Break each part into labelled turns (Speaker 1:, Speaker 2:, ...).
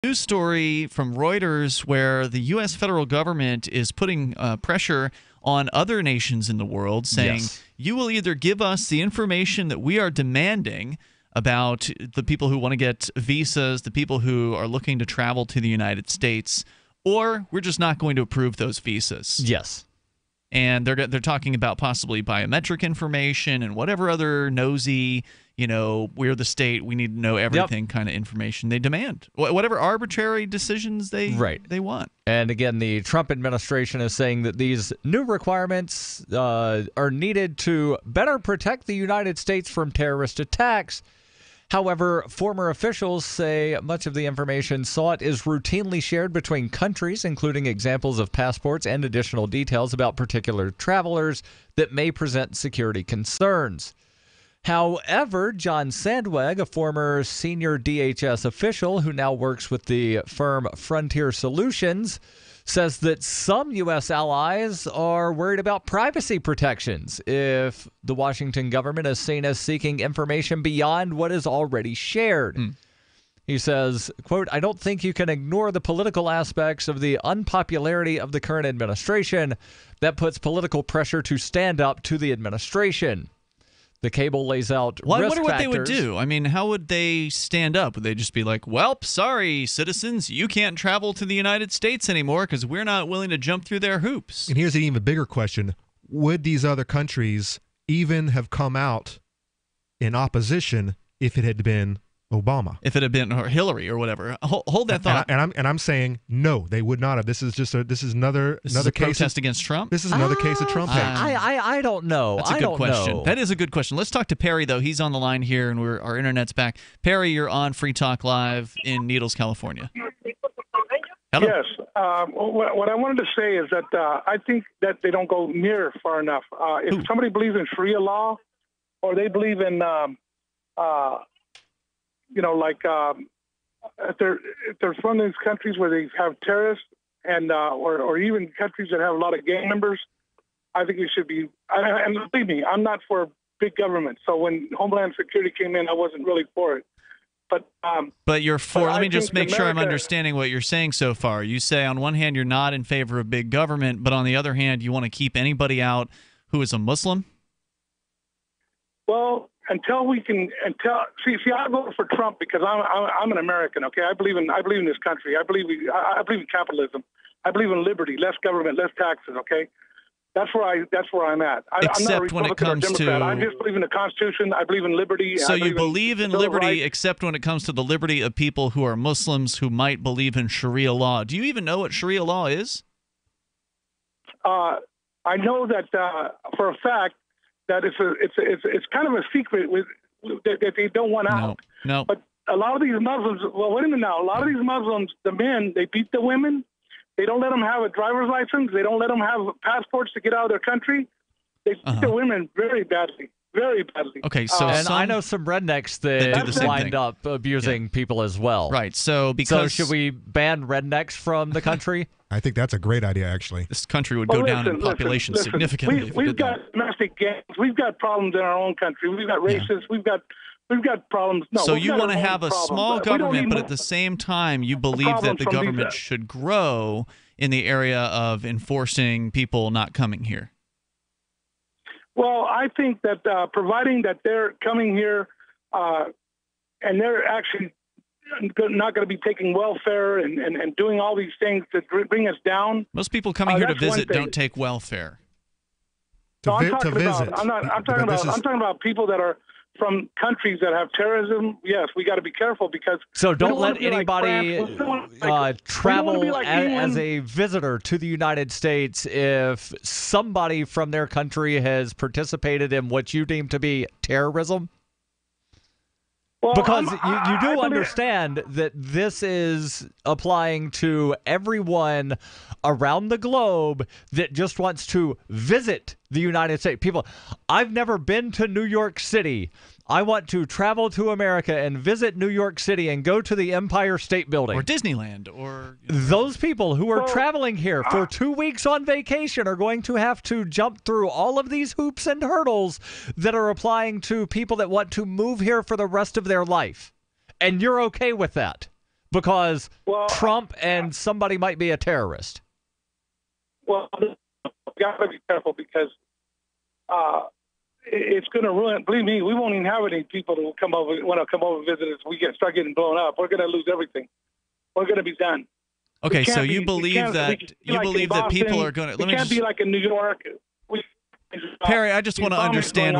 Speaker 1: news story from Reuters where the U.S. federal government is putting pressure on other nations in the world, saying, you will either give us the information that we are demanding about the people who want to get visas, the people who are looking to travel to the United States, or we're just not going to approve those visas.
Speaker 2: Yes.
Speaker 1: And they're talking about possibly biometric information and whatever other nosy, we're the state, we need to know everything kind of information they demand. Whatever arbitrary decisions they want.
Speaker 2: And again, the Trump administration is saying that these new requirements are needed to better protect the United States from terrorist attacks. However, former officials say much of the information sought is routinely shared between countries, including examples of passports and additional details about particular travelers that may present security concerns. However, John Sandweg, a former senior DHS official who now works with the firm Frontier Solutions, says that some U.S. allies are worried about privacy protections if the Washington government is seen as seeking information beyond what is already shared. He says, quote, I don't think you can ignore the political aspects of the unpopularity of the current administration that puts political pressure to stand up to the administration. The cable lays out risk factors.
Speaker 1: I wonder what they would do. I mean, how would they stand up? Would they just be like, well, sorry, citizens, you can't travel to the United States anymore because we're not willing to jump through their hoops?
Speaker 3: And here's an even bigger question. Would these other countries even have come out in opposition if it had been Obama?
Speaker 1: If it had been Hillary or whatever. Hold that thought.
Speaker 3: And I'm saying no, they would not have. This is another case
Speaker 1: protest against Trump.
Speaker 3: This is another case of Trump hate.
Speaker 2: I don't know.
Speaker 1: That's a good question. That is a good question. Let's talk to Perry though. He's on the line here, and our internet's back. Perry, you're on Free Talk Live in Needles, California. Hello?
Speaker 4: Yes. What I wanted to say is that I think that they don't go near far enough. If somebody believes in Sharia law, or they believe in if they're from these countries where they have terrorists and or even countries that have a lot of gang members, I think it should be. And believe me, I'm not for big government. So when Homeland Security came in, I wasn't really for it.
Speaker 1: But you're for. Let me just make sure I'm understanding what you're saying so far. You say on one hand you're not in favor of big government, but on the other hand you want to keep anybody out who is a Muslim.
Speaker 4: Well, I voted for Trump because I'm an American. Okay, I believe in this country. I believe in capitalism. I believe in liberty, less government, less taxes. Okay, that's where I'm at. I'm not a Republican or Democrat. I just believe in the Constitution. I believe in liberty.
Speaker 1: So you believe in liberty, except when it comes to the liberty of people who are Muslims who might believe in Sharia law. Do you even know what Sharia law is?
Speaker 4: I know that for a fact. That it's kind of a secret that they don't want out.
Speaker 1: No.
Speaker 4: But a lot of these Muslims. Well, wait a minute now. A lot of these Muslims, the men, they beat the women. They don't let them have a driver's license. They don't let them have passports to get out of their country. They beat the women very badly. Very badly.
Speaker 1: Okay, so
Speaker 2: I know some rednecks that wind up abusing people as well.
Speaker 1: Right. So should
Speaker 4: we
Speaker 1: ban
Speaker 2: rednecks from the country?
Speaker 3: I think that's a great idea, actually.
Speaker 1: This country would go down in population significantly.
Speaker 4: We've got domestic gangs. We've got problems in our own country. We've got racists. We've got problems. No,
Speaker 1: so you want to have a small government, but at the same time, you believe that the government should grow in the area of enforcing people not coming here.
Speaker 4: Well, I think that providing that they're coming here and they're actually not going to be taking welfare and doing all these things to bring us down.
Speaker 1: Most people coming here to visit don't take welfare.
Speaker 4: I'm talking about people that are from countries that have terrorism. Yes, we got to be careful because.
Speaker 2: So don't let anybody travel as a visitor to the United States if somebody from their country has participated in what you deem to be terrorism.
Speaker 4: Well,
Speaker 2: because you do understand that this is applying to everyone around the globe that just wants to visit the United States. People, I've never been to New York City. I want to travel to America and visit New York City and go to the Empire State Building.
Speaker 1: Or Disneyland. Or
Speaker 2: those people who are traveling here for 2 weeks on vacation are going to have to jump through all of these hoops and hurdles that are applying to people that want to move here for the rest of their life. And you're okay with that. because Trump and somebody might be a terrorist?
Speaker 4: Well, you got to be careful because it's going to ruin. Believe me, we won't even have any people who want to come over and visit us. We start getting blown up. We're going to lose everything. We're going to be done.
Speaker 1: Okay, so you believe that people are going to.
Speaker 4: It can't be like in New York.
Speaker 1: Perry, I just want to understand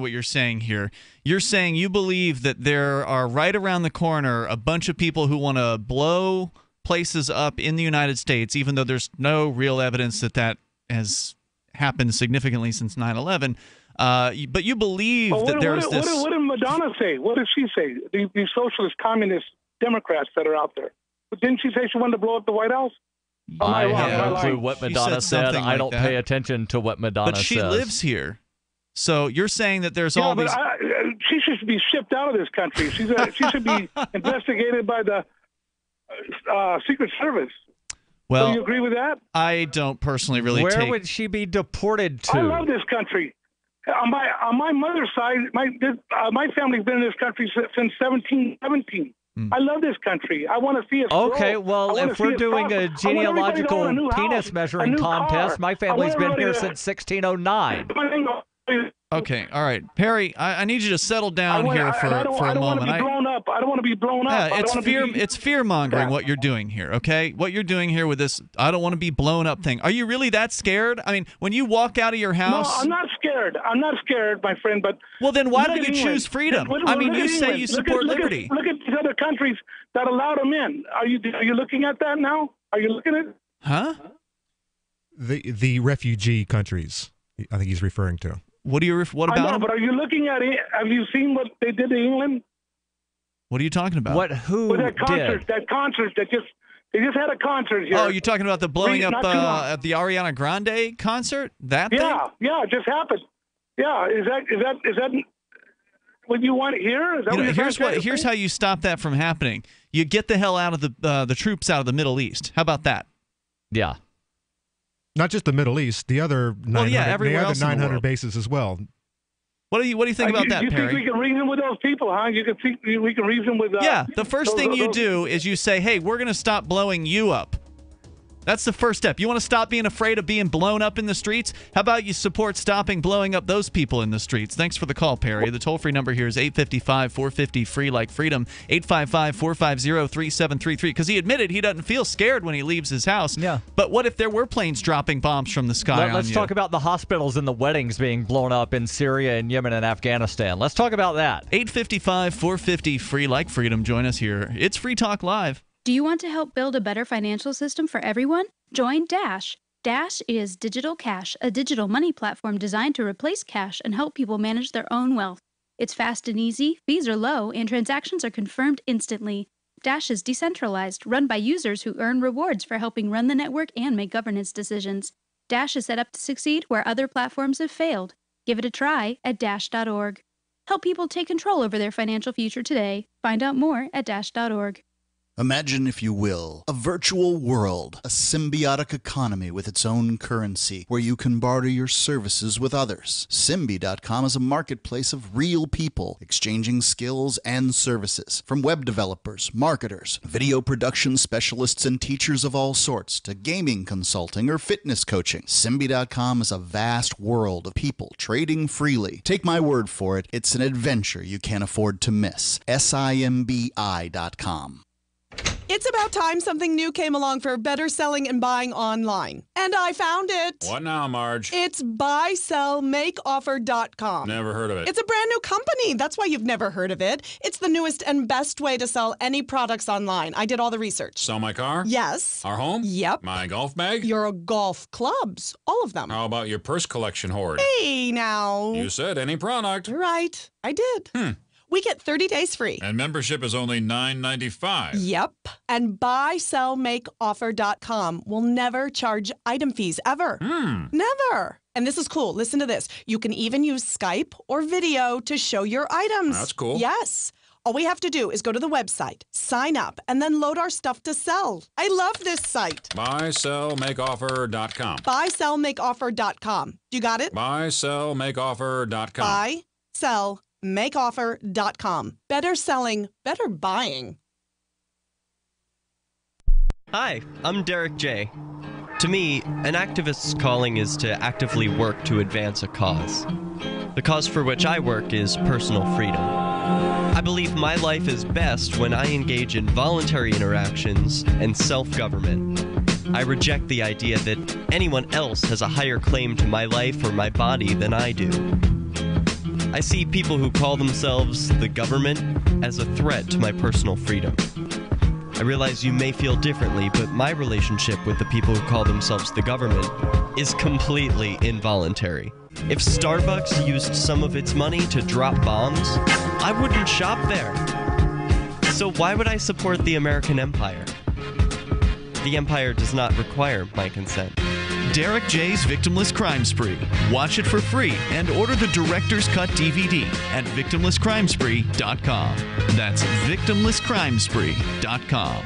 Speaker 1: what you're saying here. You're saying you believe that there are right around the corner a bunch of people who want to blow places up in the United States, even though there's no real evidence that has happened significantly since 9/11. But you believe that there's this.
Speaker 4: What did Madonna say? What did she say? These socialist, communist Democrats that are out there. But didn't she say she wanted to blow up the White House?
Speaker 2: I have no clue what Madonna said. I don't pay attention to what Madonna says.
Speaker 1: But she lives here. So you're saying that there's all these...
Speaker 4: she should be shipped out of this country. She should be investigated by the Secret Service.
Speaker 1: Well,
Speaker 4: do you agree with that?
Speaker 1: I don't personally really
Speaker 2: Where would she be deported to?
Speaker 4: I love this country. On my mother's side, my family's been in this country since 1717. I love this country. I want to see it grow.
Speaker 2: Okay, well, if we're doing a genealogical penis measuring contest, my family's been here since 1609.
Speaker 1: Okay, all right. Perry, I need you to settle down here for a moment.
Speaker 4: I don't want to be blown up. I don't want to be blown up.
Speaker 1: It's fear-mongering what you're doing here, okay? What you're doing here with this I don't want to be blown up thing. Are you really that scared? I mean, when you walk out of your house...
Speaker 4: No, I'm not scared. I'm not scared, my friend, but...
Speaker 1: Well, then why don't you choose freedom? I mean, you say you support liberty.
Speaker 4: Look at these other countries that allowed them in. Are you looking at that now? Are you looking at it?
Speaker 1: Huh?
Speaker 3: The refugee countries, I think he's referring to.
Speaker 1: What about
Speaker 4: I know, but are you looking at it? Have you seen what they did to England?
Speaker 1: What are you talking about?
Speaker 4: That concert that they just had a concert here.
Speaker 1: Oh, you're talking about the blowing up at the Ariana Grande concert? That thing?
Speaker 4: Yeah, it just happened. Yeah, is that what you want here? Is that
Speaker 1: here's how you stop that from happening. You get the hell out of the troops out of the Middle East. How about that?
Speaker 2: Yeah.
Speaker 3: Not just the Middle East, the other 900 bases as well.
Speaker 1: What do you think about that, Perry?
Speaker 4: You think we can reason with those people, huh? You can think we can reason with...
Speaker 1: yeah, the first thing you do is you say, hey, we're going to stop blowing you up. That's the first step. You want to stop being afraid of being blown up in the streets? How about you support stopping blowing up those people in the streets? Thanks for the call, Perry. The toll-free number here is 855-450-FREE like freedom, 855-450-3733. Because he admitted he doesn't feel scared when he leaves his house.
Speaker 2: Yeah.
Speaker 1: But what if there were planes dropping bombs from the sky on you?
Speaker 2: Let's talk about the hospitals and the weddings being blown up in Syria and Yemen and Afghanistan. Let's talk about that.
Speaker 1: 855-450-FREE like freedom. Join us here. It's Free Talk Live.
Speaker 5: Do you want to help build a better financial system for everyone? Join Dash. Dash is Digital Cash, a digital money platform designed to replace cash and help people manage their own wealth. It's fast and easy, fees are low, and transactions are confirmed instantly. Dash is decentralized, run by users who earn rewards for helping run the network and make governance decisions. Dash is set up to succeed where other platforms have failed. Give it a try at dash.org. Help people take control over their financial future today. Find out more at dash.org.
Speaker 6: Imagine, if you will, a virtual world, a symbiotic economy with its own currency, where you can barter your services with others. Symbi.com is a marketplace of real people exchanging skills and services, from web developers, marketers, video production specialists, and teachers of all sorts, to gaming consulting or fitness coaching. Symbi.com is a vast world of people trading freely. Take my word for it, it's an adventure you can't afford to miss. Simbi.com.
Speaker 7: It's about time something new came along for better selling and buying online. And I found it.
Speaker 8: What now, Marge?
Speaker 7: It's buysellmakeoffer.com.
Speaker 8: Never heard of it.
Speaker 7: It's a brand new company. That's why you've never heard of it. It's the newest and best way to sell any products online. I did all the research.
Speaker 8: Sell my car?
Speaker 7: Yes.
Speaker 8: Our home?
Speaker 7: Yep.
Speaker 8: My golf bag?
Speaker 7: Your golf clubs. All of them.
Speaker 8: How about your purse collection hoard?
Speaker 7: Hey, now.
Speaker 8: You said any product.
Speaker 7: Right. I did. We get 30 days free.
Speaker 8: And membership is only $9.95.
Speaker 7: Yep. And buysellmakeoffer.com will never charge item fees, ever. Never. And this is cool. Listen to this. You can even use Skype or video to show your items.
Speaker 8: That's cool.
Speaker 7: Yes. All we have to do is go to the website, sign up, and then load our stuff to sell. I love this site.
Speaker 8: Buysellmakeoffer.com.
Speaker 7: Buysellmakeoffer.com. You got it?
Speaker 8: Buysellmakeoffer.com.
Speaker 7: Buysellmakeoffer.com. Better selling, better buying.
Speaker 9: Hi, I'm Derek J. To me, an activist's calling is to actively work to advance a cause. The cause for which I work is personal freedom. I believe my life is best when I engage in voluntary interactions and self-government. I reject the idea that anyone else has a higher claim to my life or my body than I do. I see people who call themselves the government as a threat to my personal freedom. I realize you may feel differently, but my relationship with the people who call themselves the government is completely involuntary. If Starbucks used some of its money to drop bombs, I wouldn't shop there. So why would I support the American empire? The empire does not require my consent.
Speaker 1: Derek J's Victimless Crime Spree. Watch it for free and order the Director's Cut DVD at victimlesscrimespree.com. That's victimlesscrimespree.com.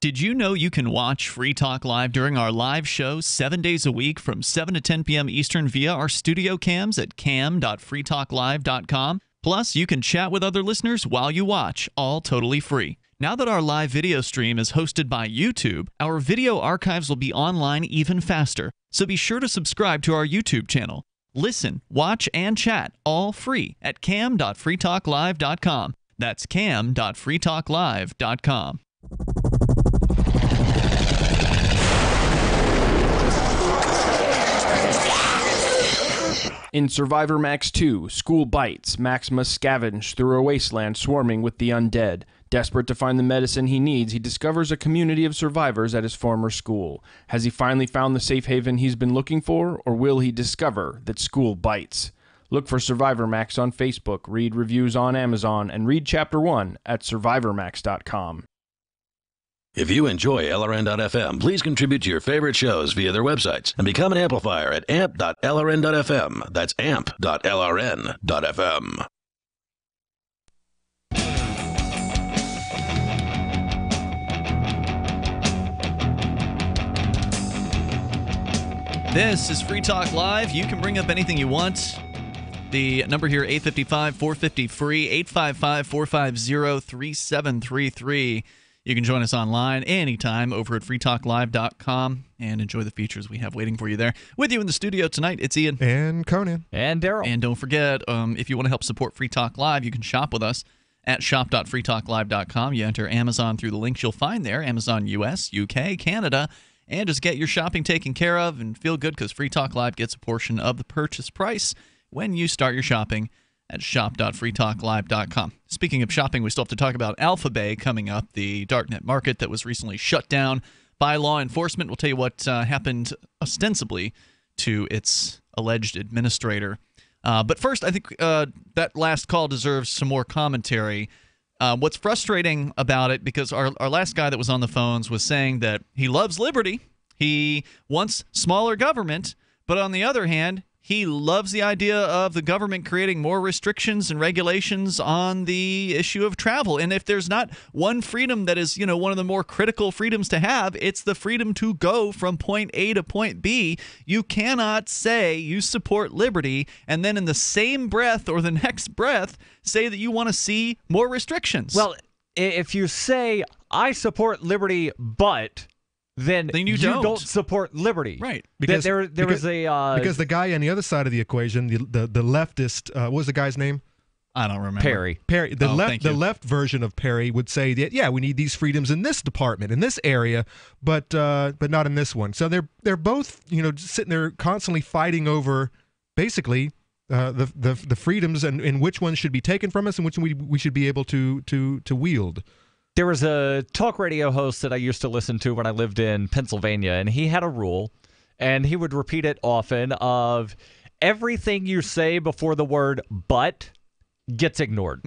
Speaker 1: Did you know you can watch Free Talk Live during our live show 7 days a week from 7 to 10 p.m. Eastern via our studio cams at cam.freetalklive.com? Plus, you can chat with other listeners while you watch, all totally free. Now that our live video stream is hosted by YouTube, our video archives will be online even faster. So be sure to subscribe to our YouTube channel. Listen, watch, and chat all free at cam.freetalklive.com. That's cam.freetalklive.com.
Speaker 10: In Survivor Max 2, School Bites, Max must scavenge through a wasteland swarming with the undead. Desperate to find the medicine he needs, he discovers a community of survivors at his former school. Has he finally found the safe haven he's been looking for, or will he discover that school bites? Look for Survivor Max on Facebook, read reviews on Amazon, and read Chapter 1 at survivormax.com.
Speaker 11: If you enjoy LRN.FM, please contribute to your favorite shows via their websites and become an amplifier at amp.lrn.fm. That's amp.lrn.fm.
Speaker 1: This is Free Talk Live. You can bring up anything you want. The number here, 855-450-FREE, 855-450-3733. You can join us online anytime over at freetalklive.com and enjoy the features we have waiting for you there. With you in the studio tonight, it's Ian.
Speaker 3: And Conan.
Speaker 2: And Darryl.
Speaker 1: And don't forget, if you want to help support Free Talk Live, you can shop with us at shop.freetalklive.com. You enter Amazon through the links you'll find there, Amazon US, UK, Canada, and just get your shopping taken care of and feel good because Free Talk Live gets a portion of the purchase price when you start your shopping at shop.freetalklive.com. Speaking of shopping, we still have to talk about Alphabay coming up, the Darknet market that was recently shut down by law enforcement. We'll tell you what happened ostensibly to its alleged administrator. But first, I think that last call deserves some more commentary. What's frustrating about it, because our last guy that was on the phones was saying that he loves liberty, he wants smaller government, but on the other hand, he loves the idea of the government creating more restrictions and regulations on the issue of travel. And if there's not one freedom that is, one of the more critical freedoms to have, it's the freedom to go from point A to point B. You cannot say you support liberty and then in the same breath or the next breath say that you want to see more restrictions.
Speaker 2: Well, if you say, I support liberty, but... Then you don't support liberty.
Speaker 1: Right.
Speaker 2: Because because
Speaker 3: the guy on the other side of the equation, the leftist, what was the guy's name?
Speaker 1: I don't remember.
Speaker 2: Perry.
Speaker 3: The left version of Perry would say that, yeah, we need these freedoms in this department, in this area, but not in this one. So they're both, sitting there constantly fighting over basically the freedoms and which ones should be taken from us and which we should be able to wield.
Speaker 2: There was a talk radio host that I used to listen to when I lived in Pennsylvania, and he had a rule, and he would repeat it often, of everything you say before the word but gets ignored.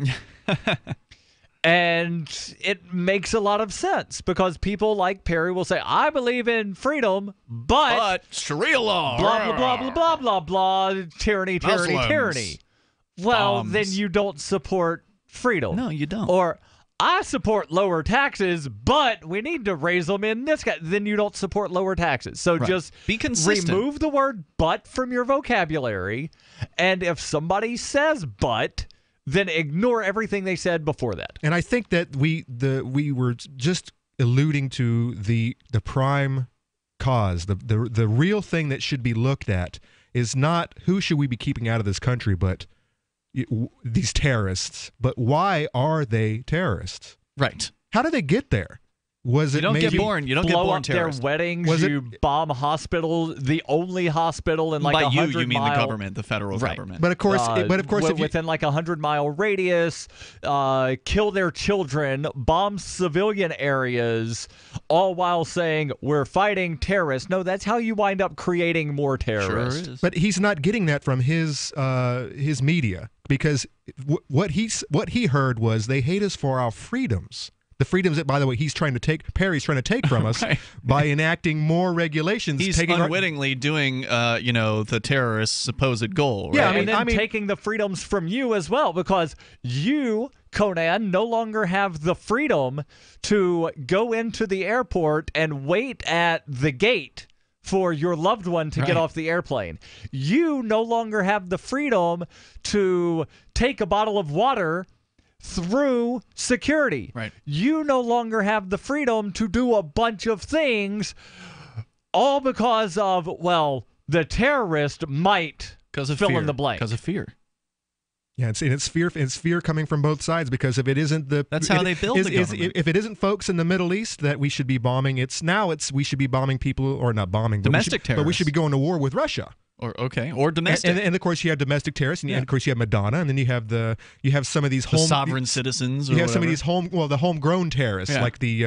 Speaker 2: And it makes a lot of sense, because people like Perry will say, I believe in freedom, but
Speaker 1: Sharia law,
Speaker 2: blah, blah, blah, blah, blah, blah, blah, tyranny, tyranny,
Speaker 1: Muslims.
Speaker 2: Tyranny. Well,
Speaker 1: Bombs.
Speaker 2: then you don't support freedom.
Speaker 1: No, you don't.
Speaker 2: Or I support lower taxes, but we need to raise them in this guy. Then you don't support lower taxes. So just
Speaker 1: be consistent.
Speaker 2: Remove the word but from your vocabulary. And if somebody says but, then ignore everything they said before that.
Speaker 3: And I think that we were just alluding to the prime cause. The real thing that should be looked at is not who should we be keeping out of this country, but these terrorists. But why are they terrorists?
Speaker 1: Right.
Speaker 3: How do they get there? Was it
Speaker 1: you don't
Speaker 3: maybe
Speaker 1: get born? You don't get
Speaker 2: blow
Speaker 1: born
Speaker 2: up
Speaker 1: terrorists.
Speaker 2: their weddings? You bomb hospitals, the only hospital in like
Speaker 1: by
Speaker 2: 100
Speaker 1: you mean
Speaker 2: mile,
Speaker 1: the government, the federal government.
Speaker 3: But of course, if
Speaker 2: within like 100-mile radius, kill their children, bomb civilian areas, all while saying we're fighting terrorists. No, that's how you wind up creating more terrorists.
Speaker 1: Sure is.
Speaker 3: But he's not getting that from his media, because what he heard was they hate us for our freedoms. The freedoms that, by the way, Perry's trying to take from us
Speaker 1: right.
Speaker 3: by enacting more regulations.
Speaker 1: He's unwittingly doing, the terrorists' supposed goal. Right?
Speaker 3: Yeah,
Speaker 2: and then taking the freedoms from you as well, because you, Conan, no longer have the freedom to go into the airport and wait at the gate for your loved one to get off the airplane. You no longer have the freedom to take a bottle of water through security.
Speaker 1: Right.
Speaker 2: You no longer have the freedom to do a bunch of things, all because of, the terrorist might fill in the blank.
Speaker 1: Because of fear.
Speaker 3: Yeah, it's fear coming from both sides, because if it isn't
Speaker 1: that's how they build the government.
Speaker 3: If it isn't folks in the Middle East that we should be bombing, we should be bombing people, or not bombing,
Speaker 1: domestic terrorists.
Speaker 3: But we should be going to war with Russia.
Speaker 1: Or domestic,
Speaker 3: and of course you have domestic terrorists, and of course you have Madonna, and then you have some of these
Speaker 1: sovereign citizens. Or
Speaker 3: you have
Speaker 1: whatever.
Speaker 3: some of these the homegrown terrorists, like the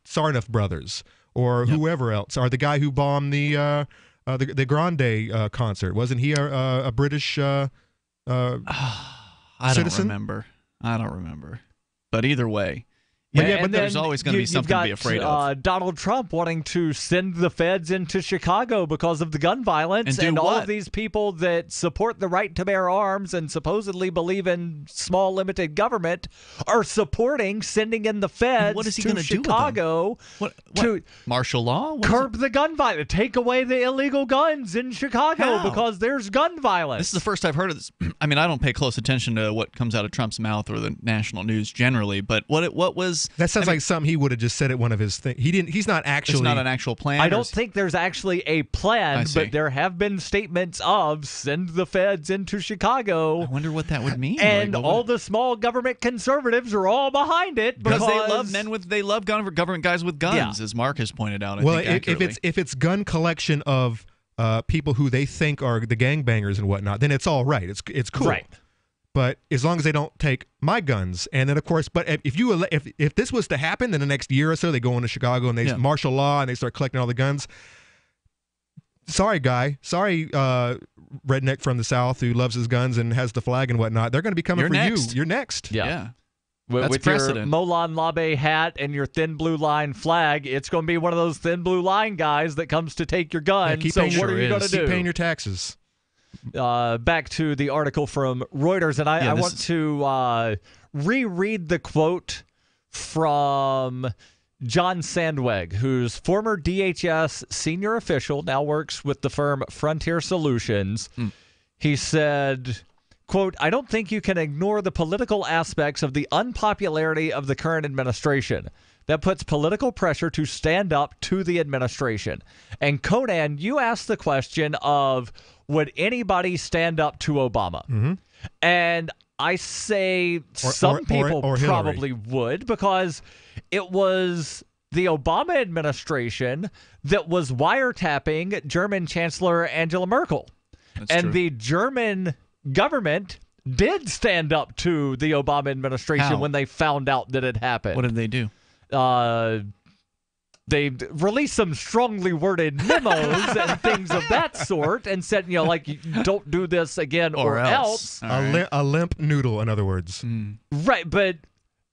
Speaker 3: Sarnoff brothers or whoever else, or the guy who bombed the Grande concert. Wasn't he a British
Speaker 1: I
Speaker 3: citizen?
Speaker 1: I don't remember. But either way.
Speaker 2: Yeah,
Speaker 1: but there's always going to be something to be afraid of.
Speaker 2: Donald Trump wanting to send the feds into Chicago because of the gun violence,
Speaker 1: and
Speaker 2: all of these people that support the right to bear arms and supposedly believe in small, limited government are supporting sending in the feds
Speaker 1: what is he
Speaker 2: to Chicago to
Speaker 1: martial law?
Speaker 2: Curb the gun violence, take away the illegal guns in Chicago because there's gun violence.
Speaker 1: This is the first I've heard of this. I mean, I don't pay close attention to what comes out of Trump's mouth or the national news generally, but what was
Speaker 3: that sounds like something he would have just said at one of his things. He's not actually.
Speaker 1: It's not an actual plan.
Speaker 2: I don't think there's actually a plan, but there have been statements of send the feds into Chicago.
Speaker 1: I wonder what that would mean.
Speaker 2: And all the small government conservatives are all behind it because
Speaker 1: they love government guys with guns, as Mark has pointed out.
Speaker 3: If it's gun collection of people who they think are the gangbangers and whatnot, then it's all right. It's cool.
Speaker 2: Right.
Speaker 3: But as long as they don't take my guns, and then of course, but if this was to happen in the next year or so, they go into Chicago and they martial law and they start collecting all the guns. Sorry, redneck from the South who loves his guns and has the flag and whatnot. They're going to be coming you. You're next.
Speaker 2: Yeah. With your Molan Labe hat and your thin blue line flag, it's going to be one of those thin blue line guys that comes to take your gun. So what are you going to do?
Speaker 3: Keep paying your taxes.
Speaker 2: Back to the article from Reuters, and I want to reread the quote from John Sandweg, who's former DHS senior official, now works with the firm Frontier Solutions. He said, quote, "I don't think you can ignore the political aspects of the unpopularity of the current administration. That puts political pressure to stand up to the administration." And Conan, you asked the question of, would anybody stand up to Obama?
Speaker 3: Mm-hmm.
Speaker 2: And I say some people probably would, because it was the Obama administration that was wiretapping German Chancellor Angela Merkel.
Speaker 1: That's true.
Speaker 2: The German government did stand up to the Obama administration when they found out that it happened.
Speaker 1: What did they do?
Speaker 2: They released some strongly worded memos and things of that sort, and said, don't do this again or else.
Speaker 3: A limp noodle, in other words.
Speaker 2: Right, but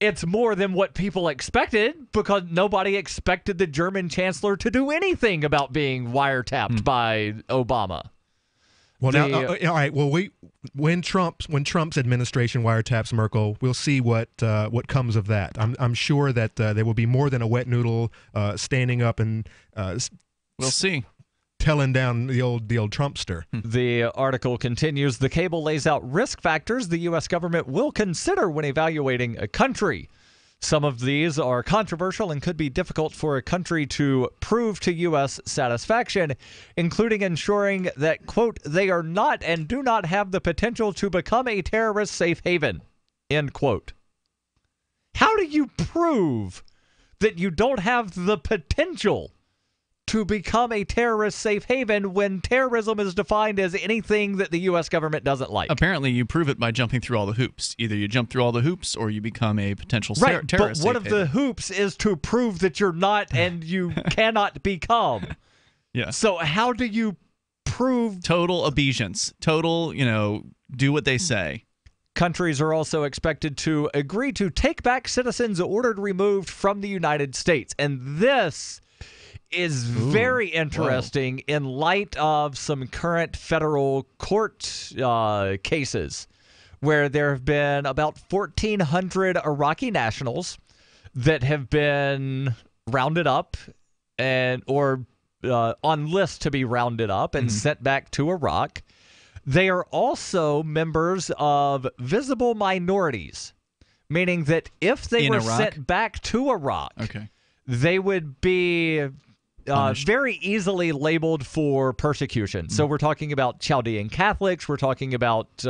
Speaker 2: it's more than what people expected, because nobody expected the German chancellor to do anything about being wiretapped by Obama.
Speaker 3: Well, all right. Well, when Trump's administration wiretaps Merkel, we'll see what comes of that. I'm sure that there will be more than a wet noodle standing up and
Speaker 1: we'll see,
Speaker 3: telling down the old Trumpster.
Speaker 2: The article continues. The cable lays out risk factors the U.S. government will consider when evaluating a country. Some of these are controversial and could be difficult for a country to prove to U.S. satisfaction, including ensuring that, quote, they are not and do not have the potential to become a terrorist safe haven, end quote. How do you prove that you don't have the potential to become a terrorist safe haven when terrorism is defined as anything that the U.S. government doesn't like?
Speaker 1: Apparently, you prove it by jumping through all the hoops. Either you jump through all the hoops or you become a potential terrorist safe haven.
Speaker 2: But one of the hoops is to prove that you're not and you cannot become.
Speaker 1: Yeah.
Speaker 2: So how do you prove...
Speaker 1: Total obeisance. Total, do what they say.
Speaker 2: Countries are also expected to agree to take back citizens ordered removed from the United States. And this is very interesting in light of some current federal court cases where there have been about 1,400 Iraqi nationals that have been rounded up or on lists to be rounded up and sent back to Iraq. They are also members of visible minorities, meaning that if they were sent back to Iraq, they would be very easily labeled for persecution. So we're talking about Chaldean Catholics. We're talking about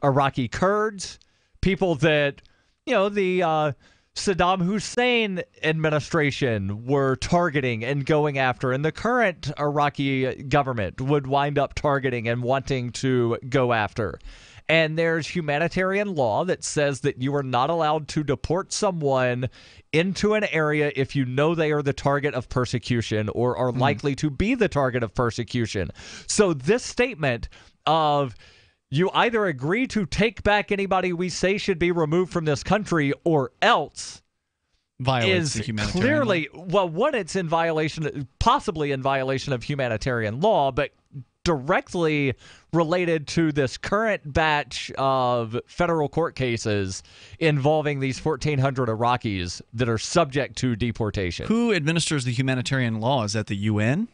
Speaker 2: Iraqi Kurds, people that, the Saddam Hussein administration were targeting and going after, and the current Iraqi government would wind up targeting and wanting to go after. And there's humanitarian law that says that you are not allowed to deport someone into an area if you know they are the target of persecution or are likely to be the target of persecution. So this statement of you either agree to take back anybody we say should be removed from this country or else
Speaker 1: violates the humanitarian law.
Speaker 2: Well, one, it's possibly in violation of humanitarian law, but directly related to this current batch of federal court cases involving these 1,400 Iraqis that are subject to deportation.
Speaker 1: Who administers the humanitarian law? Is that the UN?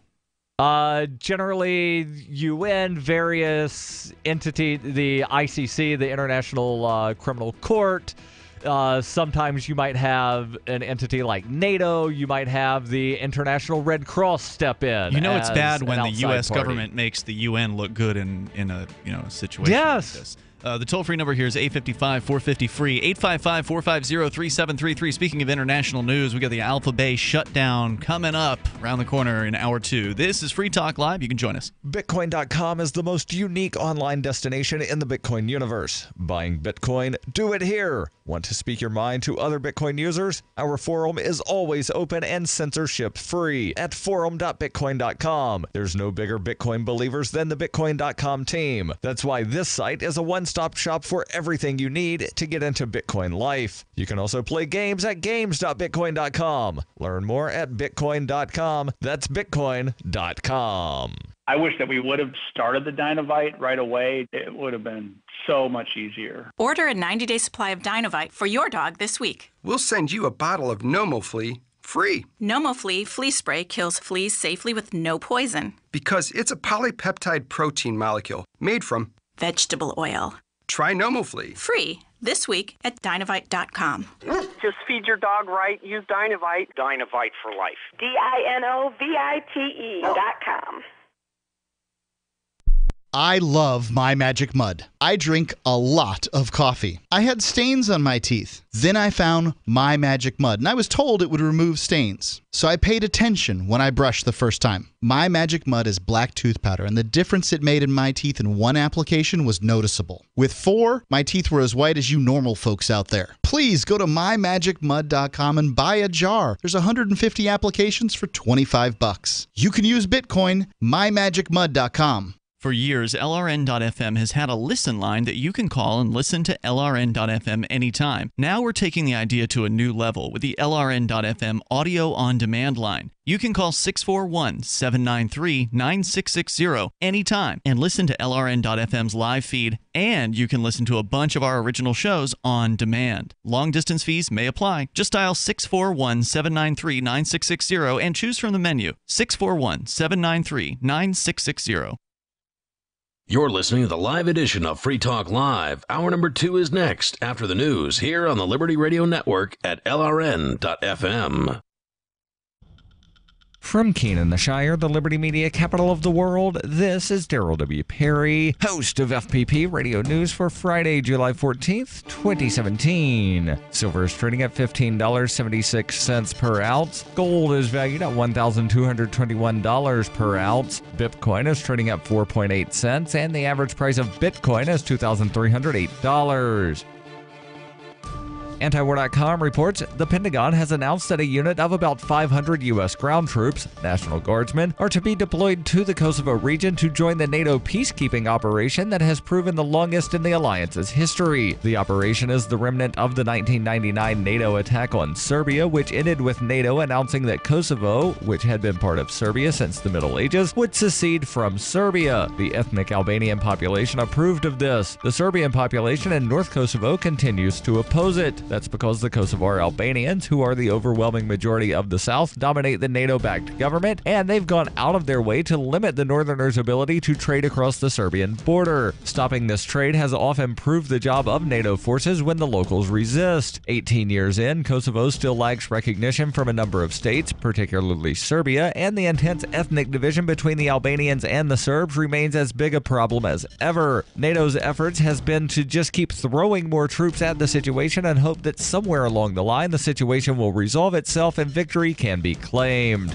Speaker 2: Generally, UN, various entities, the ICC, the International Criminal Court. Sometimes you might have an entity like NATO. You might have the International Red Cross step in.
Speaker 1: It's bad when the U.S. government makes the UN look good in a situation like this. The toll-free number here is 855-450-FREE, 855-450-3733. Speaking of international news, we got the Alphabay shutdown coming up around the corner in hour 2. This is Free Talk Live. You can join us.
Speaker 2: Bitcoin.com is the most unique online destination in the Bitcoin universe. Buying Bitcoin? Do it here. Want to speak your mind to other Bitcoin users? Our forum is always open and censorship-free at forum.bitcoin.com. There's no bigger Bitcoin believers than the Bitcoin.com team. That's why this site is a one-stop shop for everything you need to get into Bitcoin life. You can also play games at games.bitcoin.com. Learn more at bitcoin.com. That's bitcoin.com.
Speaker 12: I wish that we would have started the Dynovite right away. It would have been so much easier.
Speaker 13: Order a 90-day supply of Dynovite for your dog this week.
Speaker 14: We'll send you a bottle of NomoFlea free.
Speaker 13: NomoFlea flea spray kills fleas safely with no poison.
Speaker 14: Because it's a polypeptide protein molecule made from
Speaker 13: vegetable oil.
Speaker 14: Try NomoFlea.
Speaker 13: Free this week at Dynovite.com.
Speaker 15: Just feed your dog right. Use Dynovite.
Speaker 16: Dynovite for life.
Speaker 15: DINOVITE.com.
Speaker 6: I love My Magic Mud. I drink a lot of coffee. I had stains on my teeth. Then I found My Magic Mud, and I was told it would remove stains. So I paid attention when I brushed the first time. My Magic Mud is black tooth powder, and the difference it made in my teeth in one application was noticeable. With 4, my teeth were as white as you normal folks out there. Please go to mymagicmud.com and buy a jar. There's 150 applications for $25. You can use Bitcoin, mymagicmud.com.
Speaker 1: For years, LRN.FM has had a listen line that you can call and listen to LRN.FM anytime. Now we're taking the idea to a new level with the LRN.FM audio on-demand line. You can call 641-793-9660 anytime and listen to LRN.FM's live feed, and you can listen to a bunch of our original shows on demand. Long-distance fees may apply. Just dial 641-793-9660 and choose from the menu 641-793-9660.
Speaker 11: You're listening to the live edition of Free Talk Live. Hour number 2 is next after the news here on the Liberty Radio Network at LRN.FM.
Speaker 2: From Conan, the Shire, the Liberty Media capital of the world, this is Darryl W. Perry, host of FPP Radio News for Friday, July 14th, 2017. Silver is trading at $15.76 per ounce. Gold is valued at $1,221 per ounce. Bitcoin is trading at 4.8 cents, and the average price of Bitcoin is $2,308. Antiwar.com reports the Pentagon has announced that a unit of about 500 U.S. ground troops, National Guardsmen, are to be deployed to the Kosovo region to join the NATO peacekeeping operation that has proven the longest in the alliance's history. The operation is the remnant of the 1999 NATO attack on Serbia, which ended with NATO announcing that Kosovo, which had been part of Serbia since the Middle Ages, would secede from Serbia. The ethnic Albanian population approved of this. The Serbian population in North Kosovo continues to oppose it. That's because the Kosovar Albanians, who are the overwhelming majority of the South, dominate the NATO-backed government, and they've gone out of their way to limit the Northerners' ability to trade across the Serbian border. Stopping this trade has often proved the job of NATO forces when the locals resist. 18 years in, Kosovo still lacks recognition from a number of states, particularly Serbia, and the intense ethnic division between the Albanians and the Serbs remains as big a problem as ever. NATO's efforts has been to just keep throwing more troops at the situation and hope that somewhere along the line the situation will resolve itself and victory can be claimed.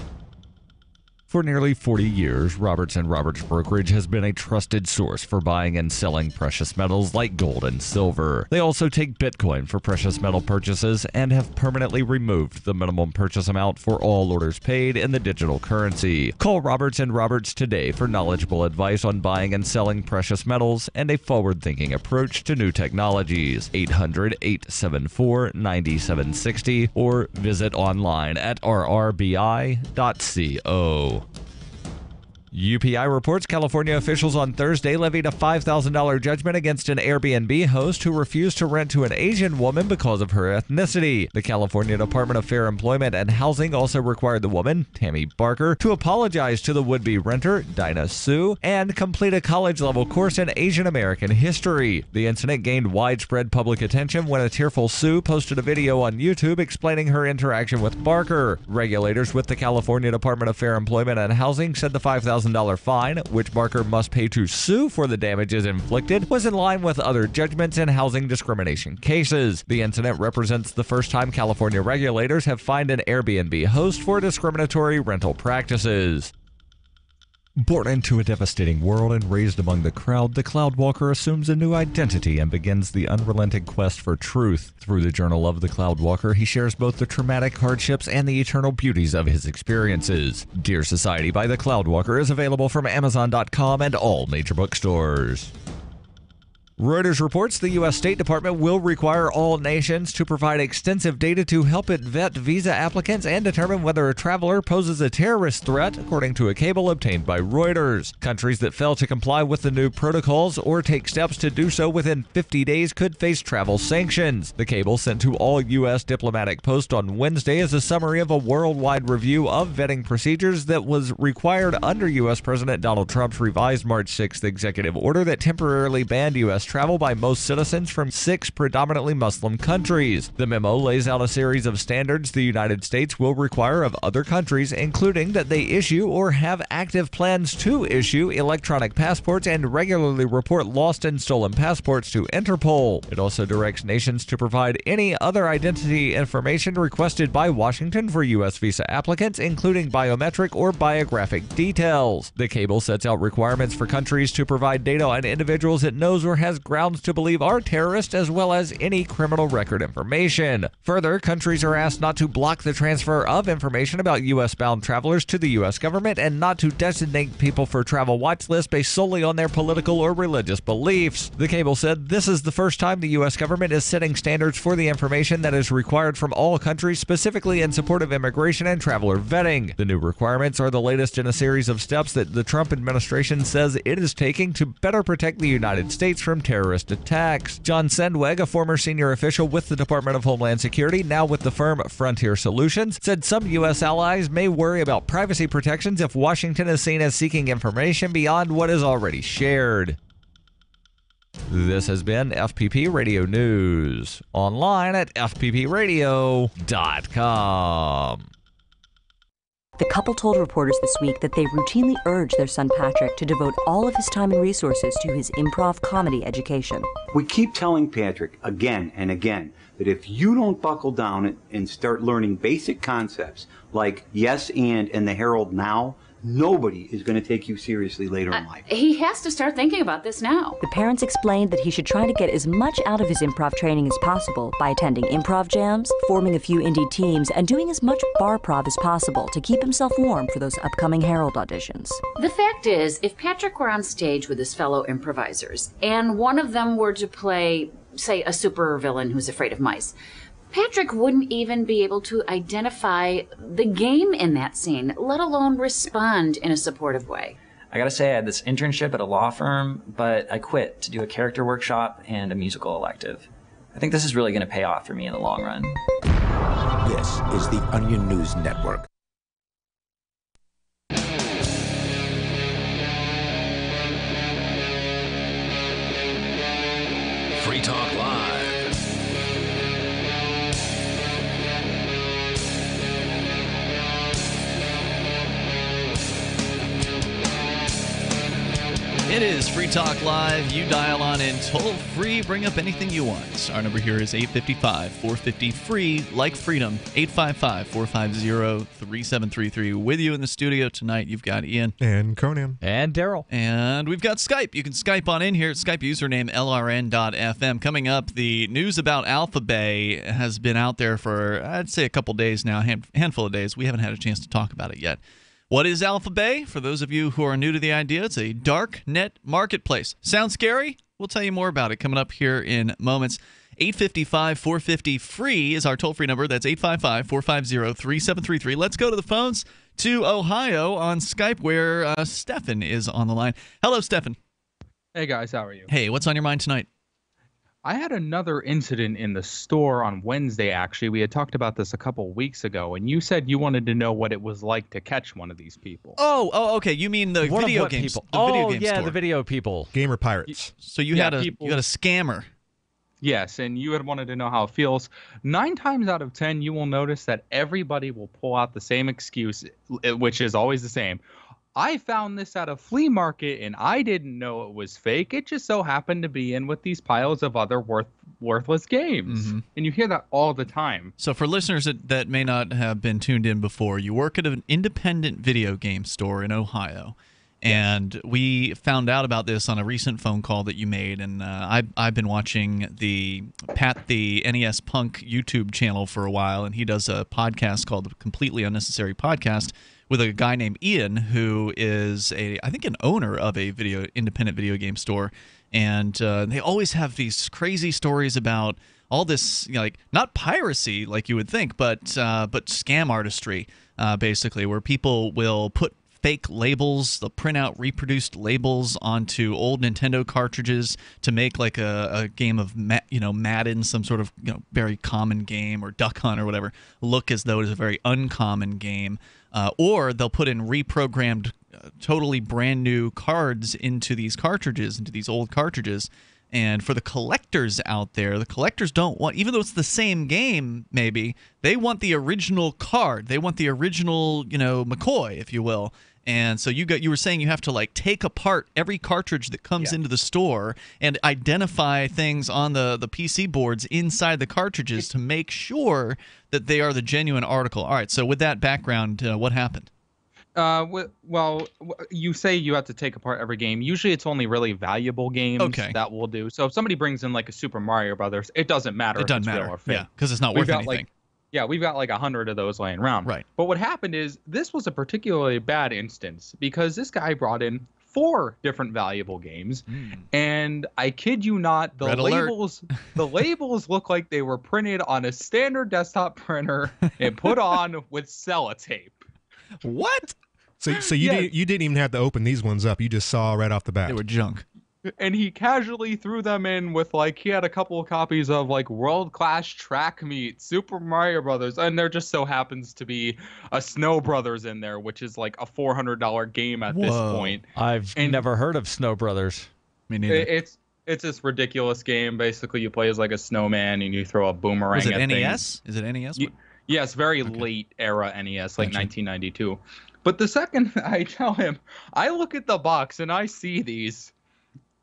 Speaker 2: For nearly 40 years, Roberts & Roberts Brokerage has been a trusted source for buying and selling precious metals like gold and silver. They also take Bitcoin for precious metal purchases and have permanently removed the minimum purchase amount for all orders paid in the digital currency. Call Roberts & Roberts today for knowledgeable advice on buying and selling precious metals and a forward-thinking approach to new technologies. 800-874-9760 or visit online at rrbi.co. UPI reports California officials on Thursday levied a $5,000 judgment against an Airbnb host who refused to rent to an Asian woman because of her ethnicity. The California Department of Fair Employment and Housing also required the woman, Tammy Barker, to apologize to the would-be renter, Dinah Sue, and complete a college-level course in Asian American history. The incident gained widespread public attention when a tearful Sue posted a video on YouTube explaining her interaction with Barker. Regulators with the California Department of Fair Employment and Housing said the $5,000 fine, which Barker must pay to Sue for the damages inflicted, was in line with other judgments in housing discrimination cases. The incident represents the first time California regulators have fined an Airbnb host for discriminatory rental practices. Born into a devastating world and raised among the crowd, the Cloudwalker assumes a new identity and begins the unrelenting quest for truth. Through the Journal of the Cloudwalker, he shares both the traumatic hardships and the eternal beauties of his experiences. Dear Society by the Cloudwalker is available from Amazon.com and all major bookstores. Reuters reports the U.S. State Department will require all nations to provide extensive data to help it vet visa applicants and determine whether a traveler poses a terrorist threat, according to a cable obtained by Reuters. Countries that fail to comply with the new protocols or take steps to do so within 50 days could face travel sanctions. The cable sent to all U.S. diplomatic posts on Wednesday is a summary of a worldwide review of vetting procedures that was required under U.S. President Donald Trump's revised March 6th executive order that temporarily banned U.S. travel by most citizens from 6 predominantly Muslim countries. The memo lays out a series of standards the United States will require of other countries, including that they issue or have active plans to issue electronic passports and regularly report lost and stolen passports to Interpol. It also directs nations to provide any other identity information requested by Washington for U.S. visa applicants, including biometric or biographic details. The cable sets out requirements for countries to provide data on individuals it knows or has grounds to believe are terrorists, as well as any criminal record information. Further, countries are asked not to block the transfer of information about U.S.-bound travelers to the U.S. government and not to designate people for travel watch lists based solely on their political or religious beliefs. The cable said this is the first time the U.S. government is setting standards for the information that is required from all countries, specifically in support of immigration and traveler vetting. The new requirements are the latest in a series of steps that the Trump administration says it is taking to better protect the United States from terrorist attacks. John Sendweg, a former senior official with the Department of Homeland Security, now with the firm Frontier Solutions, said some U.S. allies may worry about privacy protections if Washington is seen as seeking information beyond what is already shared. This has been FPP Radio News, online at fppradio.com.
Speaker 16: The couple told reporters this week that they routinely urge their son Patrick to devote all of his time and resources to his improv comedy education.
Speaker 17: We keep telling Patrick again and again that if you don't buckle down and start learning basic concepts like yes and the Herald now, nobody is going to take you seriously later in life.
Speaker 18: He has to start thinking about this now.
Speaker 16: The parents explained that he should try to get as much out of his improv training as possible by attending improv jams, forming a few indie teams, and doing as much bar prov as possible to keep himself warm for those upcoming Herald auditions.
Speaker 18: The fact is, if Patrick were on stage with his fellow improvisers, and one of them were to play, say, a supervillain who's afraid of mice, Patrick wouldn't even be able to identify the game in that scene, let alone respond in a supportive way.
Speaker 19: I gotta say, I had this internship at a law firm, but I quit to do a character workshop and a musical elective. I think this is really gonna pay off for me in the long run.
Speaker 20: This is the Onion News Network.
Speaker 11: Free Talk Live.
Speaker 1: It is Free Talk Live. You dial on in toll free. Bring up anything you want. Our number here is 855-450-FREE, like freedom, 855-450-3733. With you in the studio tonight, you've got Ian.
Speaker 3: And Conan.
Speaker 2: And Darryl.
Speaker 1: And we've got Skype. You can Skype on in here. Skype username LRN.FM. Coming up, the news about Alphabay has been out there for, I'd say, a couple days now, handful of days. We haven't had a chance to talk about it yet. What is Alphabay? For those of you who are new to the idea, it's a Darknet marketplace. Sound scary? We'll tell you more about it coming up here in moments. 855-450-FREE is our toll-free number. That's 855-450-3733. Let's go to the phones to Ohio on Skype, where Stefan is on the line. Hello, Stefan.
Speaker 21: Hey, guys. How are you?
Speaker 1: Hey, what's on your mind tonight?
Speaker 21: I had another incident in the store on Wednesday, actually. We had talked about this a couple weeks ago, and you said you wanted to know what it was like to catch one of these people.
Speaker 1: Oh, okay. You mean the video games?
Speaker 2: People?
Speaker 1: Video game store.
Speaker 2: The video people.
Speaker 3: Gamer pirates.
Speaker 1: So you had a scammer.
Speaker 21: Yes, and you had wanted to know how it feels. 9 times out of 10, you will notice that everybody will pull out the same excuse, which is always the same. I found this at a flea market, and I didn't know it was fake. It just so happened to be in with these piles of other worthless games. Mm-hmm. And you hear that all the time.
Speaker 1: So for listeners that may not have been tuned in before, you work at an independent video game store in Ohio. And we found out about this on a recent phone call that you made, and I've been watching the NES Punk YouTube channel for a while, and he does a podcast called the Completely Unnecessary Podcast with a guy named Ian, who is I think an owner of a independent video game store, and they always have these crazy stories about all this, like, not piracy like you would think, but scam artistry, basically, where people will put fake labels. They'll print out reproduced labels onto old Nintendo cartridges to make like a game of Madden, some sort of very common game, or Duck Hunt or whatever, look as though it is a very uncommon game. Or they'll put in reprogrammed, totally brand new cards into these cartridges, into these old cartridges. And for the collectors out there, the collectors don't want, even though it's the same game, maybe, they want the original card. They want the original, McCoy, if you will. And so you were saying you have to like take apart every cartridge that comes into the store and identify things on the PC boards inside the cartridges to make sure that they are the genuine article. All right, so with that background, what happened?
Speaker 21: Well, you say you have to take apart every game. Usually it's only really valuable games that we'll do. So if somebody brings in like a Super Mario Brothers, it doesn't matter if it's real or fake.
Speaker 1: Yeah, because it's not worth anything.
Speaker 21: We've got like 100 of those laying around.
Speaker 1: Right.
Speaker 21: But what happened is this was a particularly bad instance because this guy brought in 4 different valuable games, and I kid you not, the labels look like they were printed on a standard desktop printer and put on with sellotape.
Speaker 1: What?
Speaker 3: So you didn't even have to open these ones up. You just saw right off the bat.
Speaker 1: They were junk.
Speaker 21: and he casually threw them in with like he had a couple of copies of like World Class Track Meet, Super Mario Brothers, and there just so happens to be a Snow Brothers in there, which is like a $400 game at this point.
Speaker 2: I've never heard of Snow Brothers.
Speaker 1: Me neither.
Speaker 21: It's this ridiculous game. Basically, you play as like a snowman and you throw a boomerang.
Speaker 1: Was it
Speaker 21: at
Speaker 1: NES?
Speaker 21: things.
Speaker 1: Is it NES?
Speaker 21: Yes, very late era NES, like 1992. But the second I tell him, I look at the box and I see these,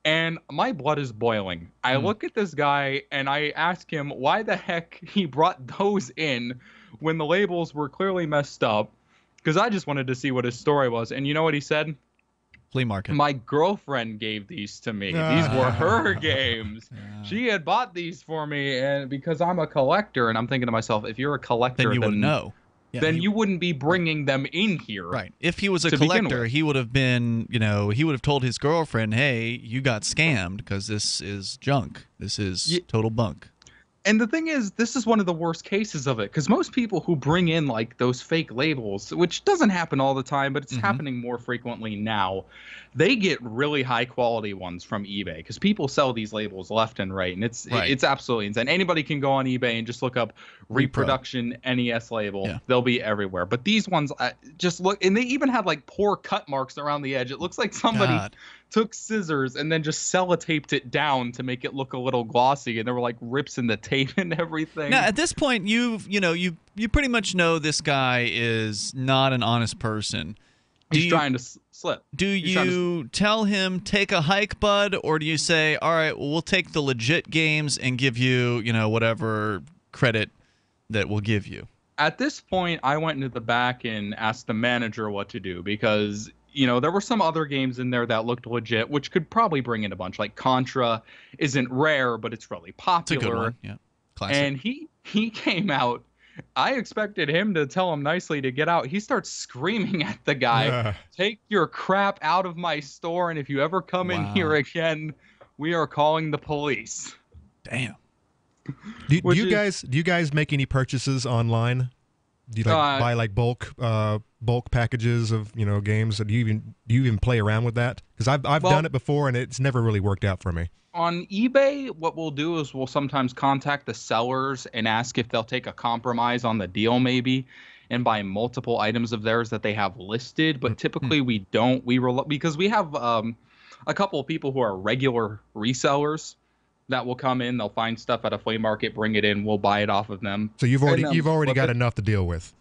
Speaker 21: and my blood is boiling. I look at this guy and I ask him why the heck he brought those in when the labels were clearly messed up, because I just wanted to see what his story was. And you know what he said?
Speaker 1: Flea market.
Speaker 21: My girlfriend gave these to me. These were her games. She had bought these for me, and because I'm a collector, and I'm thinking to myself, if you're a collector,
Speaker 1: Then you wouldn't know. Yeah,
Speaker 21: then you wouldn't be bringing them in here.
Speaker 1: Right. If he was a collector, he would have been, he would have told his girlfriend, hey, you got scammed because this is junk. This is total bunk.
Speaker 21: And the thing is, this is one of the worst cases of it, because most people who bring in like those fake labels, which doesn't happen all the time, but it's happening more frequently now, they get really high quality ones from eBay, because people sell these labels left and right, and it's absolutely insane. Anybody can go on eBay and just look up reproduction NES label. Yeah. They'll be everywhere. But these ones just look, and they even have like poor cut marks around the edge. It looks like somebody took scissors and then just sellotaped it down to make it look a little glossy, and there were like rips in the tape and everything.
Speaker 1: Now at this point, you pretty much know this guy is not an honest person.
Speaker 21: He's trying to slip.
Speaker 1: Do you tell him take a hike, bud, or do you say, all right, well, we'll take the legit games and give you whatever credit that we'll give you?
Speaker 21: At this point, I went into the back and asked the manager what to do, because there were some other games in there that looked legit, which could probably bring in a bunch. Like Contra isn't rare, but it's really popular.
Speaker 1: It's a good one. Yeah. Classic.
Speaker 21: And he came out. I expected him to tell him nicely to get out. He starts screaming at the guy, take your crap out of my store, and if you ever come in here again, we are calling the police.
Speaker 1: Damn.
Speaker 3: Do you guys make any purchases online? Do you buy like bulk packages of games? Do you even play around with that? Because I've done it before and it's never really worked out for me.
Speaker 21: On eBay, what we'll do is we'll sometimes contact the sellers and ask if they'll take a compromise on the deal, maybe, and buy multiple items of theirs that they have listed. But typically we don't. Because we have a couple of people who are regular resellers that will come in. They'll find stuff at a flea market, bring it in. We'll buy it off of them.
Speaker 3: So you've already got enough to deal with.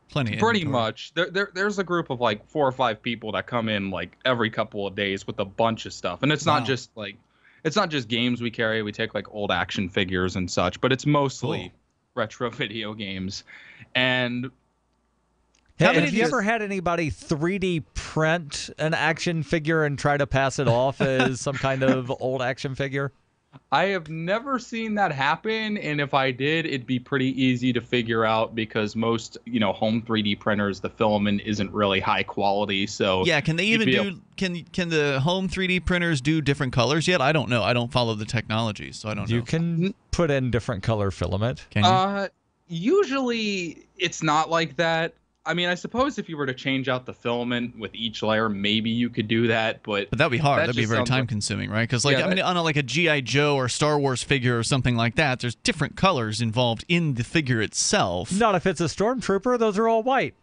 Speaker 1: Plenty.
Speaker 21: Pretty much. There's a group of like 4 or 5 people that come in like every couple of days with a bunch of stuff, and it's not just like. It's not just games we carry. We take like old action figures and such, but it's mostly retro video games. And
Speaker 2: have you ever had anybody 3D print an action figure and try to pass it off as some kind of old action figure?
Speaker 21: I have never seen that happen, and if I did, it'd be pretty easy to figure out, because most, home 3D printers, the filament isn't really high quality. So
Speaker 1: yeah, can they even do? Can the home 3D printers do different colors yet? I don't know. I don't follow the technology, so I don't know.
Speaker 2: You can put in different color filament.
Speaker 1: Can you?
Speaker 21: Usually, it's not like that. I mean, I suppose if you were to change out the filament with each layer, maybe you could do that, but
Speaker 1: that'd be hard. That'd be very time-consuming, right? Because, on a G.I. Joe or Star Wars figure or something like that, there's different colors involved in the figure itself.
Speaker 2: Not if it's a stormtrooper; those are all white.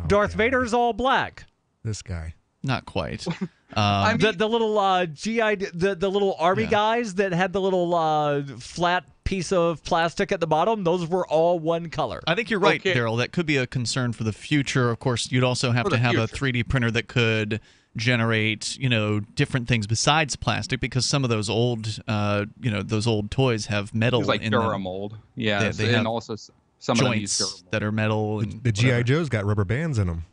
Speaker 2: Darth Vader's all black.
Speaker 3: This guy,
Speaker 1: not quite.
Speaker 2: The little GI, the little army guys that had the little flat piece of plastic at the bottom, those were all one color.
Speaker 1: I think you're right, Darryl. That could be a concern for the future. Of course, you'd also have to have a 3D printer that could generate, different things besides plastic, because some of those old, those old toys have metal
Speaker 21: like
Speaker 1: in
Speaker 21: Duramold.
Speaker 1: them.
Speaker 21: Yeah, and also some
Speaker 1: joints
Speaker 21: of them
Speaker 1: that are metal. And
Speaker 3: the GI Joes got rubber bands in them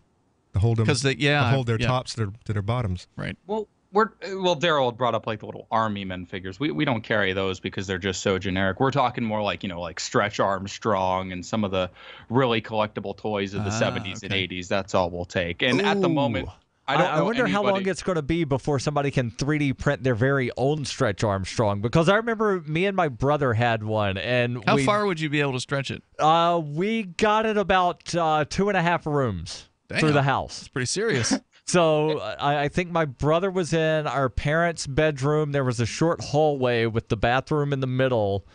Speaker 3: to hold them. To hold their tops to their bottoms.
Speaker 1: Right.
Speaker 21: Well, Darryl brought up like the little Army Men figures. We don't carry those because they're just so generic. We're talking more like, like Stretch Armstrong and some of the really collectible toys of the 70s and 80s. That's all we'll take. And at the moment, I
Speaker 2: wonder how long it's going to be before somebody can 3D print their very own Stretch Armstrong, because I remember me and my brother had one. And
Speaker 1: how far would you be able to stretch it?
Speaker 2: We got it about 2.5 rooms through the house.
Speaker 1: It's pretty serious.
Speaker 2: So I think my brother was in our parents' bedroom. There was a short hallway with the bathroom in the middle.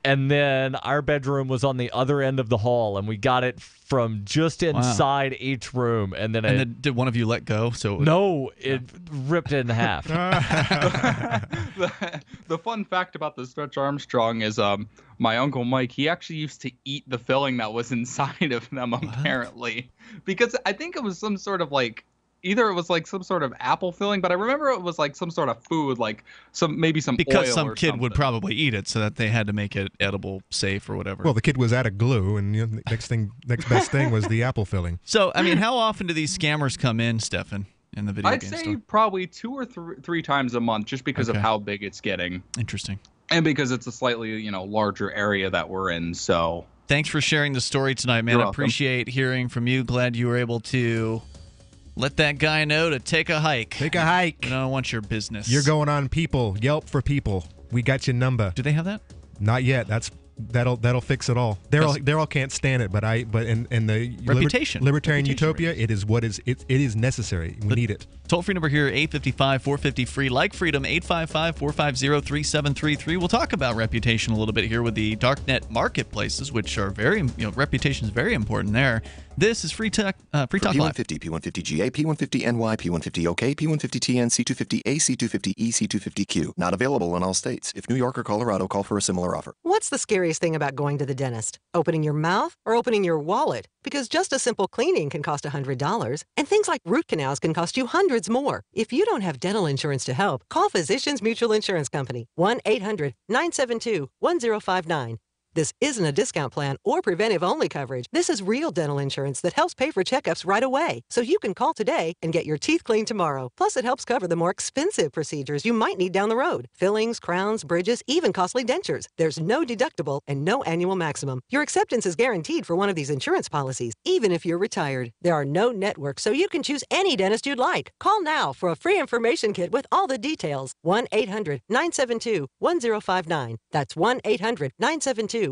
Speaker 2: And then our bedroom was on the other end of the hall, and we got it from just inside each room. And then
Speaker 1: did one of you let go?
Speaker 2: No, it ripped it in half.
Speaker 21: The fun fact about the Stretch Armstrong is my Uncle Mike, he actually used to eat the filling that was inside of them, apparently. Because I think it was some sort of either it was some sort of apple filling, but I remember it was some sort of food, maybe some
Speaker 1: because
Speaker 21: oil
Speaker 1: some
Speaker 21: or
Speaker 1: kid
Speaker 21: something.
Speaker 1: would probably eat it, so that they had to make it edible, safe, or whatever.
Speaker 3: Well, the kid was out of glue, and the next best thing was the apple filling.
Speaker 1: So, I mean, how often do these scammers come in, Stefan, in the video
Speaker 21: I'd
Speaker 1: game
Speaker 21: say
Speaker 1: store?
Speaker 21: probably 2 or 3 times a month, just because of how big it's getting.
Speaker 1: Interesting.
Speaker 21: And because it's a slightly, larger area that we're in, so.
Speaker 1: Thanks for sharing the story tonight, man.
Speaker 21: You're
Speaker 1: I
Speaker 21: welcome.
Speaker 1: appreciate hearing from you. Glad you were able to let that guy know to take a hike.
Speaker 3: Take a hike.
Speaker 1: I don't want your business.
Speaker 3: You're going on People. Yelp for People. We got your number.
Speaker 1: Do they have that?
Speaker 3: Not yet. That'll fix it all. Darryl can't stand it, but in the libertarian utopia, it is necessary. We need it.
Speaker 1: Toll-free number here, 855-450-FREE. Like Freedom, 855-450-3733. We'll talk about reputation a little bit here with the Darknet marketplaces, which are very, reputation is very important there. This is Free Talk Live.
Speaker 4: P150, P150GA, P150NY, P150OK, P150TN, C250A, C250E, C250Q. Not available in all states. If New York or Colorado, call for a similar offer.
Speaker 22: What's the scariest thing about going to the dentist? Opening your mouth or opening your wallet? Because just a simple cleaning can cost $100, and things like root canals can cost you hundreds more. If you don't have dental insurance to help, call Physicians Mutual Insurance Company, 1-800-972-1059. This isn't a discount plan or preventive-only coverage. This is real dental insurance that helps pay for checkups right away. So you can call today and get your teeth cleaned tomorrow. Plus, it helps cover the more expensive procedures you might need down the road. Fillings, crowns, bridges, even costly dentures. There's no deductible and no annual maximum. Your acceptance is guaranteed for one of these insurance policies, even if you're retired. There are no networks, so you can choose any dentist you'd like. Call now for a free information kit with all the details. 1-800-972-1059. That's 1-800-972-1059.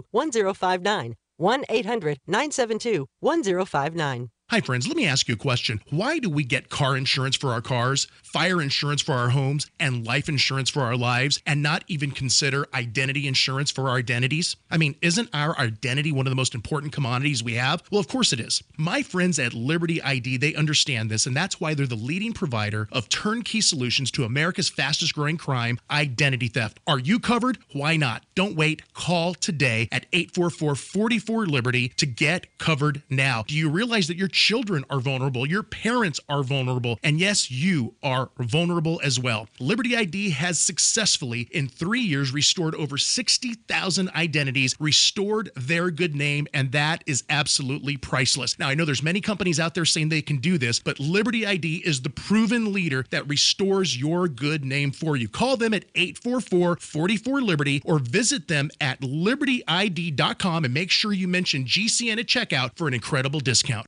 Speaker 22: 1-800-972-1059.
Speaker 23: Hi, friends. Let me ask you a question. Why do we get car insurance for our cars, fire insurance for our homes, and life insurance for our lives, and not even consider identity insurance for our identities? I mean, isn't our identity one of the most important commodities we have? Well, of course it is. My friends at Liberty ID, they understand this, and that's why they're the leading provider of turnkey solutions to America's fastest growing crime, identity theft. Are you covered? Why not? Don't wait. Call today at 844-44-LIBERTY to get covered now. Do you realize that your children are vulnerable, your parents are vulnerable, and yes, you are vulnerable as well. Liberty ID has successfully, in 3 years, restored over 60,000 identities, restored their good name, and that is absolutely priceless. Now, I know there's many companies out there saying they can do this, but Liberty ID is the proven leader that restores your good name for you. Call them at 844-44-LIBERTY or visit them at libertyid.com and make sure you mention GCN at checkout for an incredible discount.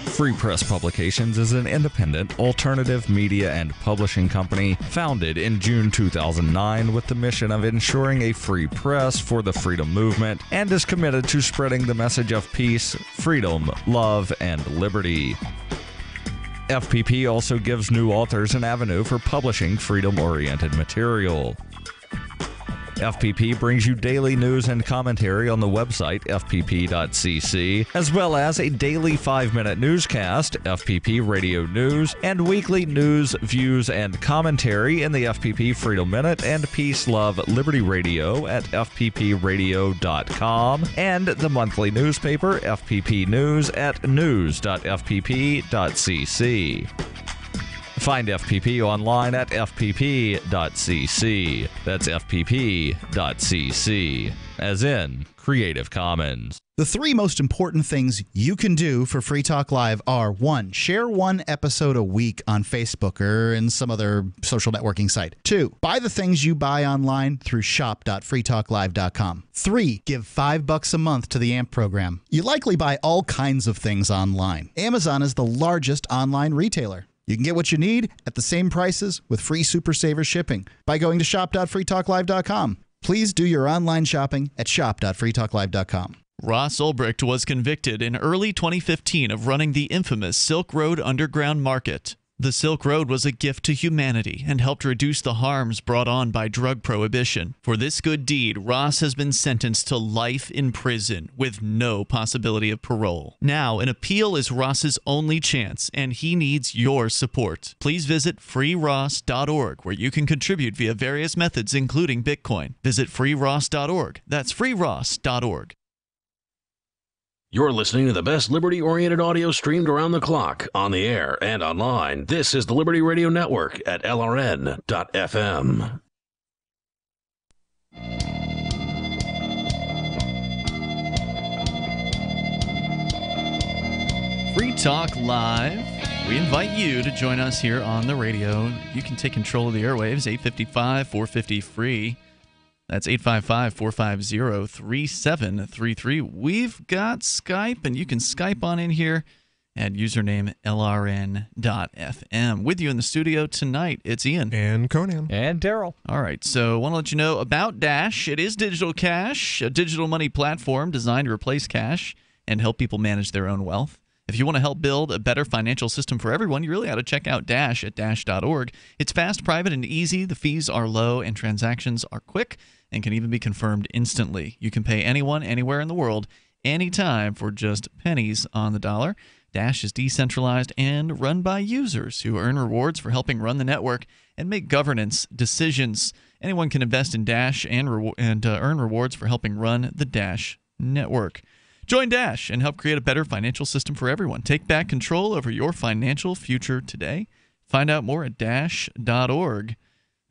Speaker 2: Free Press Publications is an independent, alternative media and publishing company founded in June 2009 with the mission of ensuring a free press for the freedom movement and is committed to spreading the message of peace, freedom, love, and liberty. FPP also gives new authors an avenue for publishing freedom-oriented material. FPP brings you daily news and commentary on the website fpp.cc, as well as a daily 5-minute newscast, FPP Radio News, and weekly news, views, and commentary in the FPP Freedom Minute and Peace, Love, Liberty Radio at fppradio.com, and the monthly newspaper FPP News at news.fpp.cc. Find FPP online at fpp.cc. That's fpp.cc, as in Creative Commons.
Speaker 6: The 3 most important things you can do for Free Talk Live are: 1, share 1 episode a week on Facebook or in some other social networking site. 2, buy the things you buy online through shop.freetalklive.com. 3, give $5 a month to the AMP program. You likely buy all kinds of things online. Amazon is the largest online retailer. You can get what you need at the same prices with free Super Saver shipping by going to shop.freetalklive.com. Please do your online shopping at shop.freetalklive.com.
Speaker 1: Ross Ulbricht was convicted in early 2015 of running the infamous Silk Road underground market. The Silk Road was a gift to humanity and helped reduce the harms brought on by drug prohibition. For this good deed, Ross has been sentenced to life in prison with no possibility of parole. Now, an appeal is Ross's only chance, and he needs your support. Please visit freeross.org, where you can contribute via various methods, including Bitcoin. Visit freeross.org. That's freeross.org.
Speaker 11: You're listening to the best liberty-oriented audio streamed around the clock, on the air, and online. This is the Liberty Radio Network at LRN.FM.
Speaker 1: Free Talk Live. We invite you to join us here on the radio. You can take control of the airwaves, 855-450-FREE. That's 855-450-3733. We've got Skype, and you can Skype on in here at username LRN.FM. With you in the studio tonight, it's Ian.
Speaker 3: And Conan.
Speaker 2: And Darryl.
Speaker 1: All right, so I want to let you know about Dash. It is digital cash, a digital money platform designed to replace cash and help people manage their own wealth. If you want to help build a better financial system for everyone, you really ought to check out Dash at dash.org. It's fast, private, and easy. The fees are low, and transactions are quick and can even be confirmed instantly. You can pay anyone, anywhere in the world, anytime for just pennies on the dollar. Dash is decentralized and run by users who earn rewards for helping run the network and make governance decisions. Anyone can invest in Dash and earn rewards for helping run the Dash network. Join Dash and help create a better financial system for everyone. Take back control over your financial future today. Find out more at dash.org.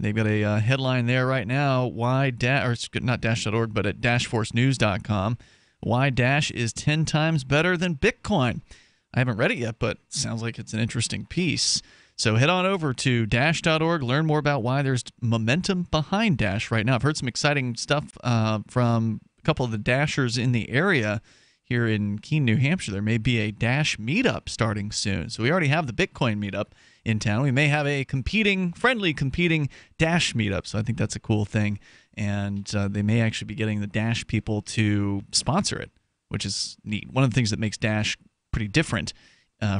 Speaker 1: They've got a headline there right now, why not dash.org, but at dashforcenews.com, why Dash is 10 times better than Bitcoin. I haven't read it yet, but it sounds like it's an interesting piece. So head on over to dash.org, learn more about why there's momentum behind Dash right now. I've heard some exciting stuff from a couple of the Dashers in the area. Here in Keene, New Hampshire, there may be a Dash meetup starting soon. So we already have the Bitcoin meetup in town. We may have a friendly competing Dash meetup. So I think that's a cool thing. And they may actually be getting the Dash people to sponsor it, which is neat. One of the things that makes Dash pretty different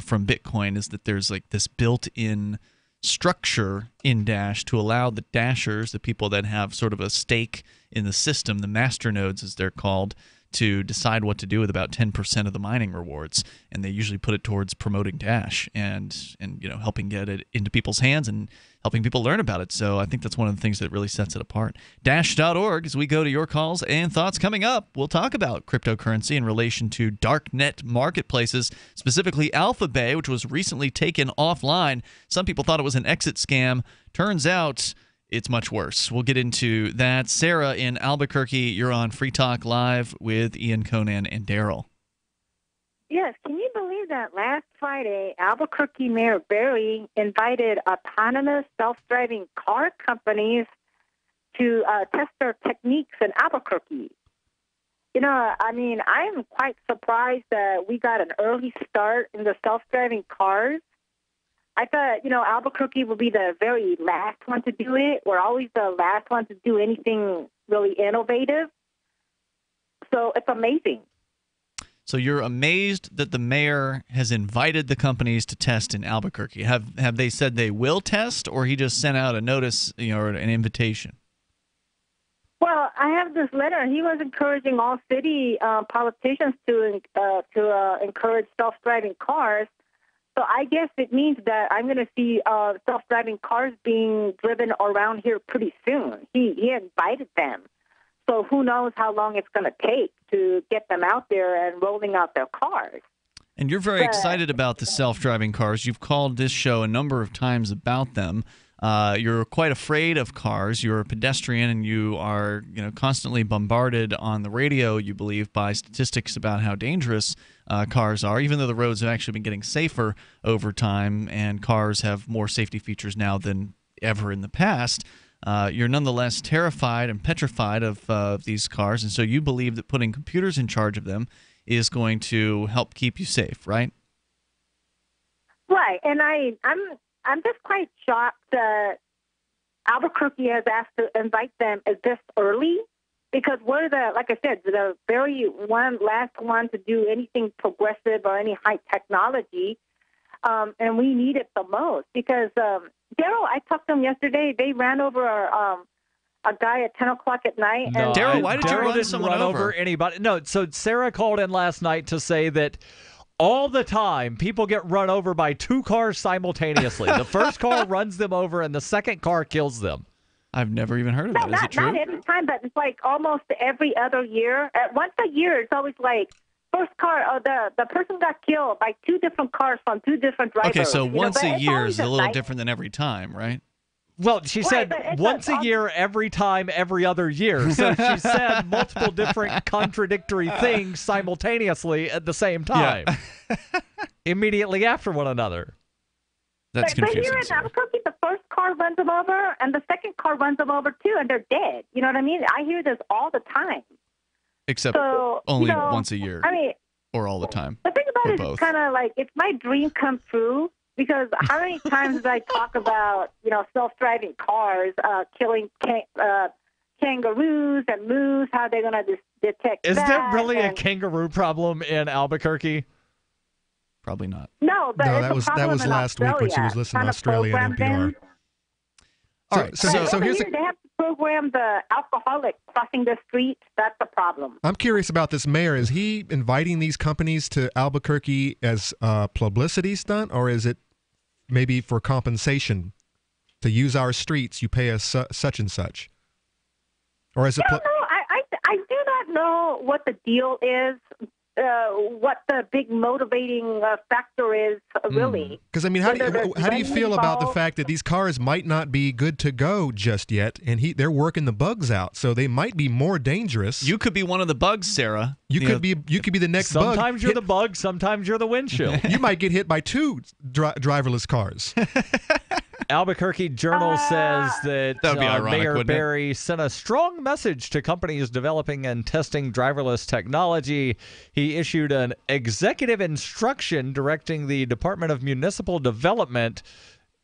Speaker 1: from Bitcoin is that there's like this built-in structure in Dash to allow the Dashers, the people that have sort of a stake in the system, the master nodes as they're called, to decide what to do with about 10% of the mining rewards, and they usually put it towards promoting Dash and helping get it into people's hands and helping people learn about it. So I think that's one of the things that really sets it apart. Dash.org, as we go to your calls and thoughts coming up, we'll talk about cryptocurrency in relation to Darknet marketplaces, specifically Alphabay, which was recently taken offline. Some people thought it was an exit scam. Turns out it's much worse. We'll get into that. Sarah in Albuquerque, you're on Free Talk Live with Ian, Conan, and Darryl.
Speaker 5: Yes, can you believe that last Friday, Albuquerque Mayor Barry invited autonomous self-driving car companies to test their techniques in Albuquerque? I'm quite surprised that we got an early start in the self-driving cars. I thought, Albuquerque would be the very last one to do it. We're always the last one to do anything really innovative. So it's amazing.
Speaker 1: So you're amazed that the mayor has invited the companies to test in Albuquerque. Have they said they will test, or he just sent out a notice, or an invitation?
Speaker 5: Well, I have this letter. He was encouraging all city politicians to encourage self-driving cars. So I guess it means that I'm going to see self-driving cars being driven around here pretty soon. He invited them. So who knows how long it's going to take to get them out there and rolling out their cars.
Speaker 1: And you're very excited about the self-driving cars. You've called this show a number of times about them. You're quite afraid of cars. You're a pedestrian, and you are constantly bombarded on the radio, you believe, by statistics about how dangerous cars are, even though the roads have actually been getting safer over time and cars have more safety features now than ever in the past. You're nonetheless terrified and petrified of these cars, and so you believe that putting computers in charge of them is going to help keep you safe, right?
Speaker 5: Right, and I'm just quite shocked that Albuquerque has asked to invite them this early, because we're like I said, the very last one to do anything progressive or any high technology, and we need it the most. Because Darryl, I talked to him yesterday. They ran over a guy at 10 o'clock at night.
Speaker 2: No,
Speaker 5: and
Speaker 1: Darryl, why did you run
Speaker 2: didn't
Speaker 1: someone
Speaker 2: run
Speaker 1: over?
Speaker 2: anybody? No, so Sarah called in last night to say that all the time people get run over by two cars simultaneously. The first car runs them over and the second car kills them.
Speaker 1: I've never even heard of that. Is it true?
Speaker 5: Not every time, but it's like almost every other year. Once a year, it's always like first car, the person got killed by two different cars from two different drivers.
Speaker 1: Okay, so once a year is a little
Speaker 5: night.
Speaker 1: different than every time, right?
Speaker 2: Well, she said once a year, every time, every other year. So she said multiple different contradictory things simultaneously at the same time, immediately after one another.
Speaker 1: That's
Speaker 5: But
Speaker 1: confusing.
Speaker 5: here in Albuquerque, the first car runs them over, and the second car runs them over too, and they're dead. You know what I mean? I hear this all the time.
Speaker 1: Except
Speaker 5: So,
Speaker 1: only
Speaker 5: you know,
Speaker 1: once a year,
Speaker 5: I mean,
Speaker 1: or all the time.
Speaker 5: the thing about
Speaker 1: or
Speaker 5: it
Speaker 1: both.
Speaker 5: is kind of like it's my dream come true. Because how many times did I talk about, self-driving cars killing kangaroos and moose, how they're going to detect
Speaker 2: Is
Speaker 5: that?
Speaker 2: there really a
Speaker 5: and-
Speaker 2: kangaroo problem in Albuquerque?
Speaker 1: Probably not.
Speaker 5: No, but
Speaker 3: No,
Speaker 5: it's
Speaker 3: that
Speaker 5: a
Speaker 3: was
Speaker 5: problem in
Speaker 3: last week when she was
Speaker 5: Australia.
Speaker 3: listening to
Speaker 5: Kind of
Speaker 3: Australia and
Speaker 5: programmed
Speaker 3: NPR.
Speaker 5: in.
Speaker 3: All
Speaker 1: right,
Speaker 3: right,
Speaker 1: so-
Speaker 3: so
Speaker 5: Over
Speaker 3: here's
Speaker 5: here, they have to program the alcoholic crossing the street. That's the problem.
Speaker 3: I'm curious about this mayor. Is he inviting these companies to Albuquerque as a publicity stunt, or is it maybe for compensation to use our streets? You pay us such and such, or is it?
Speaker 5: No, I do not know what the deal is. What the big motivating factor is, really.
Speaker 3: Because I mean, how do you feel about the fact that these cars might not be good to go just yet, and they're working the bugs out, so they might be more dangerous.
Speaker 1: You could be one of the bugs, Sarah.
Speaker 3: You could be the next bug.
Speaker 2: Sometimes you're the bug, sometimes you're the windshield.
Speaker 3: You might get hit by two driverless cars.
Speaker 2: Albuquerque Journal says that
Speaker 1: That'd be ironic,
Speaker 2: Mayor
Speaker 1: wouldn't it?
Speaker 2: Barry sent a strong message to companies developing and testing driverless technology. He issued an executive instruction directing the Department of Municipal Development,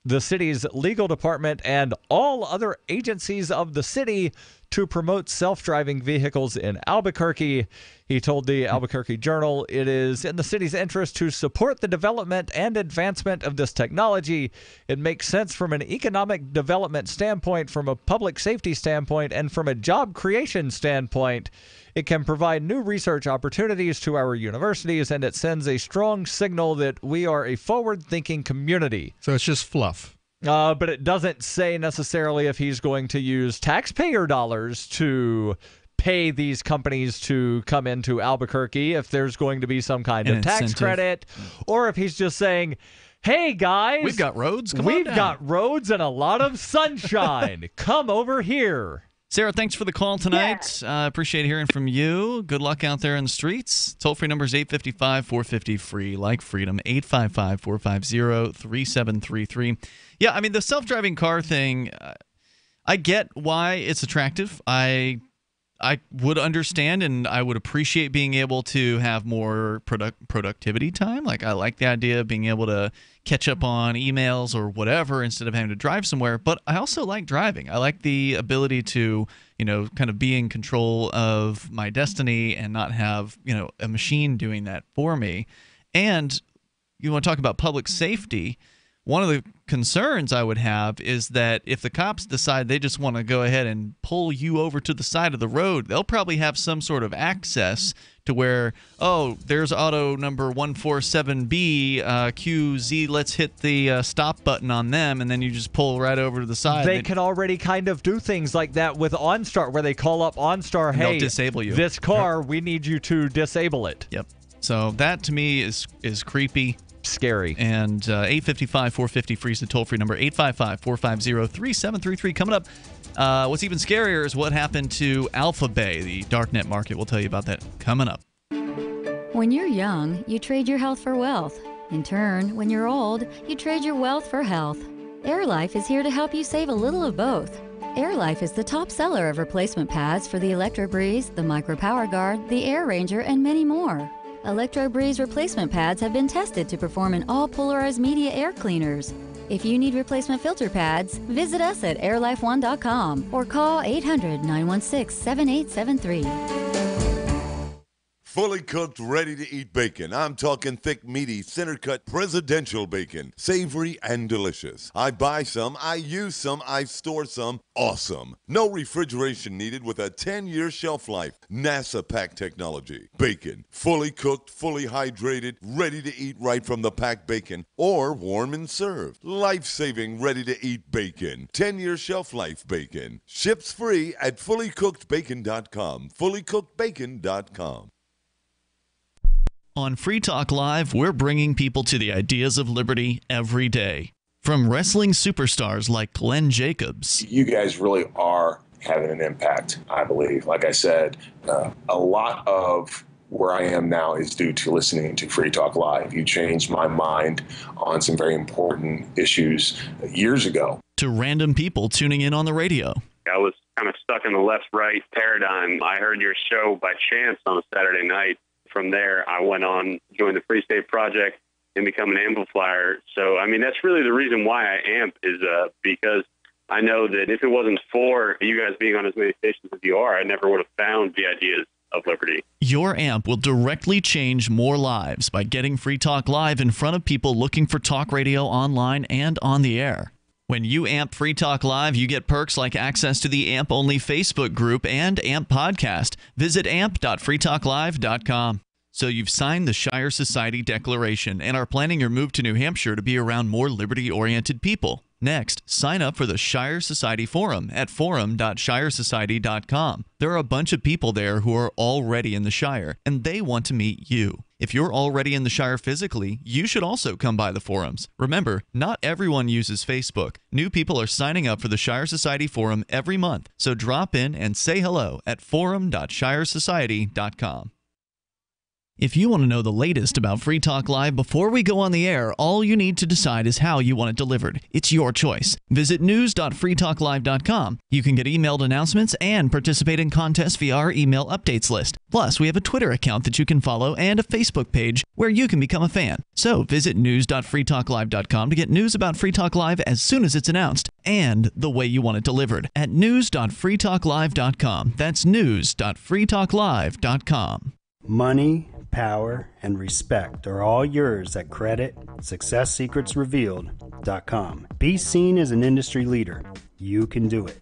Speaker 2: the city's legal department, and all other agencies of the city to promote self-driving vehicles in Albuquerque. He told the Albuquerque Journal, "It is in the city's interest to support the development and advancement of this technology. It makes sense from an economic development standpoint, from a public safety standpoint, and from a job creation standpoint. It can provide new research opportunities to our universities, and it sends a strong signal that we are a forward-thinking community."
Speaker 3: So it's just fluff.
Speaker 2: But it doesn't say necessarily if he's going to use taxpayer dollars to pay these companies to come into Albuquerque, if there's going to be some kind of tax
Speaker 1: incentive.
Speaker 2: credit, or if he's just saying, "Hey guys,
Speaker 1: We've got roads. Come on
Speaker 2: we've
Speaker 1: down."
Speaker 2: got roads and a lot of sunshine. Come over here."
Speaker 1: Sarah, thanks for the call tonight. Appreciate hearing from you. Good luck out there in the streets. Toll-free number is 855-450-FREE, like freedom, 855-450-3733. Yeah, I mean, the self-driving car thing, I get why it's attractive. I would understand and I would appreciate being able to have more productivity time. Like, I like the idea of being able to catch up on emails or whatever instead of having to drive somewhere. But I also like driving. I like the ability to, kind of be in control of my destiny and not have, a machine doing that for me. And you want to talk about public safety. One of the concerns I would have is that if the cops decide they just want to go ahead and pull you over to the side of the road, they'll probably have some sort of access to where, oh, there's auto number 147B, QZ, let's hit the stop button on them, and then you just pull right over to the side.
Speaker 2: They can already kind of do things like that with OnStar, where they call up OnStar,
Speaker 1: They'll
Speaker 2: "Hey,
Speaker 1: disable you.
Speaker 2: this car, we need you to disable it."
Speaker 1: Yep. So that to me is creepy.
Speaker 2: Scary.
Speaker 1: And 855-450-FREE is the toll-free number, 855-450-3733. Coming up, what's even scarier is what happened to Alphabay, the Darknet market. We'll tell you about that coming up.
Speaker 7: When you're young, you trade your health for wealth. In turn, when you're old, you trade your wealth for health. AirLife is here to help you save a little of both. AirLife is the top seller of replacement pads for the ElectroBreeze, the Micro Power Guard, the Air Ranger, and many more. ElectroBreeze replacement pads have been tested to perform in all polarized media air cleaners. If you need replacement filter pads, visit us at airlife1.com or call 800-916-7873.
Speaker 8: Fully cooked, ready-to-eat bacon. I'm talking thick, meaty, center-cut presidential bacon. Savory and delicious. I buy some, I use some, I store some. Awesome. No refrigeration needed with a 10-year shelf life. NASA-packed technology. Bacon. Fully cooked, fully hydrated, ready to eat right from the packed bacon or warm and served. Life-saving, ready-to-eat bacon. 10-year shelf life bacon. Ships free at fullycookedbacon.com. Fullycookedbacon.com.
Speaker 1: On Free Talk Live, we're bringing people to the ideas of liberty every day. From wrestling superstars like Glenn Jacobs.
Speaker 9: You guys really are having an impact, I believe. Like I said, a lot of where I am now is due to listening to Free Talk Live. You changed my mind on some very important issues years ago.
Speaker 1: To random people tuning in on the radio.
Speaker 10: I was kind of stuck in the left-right paradigm. I heard your show by chance on a Saturday night. From there, I went on, joined the Free State Project, and become an amplifier. So, I mean, that's really the reason why I amp is because I know that if it wasn't for you guys being on as many stations as you are, I never would have found the ideas of liberty.
Speaker 1: Your amp will directly change more lives by getting Free Talk Live in front of people looking for talk radio online and on the air. When you amp Free Talk Live, you get perks like access to the AMP-only Facebook group and AMP podcast. Visit amp.freetalklive.com. So you've signed the Shire Society Declaration and are planning your move to New Hampshire to be around more liberty-oriented people. Next, sign up for the Shire Society Forum at forum.shiresociety.com. There are a bunch of people there who are already in the Shire, and they want to meet you. If you're already in the Shire physically, you should also come by the forums. Remember, not everyone uses Facebook. New people are signing up for the Shire Society Forum every month, so drop in and say hello at forum.shiresociety.com. If you want to know the latest about Free Talk Live before we go on the air, all you need to decide is how you want it delivered. It's your choice. Visit news.freetalklive.com. You can get emailed announcements and participate in contests via our email updates list. Plus, we have a Twitter account that you can follow and a Facebook page where you can become a fan. So visit news.freetalklive.com to get news about Free Talk Live as soon as it's announced and the way you want it delivered at news.freetalklive.com. That's news.freetalklive.com.
Speaker 24: Money, power, and respect are all yours at creditsuccesssecretsrevealed.com. Be seen as an industry leader. You can do it.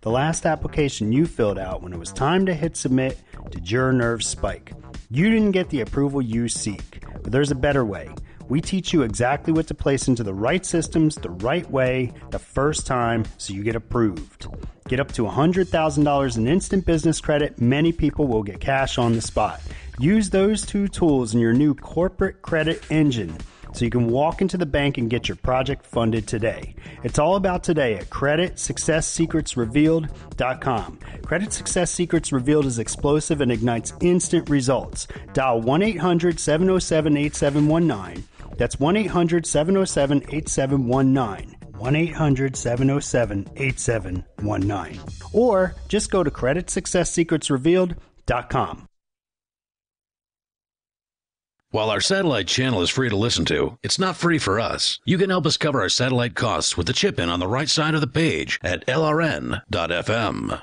Speaker 24: The last application you filled out when it was time to hit submit, did your nerves spike? You didn't get the approval you seek, but there's a better way. We teach you exactly what to place into the right systems the right way the first time so you get approved. Get up to $100,000 in instant business credit. Many people will get cash on the spot. Use those two tools in your new corporate credit engine so you can walk into the bank and get your project funded today. It's all about today at creditsuccesssecretsrevealed.com. Credit Success Secrets Revealed is explosive and ignites instant results. Dial 1-800-707-8719. That's 1-800-707-8719. 1-800-707-8719. Or just go to creditsuccesssecretsrevealed.com.
Speaker 11: While our satellite channel is free to listen to, it's not free for us. You can help us cover our satellite costs with the chip-in on the right side of the page at lrn.fm.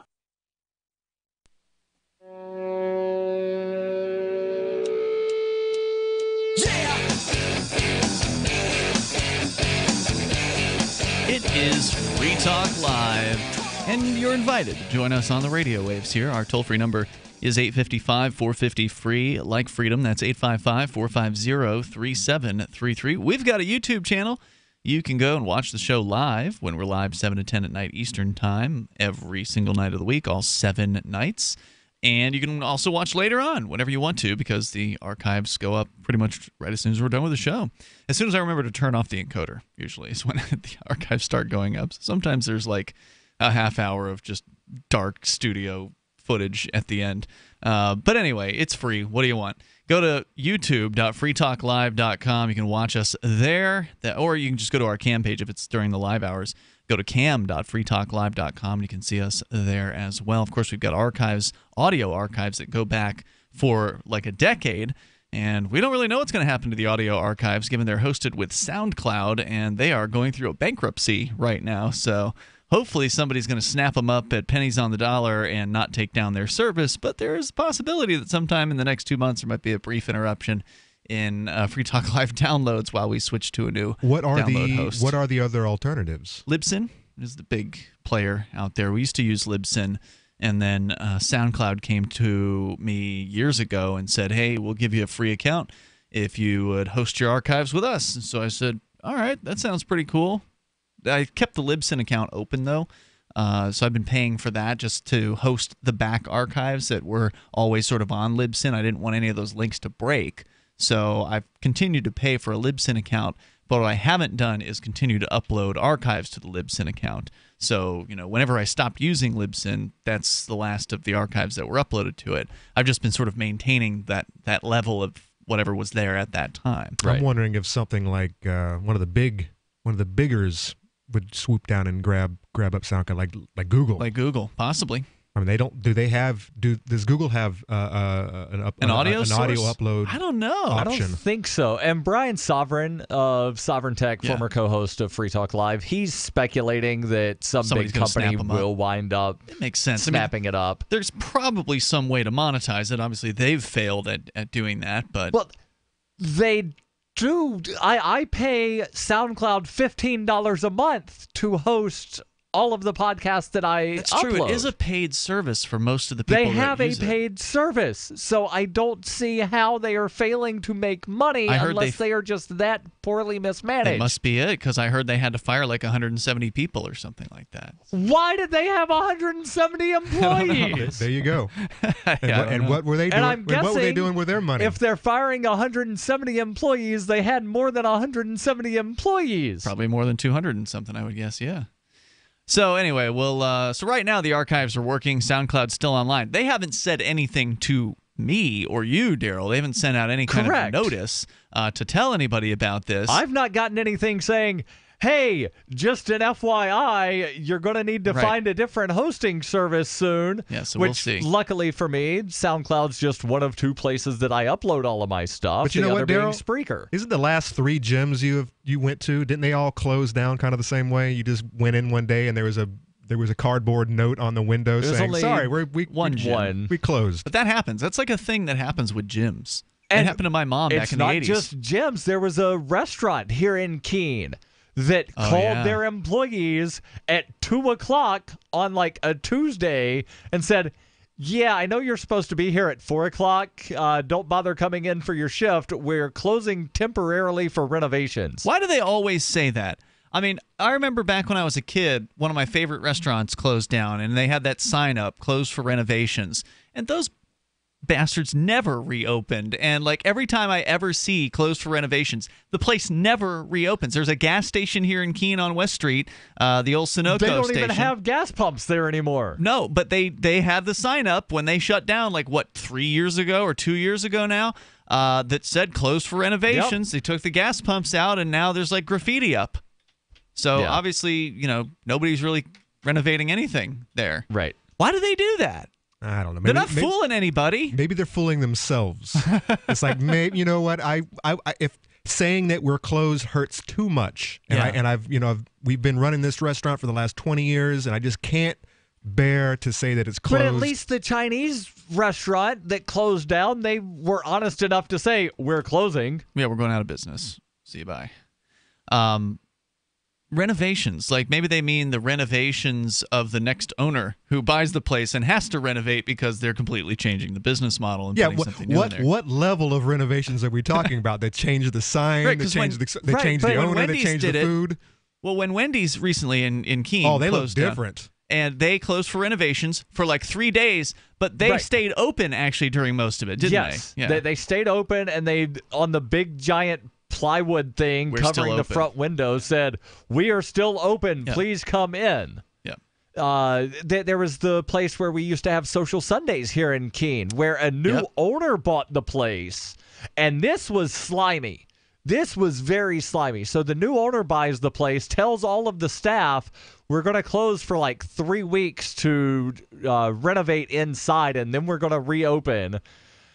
Speaker 1: It is Free Talk Live, and you're invited to join us on the radio waves here. Our toll-free number is 855-450-FREE, like freedom. That's 855-450-3733. We've got a YouTube channel. You can go and watch the show live when we're live 7 to 10 at night Eastern Time every single night of the week, all 7 nights. And you can also watch later on whenever you want to, because the archives go up pretty much right as soon as we're done with the show. As soon as I remember to turn off the encoder, usually, is when the archives start going up. Sometimes there's like a half hour of just dark studio footage at the end. But anyway, it's free. What do you want? Go to youtube.freetalklive.com. You can watch us there, or you can just go to our cam page if it's during the live hours. Go to cam.freetalklive.com and you can see us there as well. Of course, we've got archives, audio archives that go back for like a decade. And we don't really know what's going to happen to the audio archives, given they're hosted with SoundCloud, and they are going through a bankruptcy right now. So hopefully somebody's going to snap them up at pennies on the dollar and not take down their service. But there is a possibility that sometime in the next 2 months there might be a brief interruption in Free Talk Live downloads while we switch to a new download host.
Speaker 3: What are the other alternatives?
Speaker 1: Libsyn is the big player out there. We used to use Libsyn. And then SoundCloud came to me years ago and said, hey, we'll give you a free account if you would host your archives with us. And so I said, all right, that sounds pretty cool. I kept the Libsyn account open, though. So I've been paying for that just to host the back archives that were always sort of on Libsyn. I didn't want any of those links to break. So I've continued to pay for a Libsyn account. But what I haven't done is continue to upload archives to the Libsyn account. So, whenever I stopped using Libsyn, that's the last of the archives that were uploaded to it. I've just been sort of maintaining that level of whatever was there at that time.
Speaker 3: I'm wondering if something like one of the biggers would swoop down and grab up SoundCloud, like Google.
Speaker 1: Like Google, possibly.
Speaker 3: I mean, does Google have an audio upload?
Speaker 1: I don't know.
Speaker 2: I don't think so. And Brian Sovereign of Sovereign Tech, former co-host of Free Talk Live, he's speculating that somebody's big company will wind up
Speaker 1: it makes sense.
Speaker 2: snapping it up.
Speaker 1: There's probably some way to monetize it. Obviously, they've failed at doing that. But
Speaker 2: well, they do. I pay SoundCloud $15 a month to host all of the podcasts that I
Speaker 1: That's
Speaker 2: upload.
Speaker 1: true. It is a paid service for most of the people
Speaker 2: They have
Speaker 1: that
Speaker 2: a
Speaker 1: use it.
Speaker 2: paid service, so I don't see how they are failing to make money unless they are just that poorly mismanaged.
Speaker 1: It must be it, because I heard they had to fire like 170 people or something like that.
Speaker 2: Why did they have 170 employees?
Speaker 3: There you go. And what were they doing?
Speaker 2: And I'm guessing
Speaker 3: what were they doing with their money?
Speaker 2: If they're firing 170 employees, they had more than 170 employees.
Speaker 1: Probably more than 200 and something, I would guess, yeah. So anyway, so right now the archives are working. SoundCloud's still online. They haven't said anything to me or you, Darryl. They haven't sent out any kind of notice to tell anybody about this.
Speaker 2: I've not gotten anything saying, hey, just an FYI, you're going to need to find a different hosting service soon.
Speaker 1: Yeah, so
Speaker 2: which,
Speaker 1: we'll see.
Speaker 2: Luckily for me, SoundCloud's just one of two places that I upload all of my stuff.
Speaker 3: But you know what, Darryl?
Speaker 2: Spreaker.
Speaker 3: Isn't the last 3 gyms you went to, didn't they all close down kind of the same way? You just went in one day and there was a cardboard note on the window saying, sorry, we closed.
Speaker 1: But that happens. That's like a thing that happens with gyms. It happened to my mom back in the 80s.
Speaker 2: It's not just gyms. There was a restaurant here in Keene that called their employees at 2 o'clock on like a Tuesday and said, yeah, I know you're supposed to be here at 4 o'clock. Don't bother coming in for your shift. We're closing temporarily for renovations.
Speaker 1: Why do they always say that? I mean, I remember back when I was a kid, one of my favorite restaurants closed down, and they had that sign up, closed for renovations. And those bastards never reopened. And like every time I ever see closed for renovations, the place never reopens. There's a gas station here in Keene on West Street, the old Sunoco
Speaker 2: station. They don't
Speaker 1: station.
Speaker 2: even have gas pumps there anymore.
Speaker 1: No, but they had the sign up when they shut down, like, 3 years ago or 2 years ago now, that said closed for renovations. They took the gas pumps out, and now there's like graffiti up. So obviously, nobody's really renovating anything there.
Speaker 2: Right.
Speaker 1: Why do they do that?
Speaker 3: I don't know.
Speaker 1: They're not fooling anybody.
Speaker 3: Maybe they're fooling themselves. It's like, maybe, you know what? If saying that we're closed hurts too much, and we've been running this restaurant for the last 20 years, and I just can't bear to say that it's closed.
Speaker 2: But at least the Chinese restaurant that closed down, they were honest enough to say, we're closing.
Speaker 1: Yeah, we're going out of business. See you, bye. Renovations, like maybe they mean the renovations of the next owner who buys the place and has to renovate because they're completely changing the business model and putting something new in there.
Speaker 3: What level of renovations are we talking about? They changed the sign, they changed the owner, they changed the food.
Speaker 1: Well, when Wendy's recently in Keene
Speaker 3: they look
Speaker 1: closed down,
Speaker 3: different.
Speaker 1: and they closed for renovations for like 3 days, but they stayed open actually during most of it, didn't they?
Speaker 2: Yeah. They stayed open, and they, on the big giant plywood thing covering the front window, said, we are still open, please come in. There was the place where we used to have social Sundays here in Keene, where a new owner bought the place, and this was slimy. This was very slimy. So the new owner buys the place, tells all of the staff, we're going to close for like 3 weeks to renovate inside, and then we're going to reopen.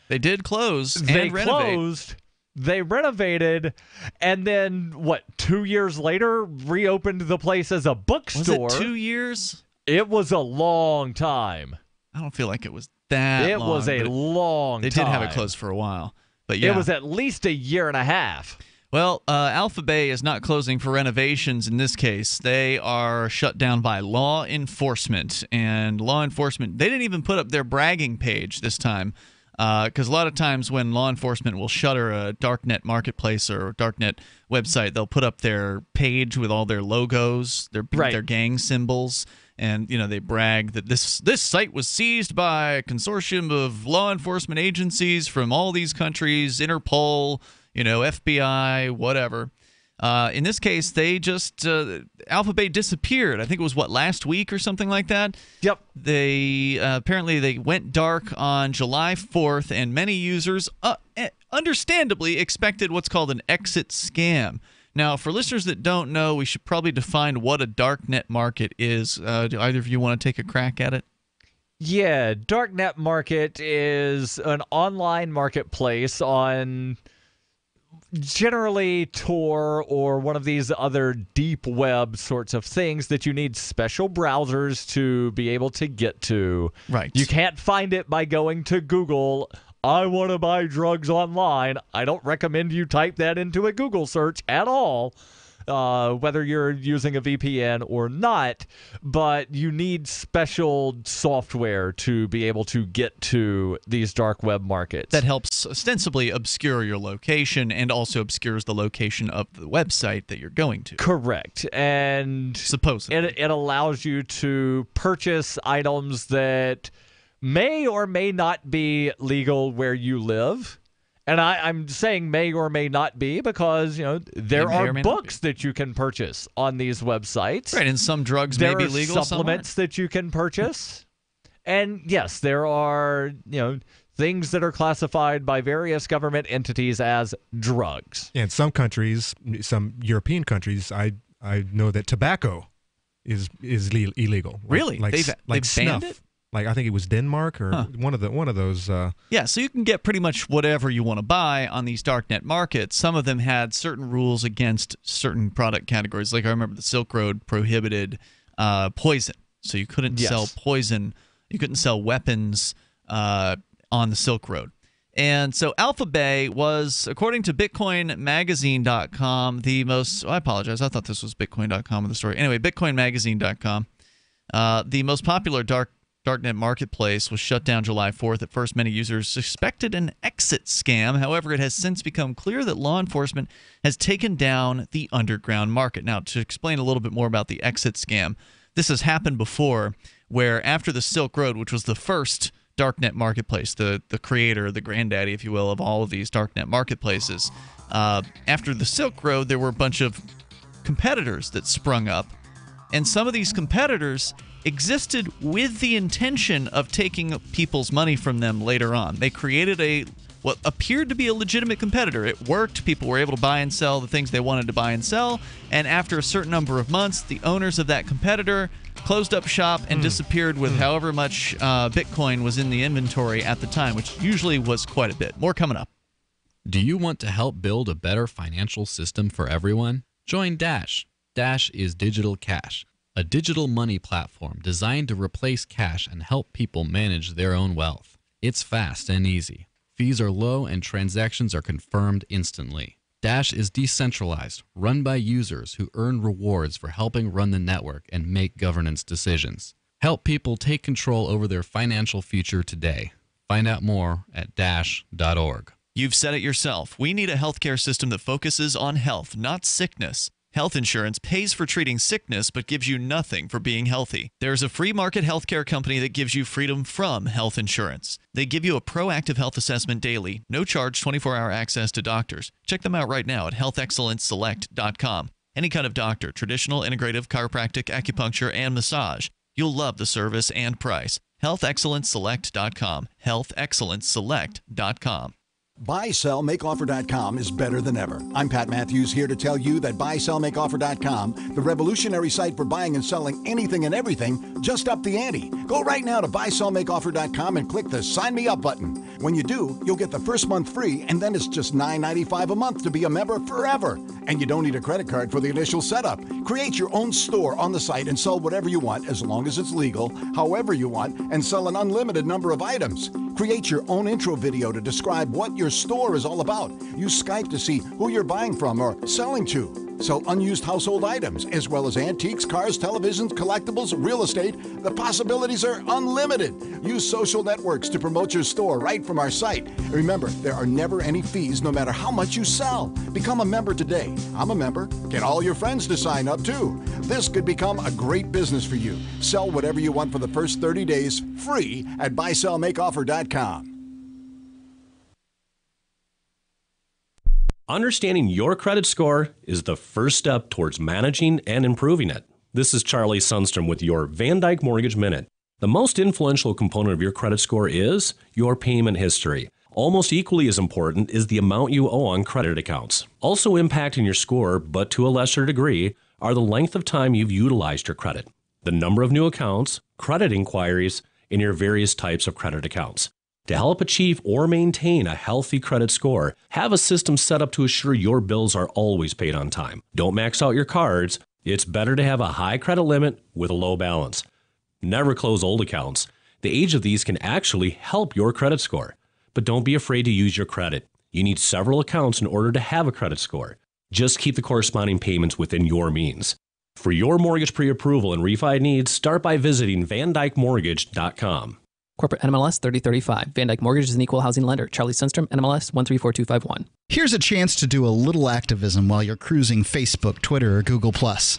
Speaker 1: They did close
Speaker 2: They
Speaker 1: and renovate.
Speaker 2: closed. They renovated, and then, 2 years later, reopened the place as a bookstore.
Speaker 1: Was it 2 years?
Speaker 2: It was a long time.
Speaker 1: I don't feel like it was that long.
Speaker 2: It was a long time.
Speaker 1: They did have it closed for a while. But yeah.
Speaker 2: It was at least a year and a half.
Speaker 1: Well, Alphabay is not closing for renovations in this case. They are shut down by law enforcement. And law enforcement, they didn't even put up their bragging page this time. Because a lot of times when law enforcement will shutter a Darknet marketplace or Darknet website, they'll put up their page with all their logos, their gang symbols, and they brag that this site was seized by a consortium of law enforcement agencies from all these countries, Interpol, FBI, whatever. In this case, they just Alphabay disappeared. I think it was last week or something like that.
Speaker 2: Yep.
Speaker 1: They apparently they went dark on July 4th, and many users understandably expected what's called an exit scam. Now, for listeners that don't know, we should probably define what a darknet market is. Do either of you want to take a crack at it?
Speaker 2: Yeah, Darknet market is an online marketplace on generally Tor or one of these other deep web sorts of things that you need special browsers to be able to get to.
Speaker 1: Right.
Speaker 2: You can't find it by going to Google. I want to buy drugs online. I don't recommend you type that into a Google search at all, whether you're using a VPN or not, but you need special software to be able to get to these dark web markets.
Speaker 1: That helps ostensibly obscure your location and also obscures the location of the website that you're going to.
Speaker 2: Correct. And
Speaker 1: supposedly
Speaker 2: it allows you to purchase items that may or may not be legal where you live. And I'm saying may or may not be because, there are books that you can purchase on these websites.
Speaker 1: Right, and some drugs may be legal.
Speaker 2: There are supplements that you can purchase. And yes, there are, things that are classified by various government entities as drugs.
Speaker 3: In some countries, some European countries, I know that tobacco is illegal.
Speaker 1: Really? They've
Speaker 3: snuff.
Speaker 1: banned it?
Speaker 3: I think it was Denmark or one of those.
Speaker 1: Yeah, so you can get pretty much whatever you want to buy on these darknet markets. Some of them had certain rules against certain product categories. Like I remember the Silk Road prohibited poison, so you couldn't sell poison. You couldn't sell weapons on the Silk Road. And so Alphabay was, according to BitcoinMagazine.com, the most. Oh, I apologize. I thought this was Bitcoin.com with the story. Anyway, BitcoinMagazine.com, the most popular Darknet marketplace was shut down July 4th. At first, many users suspected an exit scam. However, it has since become clear that law enforcement has taken down the underground market. Now, to explain a little bit more about the exit scam, this has happened before where after the Silk Road, which was the first Darknet marketplace, the creator, the granddaddy, if you will, of all of these Darknet marketplaces, after the Silk Road, there were a bunch of competitors that sprung up. And some of these competitors existed with the intention of taking people's money from them later on. They created what appeared to be a legitimate competitor. It worked. People were able to buy and sell the things they wanted to buy and sell. And after a certain number of months, the owners of that competitor closed up shop and disappeared with however much Bitcoin was in the inventory at the time, which usually was quite a bit. More coming up.
Speaker 12: Do you want to help build a better financial system for everyone? Join Dash. Dash is digital cash, a digital money platform designed to replace cash and help people manage their own wealth. It's fast and easy. Fees are low and transactions are confirmed instantly. Dash is decentralized, run by users who earn rewards for helping run the network and make governance decisions. Help people take control over their financial future today. Find out more at dash.org.
Speaker 1: You've said it yourself. We need a healthcare system that focuses on health, not sickness. Health insurance pays for treating sickness but gives you nothing for being healthy. There's a free market healthcare company that gives you freedom from health insurance. They give you a proactive health assessment daily, no charge 24-hour access to doctors. Check them out right now at healthexcellenceselect.com. Any kind of doctor, traditional, integrative, chiropractic, acupuncture, and massage. You'll love the service and price. healthexcellenceselect.com. healthexcellenceselect.com.
Speaker 13: BuySellMakeOffer.com is better than ever. I'm Pat Matthews here to tell you that BuySellMakeOffer.com, the revolutionary site for buying and selling anything and everything, just upped the ante. Go right now to BuySellMakeOffer.com and click the Sign Me Up button. When you do, you'll get the first month free, and then it's just $9.95 a month to be a member forever. And you don't need a credit card for the initial setup. Create your own store on the site and sell whatever you want, as long as it's legal, however you want, and sell an unlimited number of items. Create your own intro video to describe what your store is all about. Use Skype to see who you're buying from or selling to. Sell unused household items, as well as antiques, cars, televisions, collectibles, real estate. The possibilities are unlimited. Use social networks to promote your store right from our site. Remember, there are never any fees no matter how much you sell. Become a member today. I'm a member. Get all your friends to sign up too. This could become a great business for you. Sell whatever you want for the first 30 days free at buysellmakeoffer.com.
Speaker 14: Understanding your credit score is the first step towards managing and improving it. This is Charlie Sundstrom with your Van Dyke Mortgage Minute. The most influential component of your credit score is your payment history. Almost equally as important is the amount you owe on credit accounts. Also impacting your score, but to a lesser degree, are the length of time you've utilized your credit, the number of new accounts, credit inquiries, and your various types of credit accounts. To help achieve or maintain a healthy credit score, have a system set up to assure your bills are always paid on time. Don't max out your cards. It's better to have a high credit limit with a low balance. Never close old accounts. The age of these can actually help your credit score. But don't be afraid to use your credit. You need several accounts in order to have a credit score. Just keep the corresponding payments within your means. For your mortgage pre-approval and refi needs, start by visiting VanDykeMortgage.com.
Speaker 15: Corporate NMLS 3035. Van Dyke Mortgage is an equal housing lender. Charlie Sundstrom, NMLS 134251.
Speaker 6: Here's a chance to do a little activism while you're cruising Facebook, Twitter, or Google+.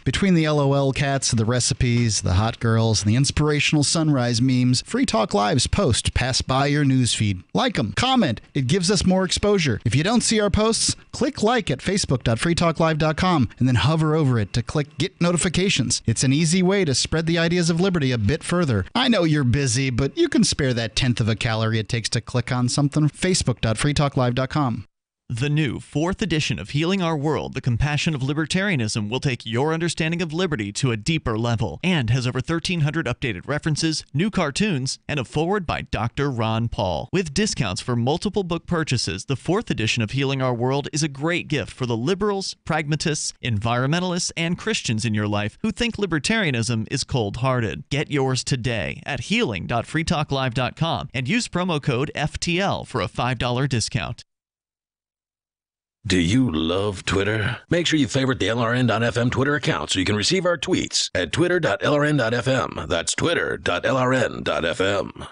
Speaker 6: Between the LOL cats, the recipes, the hot girls, and the inspirational sunrise memes, Free Talk Live's posts pass by your newsfeed. Like them, comment. It gives us more exposure. If you don't see our posts, click like at facebook.freetalklive.com and then hover over it to click Get Notifications. It's an easy way to spread the ideas of liberty a bit further. I know you're busy, but you can spare that tenth of a calorie it takes to click on something. Facebook.freetalklive.com.
Speaker 1: The new 4th edition of Healing Our World, The Compassion of Libertarianism, will take your understanding of liberty to a deeper level and has over 1,300 updated references, new cartoons, and a foreword by Dr. Ron Paul. With discounts for multiple book purchases, the 4th edition of Healing Our World is a great gift for the liberals, pragmatists, environmentalists, and Christians in your life who think libertarianism is cold-hearted. Get yours today at healing.freetalklive.com and use promo code FTL for a $5 discount.
Speaker 11: Do you love Twitter? Make sure you favorite the LRN.FM Twitter account so you can receive our tweets at twitter.lrn.fm. That's twitter.lrn.fm.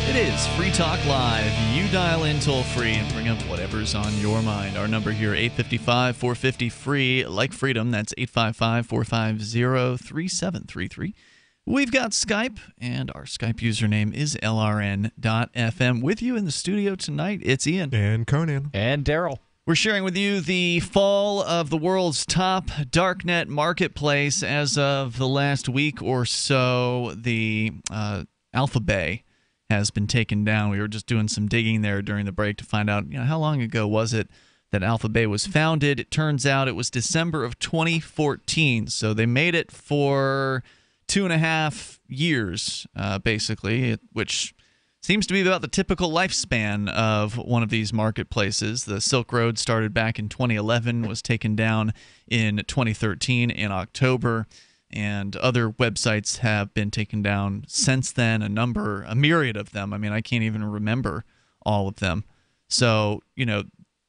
Speaker 1: It is Free Talk Live. You dial in toll-free and bring up whatever's on your mind. Our number here, 855-450-FREE, like freedom. That's 855-450-3733. We've got Skype, and our Skype username is LRN.FM. With you in the studio tonight, it's Ian.
Speaker 3: And Conan.
Speaker 2: And Darryl.
Speaker 1: We're sharing with you the fall of the world's top Darknet marketplace. As of the last week or so, the Alphabay has been taken down. We were just doing some digging there during the break to find out, how long ago was it that Alphabay was founded. It turns out it was December of 2014, so they made it for 2.5 years, basically, which seems to be about the typical lifespan of one of these marketplaces. The Silk Road started back in 2011, was taken down in 2013 in October. And other websites have been taken down since then, a myriad of them. I mean, I can't even remember all of them. So,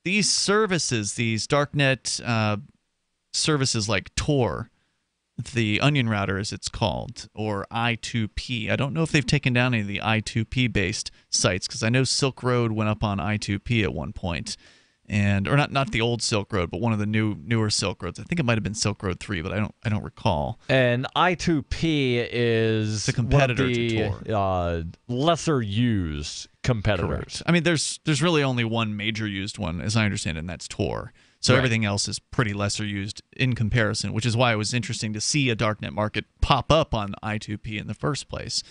Speaker 1: these services, these Darknet services like Tor, the Onion Router as it's called, or I2P. I don't know if they've taken down any of the I2P-based sites, because I know Silk Road went up on I2P at one point. Or not the old Silk Road, but one of the newer Silk Roads. I think it might have been Silk Road 3, but I don't recall.
Speaker 2: And I2P is
Speaker 1: the competitor
Speaker 2: to Tor. Lesser used competitors.
Speaker 1: Correct. I mean, there's really only one major used one, as I understand it, and that's Tor. So
Speaker 2: right.
Speaker 1: Everything else is pretty lesser used in comparison, which is why it was interesting to see a Darknet market pop up on I2P in the first place.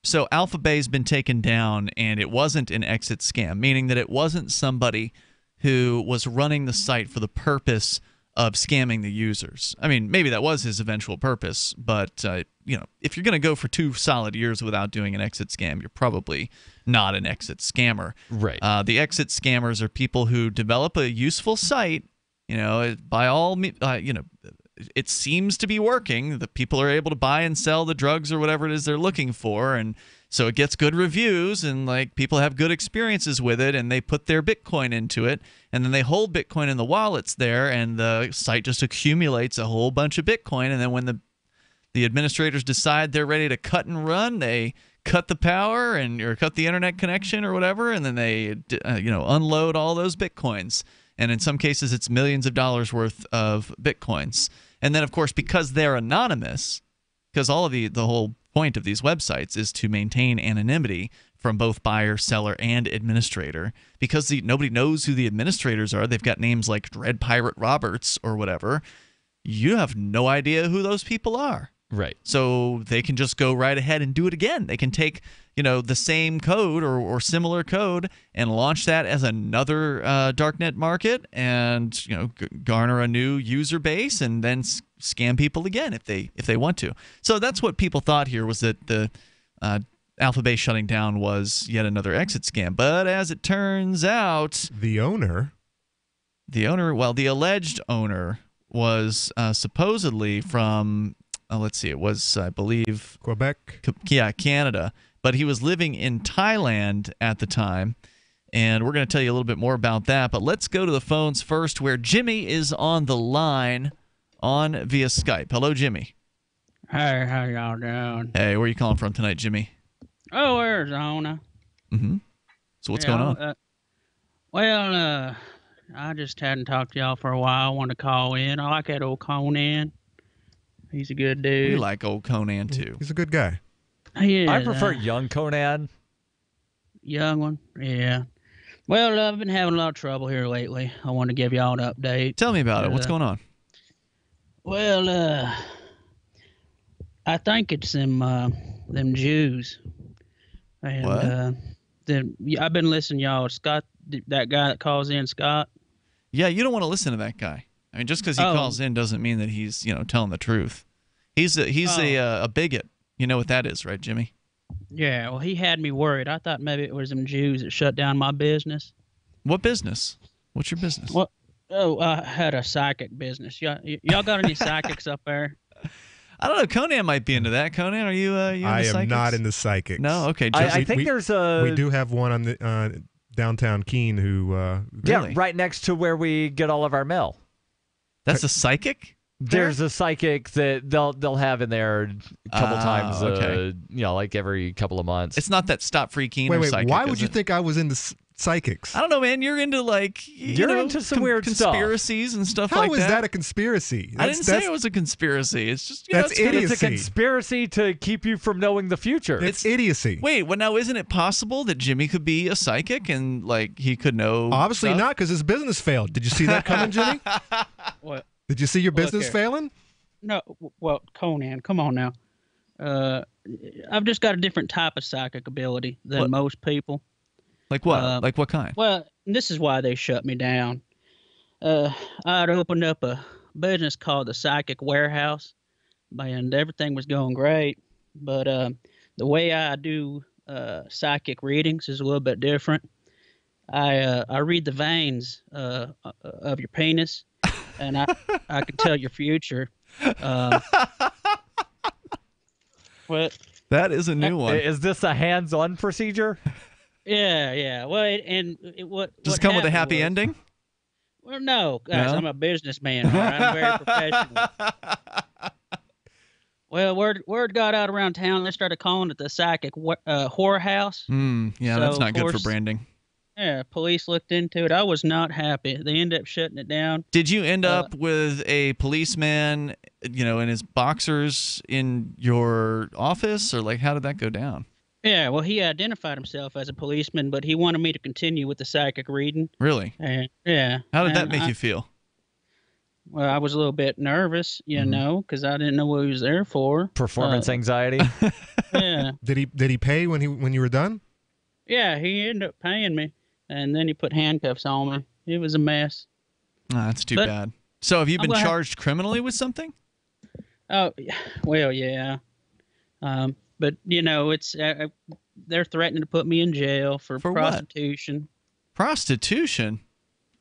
Speaker 1: So Alphabay's been taken down, and it wasn't an exit scam, meaning that it wasn't somebody who was running the site for the purpose of scamming the users. I mean, maybe that was his eventual purpose, but if you're going to go for 2 solid years without doing an exit scam, you're probably not an exit scammer.
Speaker 2: Right.
Speaker 1: The exit scammers are people who develop a useful site. By all it seems to be working. The people are able to buy and sell the drugs or whatever it is they're looking for, and so it gets good reviews, and like people have good experiences with it, and they put their Bitcoin into it, and then they hold Bitcoin in the wallets there, and the site just accumulates a whole bunch of Bitcoin, and then when the administrators decide they're ready to cut and run, they cut the power or cut the internet connection or whatever, and then they unload all those Bitcoins. And in some cases, it's millions of dollars worth of Bitcoins. And then, of course, because they're anonymous, because all of the whole point of these websites is to maintain anonymity from both buyer, seller, and administrator. Because nobody knows who the administrators are, they've got names like Dread Pirate Roberts or whatever. You have no idea who those people are.
Speaker 2: Right.
Speaker 1: So they can just go right ahead and do it again. They can take, the same code or similar code and launch that as another darknet market and, garner a new user base and then scam people again if they want to. So that's what people thought here, was that the Alphabay shutting down was yet another exit scam. But as it turns out,
Speaker 3: the
Speaker 1: alleged owner was supposedly from it was, I believe,
Speaker 3: Quebec.
Speaker 1: Canada. But he was living in Thailand at the time. And we're going to tell you a little bit more about that. But let's go to the phones first, where Jimmy is on the line via Skype. Hello, Jimmy.
Speaker 16: Hey, how y'all doing?
Speaker 1: Hey, where are you calling from tonight, Jimmy?
Speaker 16: Oh, Arizona.
Speaker 1: Mm-hmm. So what's going on?
Speaker 16: I just hadn't talked to y'all for a while. I wanted to call in. I like that old Conan. He's a good dude.
Speaker 1: We like old Conan, too.
Speaker 3: He's a good guy.
Speaker 16: He is,
Speaker 2: I prefer young Conan.
Speaker 16: Young one? Yeah. Well, I've been having a lot of trouble here lately. I want to give y'all an update.
Speaker 1: Tell me about it. What's going on?
Speaker 16: Well, I think it's them Jews. And,
Speaker 1: what?
Speaker 16: I've been listening to y'all. Scott, that guy that calls in, Scott.
Speaker 1: Yeah, you don't want to listen to that guy. I mean, just because he calls in doesn't mean that he's, telling the truth. He's a bigot. You know what that is, right, Jimmy?
Speaker 16: Yeah, well, he had me worried. I thought maybe it was them Jews that shut down my business.
Speaker 1: What business? What's your business?
Speaker 16: Well, I had a psychic business. Y'all got any psychics up there?
Speaker 1: I don't know. Conan might be into that. Conan, are you into psychics?
Speaker 3: I am not into psychics.
Speaker 1: No? Okay.
Speaker 2: I think there's a...
Speaker 3: We do have one on the downtown Keene who...
Speaker 2: Yeah, right next to where we get all of our mail.
Speaker 1: That's a psychic?
Speaker 2: There's a psychic that they'll have in there a couple times,
Speaker 1: okay.
Speaker 2: Like every couple of months.
Speaker 1: It's not that Stop Free Keen or
Speaker 3: Wait,
Speaker 1: psychic.
Speaker 3: why would you think I was into psychics?
Speaker 1: I don't know, man. You're into
Speaker 2: you're into some weird
Speaker 1: conspiracies and stuff
Speaker 3: How
Speaker 1: like that.
Speaker 3: How is that a conspiracy?
Speaker 1: I didn't say it was a conspiracy. It's just
Speaker 3: that's idiocy.
Speaker 2: It's a conspiracy to keep you from knowing the future.
Speaker 3: It's idiocy.
Speaker 1: Wait, well, now isn't it possible that Jimmy could be a psychic and he could know?
Speaker 3: Obviously
Speaker 1: stuff?
Speaker 3: not, because his business failed. Did you see that coming, Jimmy?
Speaker 16: What?
Speaker 3: Did you see your business failing?
Speaker 16: No, well, Conan, come on now. I've just got a different type of psychic ability than most people.
Speaker 1: Like what? Like what kind?
Speaker 16: Well, this is why they shut me down. I'd opened up a business called the Psychic Warehouse, and everything was going great. But the way I do psychic readings is a little bit different. I read the veins of your penis, and I can tell your future. What?
Speaker 1: That is a new one.
Speaker 2: Is this a hands-on procedure?
Speaker 16: Yeah. Well,
Speaker 1: Does it come with a happy ending?
Speaker 16: Well, no, guys. No? I'm a businessman. All right? I'm very professional. Well, word got out around town. They started calling it the Psychic Whorehouse.
Speaker 1: Yeah, so, that's not good for branding.
Speaker 16: Yeah, police looked into it. I was not happy. They ended up shutting it down.
Speaker 1: Did you end up with a policeman, in his boxers in your office, or how did that go down?
Speaker 16: Yeah, well, he identified himself as a policeman, but he wanted me to continue with the psychic reading.
Speaker 1: Really?
Speaker 16: Yeah.
Speaker 1: How did that make you feel?
Speaker 16: Well, I was a little bit nervous, you know, because I didn't know what he was there for.
Speaker 2: Performance anxiety.
Speaker 16: Yeah.
Speaker 3: Did he pay when you were done?
Speaker 16: Yeah, he ended up paying me, and then he put handcuffs on me. It was a mess.
Speaker 1: Oh, that's too
Speaker 16: But
Speaker 1: bad. So have you
Speaker 16: I'm
Speaker 1: been
Speaker 16: gonna have-
Speaker 1: charged criminally with something?
Speaker 16: Oh, well, yeah. But you know, it's they're threatening to put me in jail for
Speaker 1: what?
Speaker 16: prostitution.
Speaker 1: Prostitution?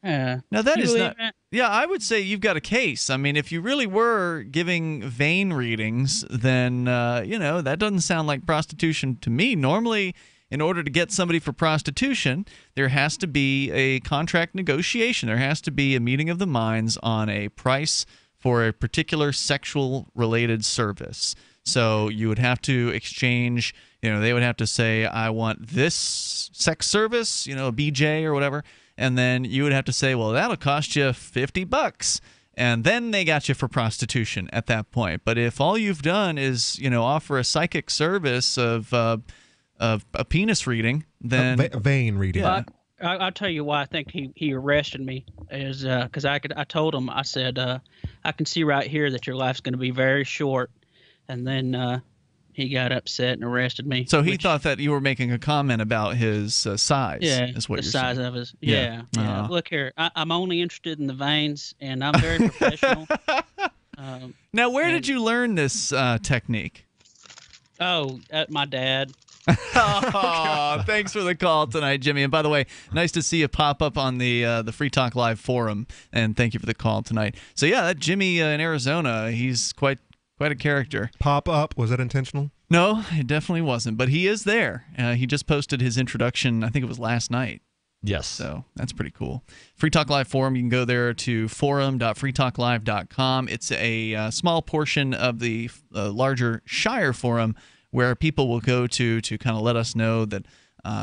Speaker 16: Yeah.
Speaker 1: Now that
Speaker 16: You
Speaker 1: is
Speaker 16: believe
Speaker 1: not.
Speaker 16: that?
Speaker 1: Yeah, I would say you've got a case. I mean, if you really were giving vein readings, then that doesn't sound like prostitution to me. Normally, in order to get somebody for prostitution, there has to be a contract negotiation. There has to be a meeting of the minds on a price for a particular sexual related service. So you would have to exchange, they would have to say, I want this sex service, a BJ or whatever. And then you would have to say, well, that'll cost you $50. And then they got you for prostitution at that point. But if all you've done is, offer a psychic service of a penis reading, then
Speaker 3: vein reading.
Speaker 16: Well, I'll tell you why I think he arrested me is because I told him, I said, I can see right here that your life's going to be very short. And then he got upset and arrested me.
Speaker 1: So he thought that you were making a comment about his size.
Speaker 16: Yeah,
Speaker 1: is what
Speaker 16: the
Speaker 1: you're
Speaker 16: size
Speaker 1: saying.
Speaker 16: of his.
Speaker 1: Yeah.
Speaker 16: Yeah. Look here, I'm only interested in the veins, and I'm very professional.
Speaker 1: Now, where did you learn this technique?
Speaker 16: Oh, at my dad.
Speaker 1: Oh, thanks for the call tonight, Jimmy. And by the way, nice to see you pop up on the Free Talk Live forum. And thank you for the call tonight. So yeah, that Jimmy in Arizona, he's quite a character.
Speaker 3: Pop up, was that intentional?
Speaker 1: No, it definitely wasn't. But he is there. He just posted his introduction. I think it was last night.
Speaker 2: Yes.
Speaker 1: So that's pretty cool. Free Talk Live forum. You can go there to forum.freetalklive.com. It's a small portion of the larger Shire forum where people will go to kind of let us know that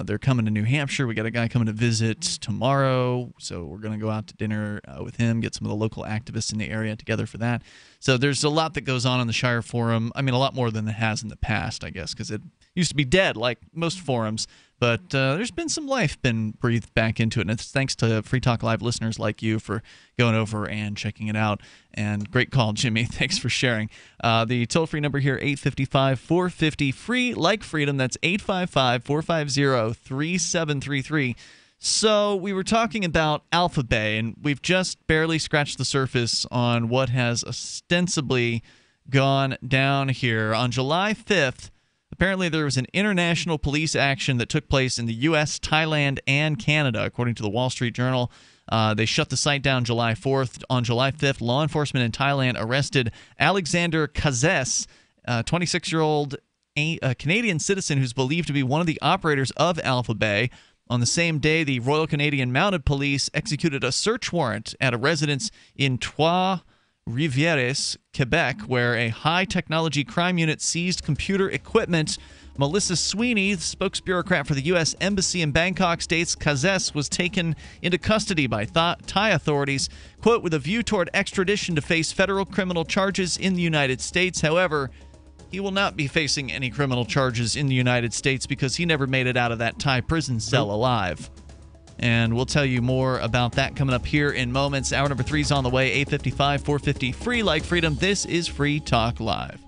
Speaker 1: they're coming to New Hampshire. We got a guy coming to visit tomorrow, so we're going to go out to dinner with him, get some of the local activists in the area together for that. So there's a lot that goes on in the Shire Forum. I mean, a lot more than it has in the past, I guess, because it used to be dead like most forums. But there's been some life been breathed back into it, and it's thanks to Free Talk Live listeners like you for going over and checking it out. And great call, Jimmy. Thanks for sharing. The toll-free number here, 855-450-FREE, like freedom. That's 855-450-3733. So we were talking about Alphabay, and we've just barely scratched the surface on what has ostensibly gone down here. On July 5th, apparently there was an international police action that took place in the U.S., Thailand, and Canada, according to the Wall Street Journal. They shut the site down July 4th. On July 5th, law enforcement in Thailand arrested Alexander Kazes, a 26-year-old Canadian citizen who's believed to be one of the operators of Alphabay. On the same day, the Royal Canadian Mounted Police executed a search warrant at a residence in Trois-Rivières, Quebec, where a high-technology crime unit seized computer equipment. Melissa Sweeney, the spokesbureaucrat for the U.S. Embassy in Bangkok, states Kazes was taken into custody by Thai authorities, quote, with a view toward extradition to face federal criminal charges in the United States. However, he will not be facing any criminal charges in the United States because he never made it out of that Thai prison cell alive. And we'll tell you more about that coming up here in moments. Hour number 3 is on the way, 855-450-FREE like freedom. This is Free Talk Live.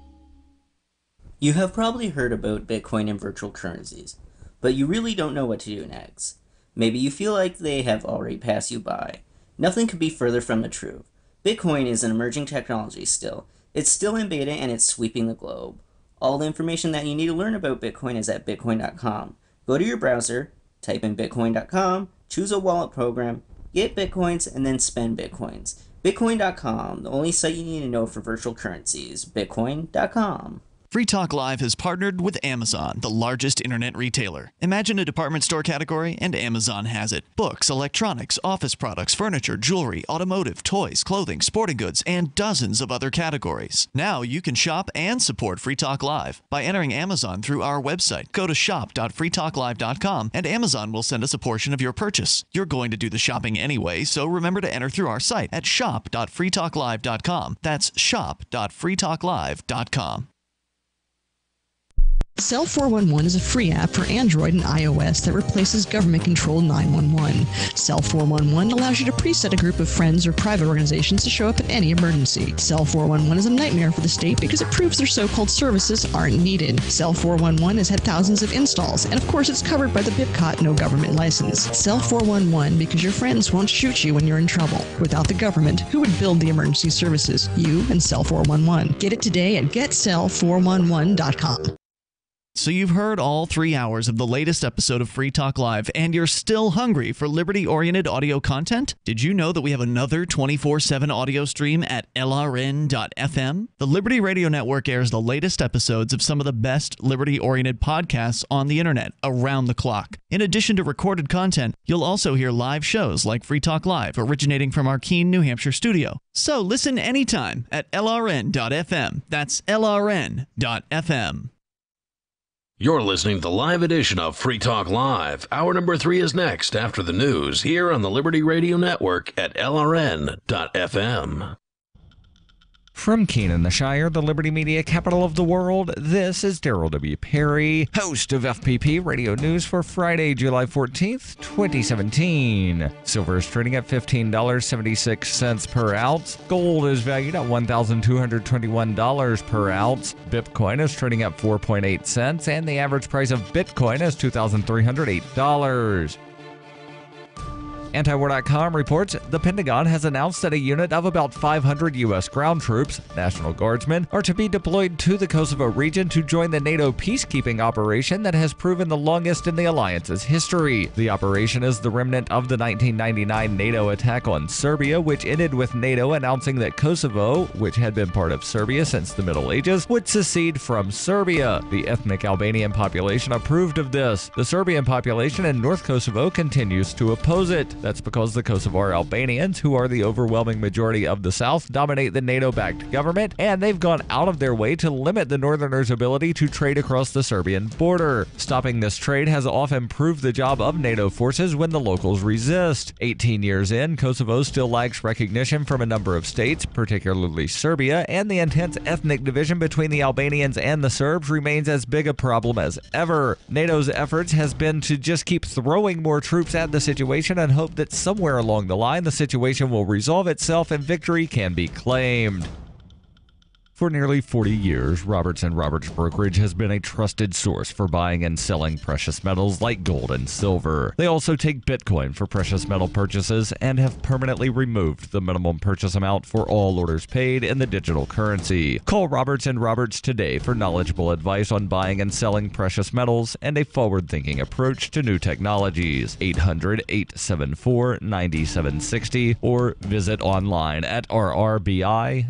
Speaker 17: You have probably heard about Bitcoin and virtual currencies, but you really don't know what to do next. Maybe you feel like they have already passed you by. Nothing could be further from the truth. Bitcoin is an emerging technology still. It's still in beta and it's sweeping the globe. All the information that you need to learn about Bitcoin is at bitcoin.com. Go to your browser, type in bitcoin.com, choose a wallet program, get Bitcoins, and then spend Bitcoins. Bitcoin.com, the only site you need to know for virtual currencies. Bitcoin.com.
Speaker 1: Free Talk Live has partnered with Amazon, the largest internet retailer. Imagine a department store category, and Amazon has it. Books, electronics, office products, furniture, jewelry, automotive, toys, clothing, sporting goods, and dozens of other categories. Now you can shop and support Free Talk Live by entering Amazon through our website. Go to shop.freetalklive.com, and Amazon will send us a portion of your purchase. You're going to do the shopping anyway, so remember to enter through our site at shop.freetalklive.com. That's shop.freetalklive.com.
Speaker 18: Cell 411 is a free app for Android and iOS that replaces government-controlled 911. Cell 411 allows you to preset a group of friends or private organizations to show up at any emergency. Cell 411 is a nightmare for the state because it proves their so-called services aren't needed. Cell 411 has had thousands of installs, and of course it's covered by the BIPCOT no government license. Cell 411 because your friends won't shoot you when you're in trouble. Without the government, who would build the emergency services? You and Cell 411. Get it today at getcell411.com.
Speaker 1: So you've heard all 3 hours of the latest episode of Free Talk Live, and you're still hungry for liberty-oriented audio content? Did you know that we have another 24/7 audio stream at LRN.FM? The Liberty Radio Network airs the latest episodes of some of the best liberty-oriented podcasts on the internet around the clock. In addition to recorded content, you'll also hear live shows like Free Talk Live, originating from our Keene, New Hampshire studio. So listen anytime at LRN.FM. That's LRN.FM.
Speaker 11: You're listening to the live edition of Free Talk Live. Hour number 3 is next after the news here on the Liberty Radio Network at LRN.FM.
Speaker 2: From Keene in the Shire, the Liberty Media capital of the world, this is Darryl W. Perry, host of FPP Radio News for Friday, July 14th, 2017. Silver is trading at $15.76 per ounce. Gold is valued at $1,221 per ounce. Bitcoin is trading at 4.8 cents, and the average price of Bitcoin is $2,308. Antiwar.com reports the Pentagon has announced that a unit of about 500 U.S. ground troops, National Guardsmen, are to be deployed to the Kosovo region to join the NATO peacekeeping operation that has proven the longest in the alliance's history. The operation is the remnant of the 1999 NATO attack on Serbia, which ended with NATO announcing that Kosovo, which had been part of Serbia since the Middle Ages, would secede from Serbia. The ethnic Albanian population approved of this. The Serbian population in North Kosovo continues to oppose it. That's because the Kosovar Albanians, who are the overwhelming majority of the South, dominate the NATO-backed government, and they've gone out of their way to limit the Northerners' ability to trade across the Serbian border. Stopping this trade has often proved the job of NATO forces when the locals resist. 18 years in, Kosovo still lacks recognition from a number of states, particularly Serbia, and the intense ethnic division between the Albanians and the Serbs remains as big a problem as ever. NATO's efforts has been to just keep throwing more troops at the situation and hope that somewhere along the line the situation will resolve itself and victory can be claimed. For nearly 40 years, Roberts & Roberts Brokerage has been a trusted source for buying and selling precious metals like gold and silver. They also take Bitcoin for precious metal purchases and have permanently removed the minimum purchase amount for all orders paid in the digital currency. Call Roberts & Roberts today for knowledgeable advice on buying and selling precious metals and a forward-thinking approach to new technologies. 800-874-9760 or visit online at rrbi.co.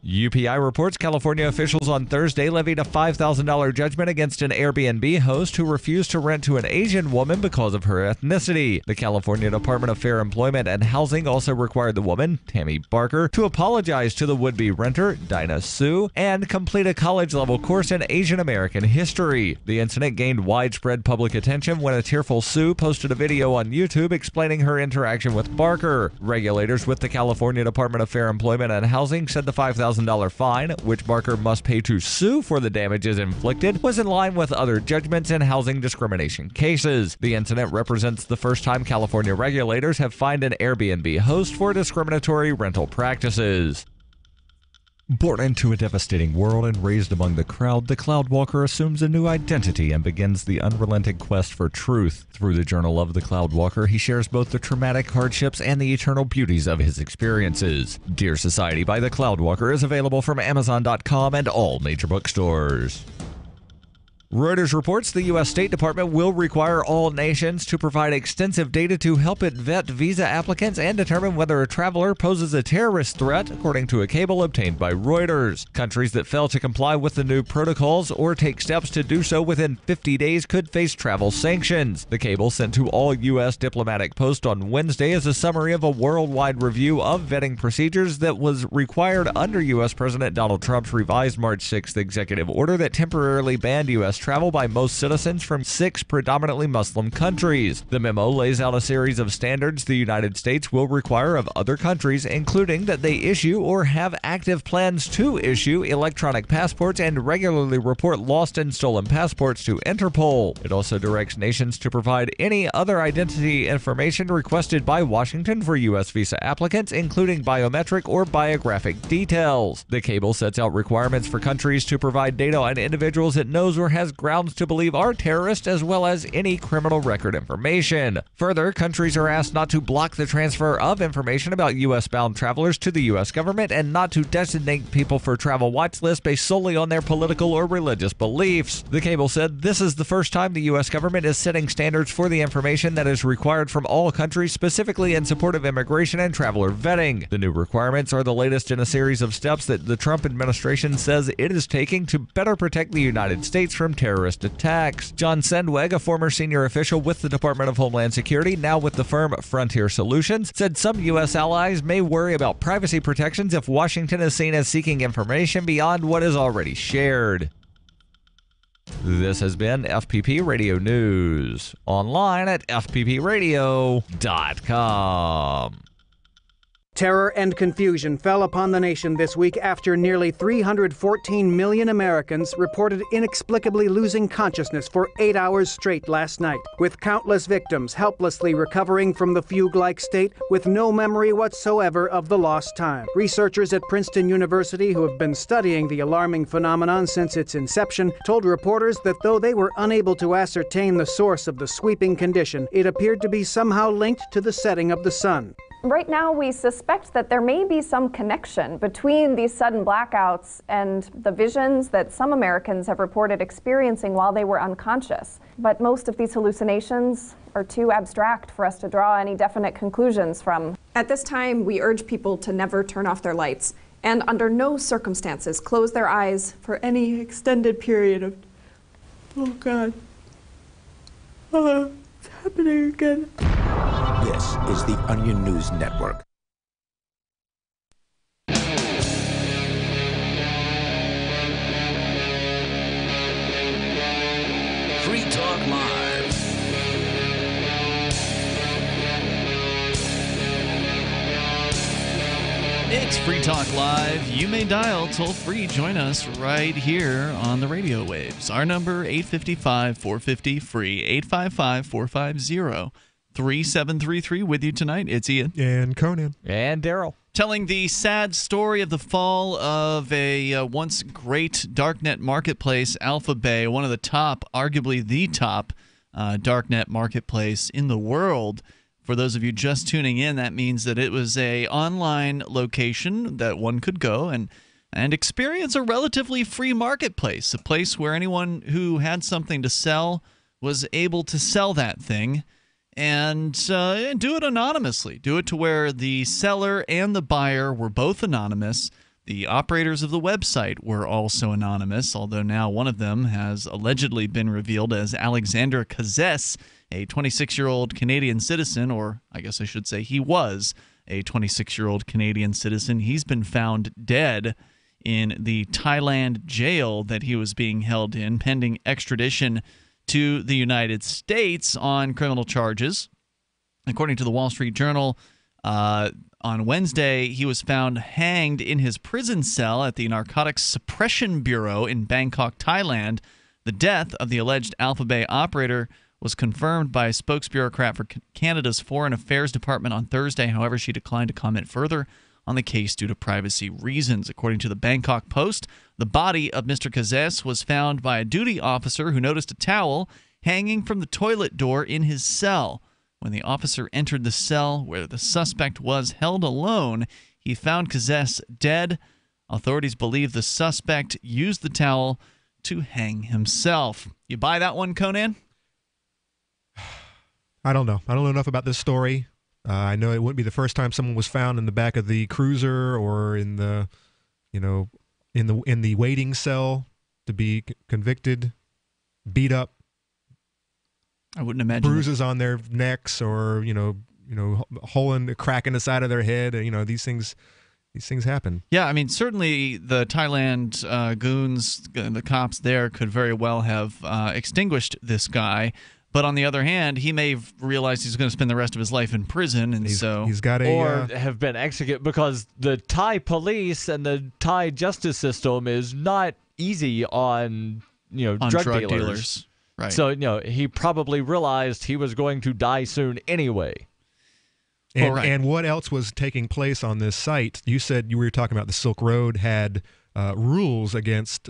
Speaker 2: UPI reports California officials on Thursday levied a $5,000 judgment against an Airbnb host who refused to rent to an Asian woman because of her ethnicity. The California Department of Fair Employment and Housing also required the woman, Tammy Barker, to apologize to the would-be renter, Dinah Sue, and complete a college-level course in Asian American history. The incident gained widespread public attention when a tearful Sue posted a video on YouTube explaining her interaction with Barker. Regulators with the California Department of Fair Employment and Housing said the $5,000 fine, which Barker must pay to sue for the damages inflicted, was in line with other judgments in housing discrimination cases. The incident represents the first time California regulators have fined an Airbnb host for discriminatory rental practices. Born into a devastating world and raised among the crowd, the Cloudwalker assumes a new identity and begins the unrelenting quest for truth. Through the journal of the Cloudwalker, he shares both the traumatic hardships and the eternal beauties of his experiences. Dear Society by the Cloudwalker is available from Amazon.com and all major bookstores. Reuters reports the U.S. State Department will require all nations to provide extensive data to help it vet visa applicants and determine whether a traveler poses a terrorist threat, according to a cable obtained by Reuters. Countries that fail to comply with the new protocols or take steps to do so within 50 days could face travel sanctions. The cable sent to all U.S. diplomatic posts on Wednesday is a summary of a worldwide review of vetting procedures that was required under U.S. President Donald Trump's revised March 6th executive order that temporarily banned U.S. travel by most citizens from 6 predominantly Muslim countries. The memo lays out a series of standards the United States will require of other countries, including that they issue or have active plans to issue electronic passports and regularly report lost and stolen passports to Interpol. It also directs nations to provide any other identity information requested by Washington for U.S. visa applicants, including biometric or biographic details. The cable sets out requirements for countries to provide data on individuals it knows or has grounds to believe are terrorists, as well as any criminal record information. Further, countries are asked not to block the transfer of information about U.S.-bound travelers to the U.S. government and not to designate people for travel watch lists based solely on their political or religious beliefs. The cable said this is the first time the U.S. government is setting standards for the information that is required from all countries, specifically in support of immigration and traveler vetting. The new requirements are the latest in a series of steps that the Trump administration says it is taking to better protect the United States from terrorist attacks. John Sendweg, a former senior official with the Department of Homeland Security, now with the firm Frontier Solutions, said some U.S. allies may worry about privacy protections if Washington is seen as seeking information beyond what is already shared. This has been FPP Radio News, online at fppradio.com.
Speaker 4: Terror and confusion fell upon the nation this week after nearly 314 million Americans reported inexplicably losing consciousness for 8 hours straight last night, with countless victims helplessly recovering from the fugue-like state with no memory whatsoever of the lost time. Researchers at Princeton University, who have been studying the alarming phenomenon since its inception, told reporters that though they were unable to ascertain the source of the sweeping condition, it appeared to be somehow linked to the setting of the sun.
Speaker 19: Right now, we suspect that there may be some connection between these sudden blackouts and the visions that some Americans have reported experiencing while they were unconscious. But most of these hallucinations are too abstract for us to draw any definite conclusions from.
Speaker 20: At this time, we urge people to never turn off their lights and under no circumstances close their eyes for any extended period of... Oh, God. It's happening again.
Speaker 21: This is the Onion News Network.
Speaker 11: Free Talk Live.
Speaker 1: It's Free Talk Live. You may dial toll free. Join us right here on the radio waves. Our number 855-450-FREE, 855-450-3733. With you tonight, it's Ian.
Speaker 3: And Conan.
Speaker 2: And Darryl.
Speaker 1: Telling the sad story of the fall of a once great Darknet marketplace, Alphabay, one of the top, arguably the top Darknet marketplace in the world. For those of you just tuning in, that means that it was a online location that one could go and experience a relatively free marketplace, a place where anyone who had something to sell was able to sell that thing and do it anonymously. Do it to where the seller and the buyer were both anonymous. The operators of the website were also anonymous, although now one of them has allegedly been revealed as Alexander Kazes, a 26-year-old Canadian citizen, or I guess I should say he was a 26-year-old Canadian citizen. He's been found dead in the Thailand jail that he was being held in, pending extradition to the United States on criminal charges. According to the Wall Street Journal, on Wednesday, he was found hanged in his prison cell at the Narcotics Suppression Bureau in Bangkok, Thailand. The death of the alleged Alphabay operator was confirmed by a spokesbureaucrat for Canada's Foreign Affairs Department on Thursday. However, she declined to comment further on the case due to privacy reasons. According to the Bangkok Post, the body of Mr. Kazes was found by a duty officer who noticed a towel hanging from the toilet door in his cell. When the officer entered the cell where the suspect was held alone, he found Kazes dead. Authorities believe the suspect used the towel to hang himself. You buy that one, Conan?
Speaker 3: I don't know. I don't know enough about this story. I know it wouldn't be the first time someone was found in the back of the cruiser or in the, in the waiting cell to be convicted, beat up.
Speaker 1: I wouldn't imagine
Speaker 3: bruises on their necks, or hole in the crack in the side of their head. These things these things happen.
Speaker 1: Yeah, I mean, certainly the Thailand goons, the cops there, could very well have extinguished this guy. But on the other hand, he may have realized he's going to spend the rest of his life in prison, and
Speaker 3: he's got
Speaker 2: or have been executed, because the Thai police and the Thai justice system is not easy on drug dealers.
Speaker 1: Right.
Speaker 2: So he probably realized he was going to die soon anyway.
Speaker 3: And what else was taking place on this site? You said you were talking about the Silk Road had rules against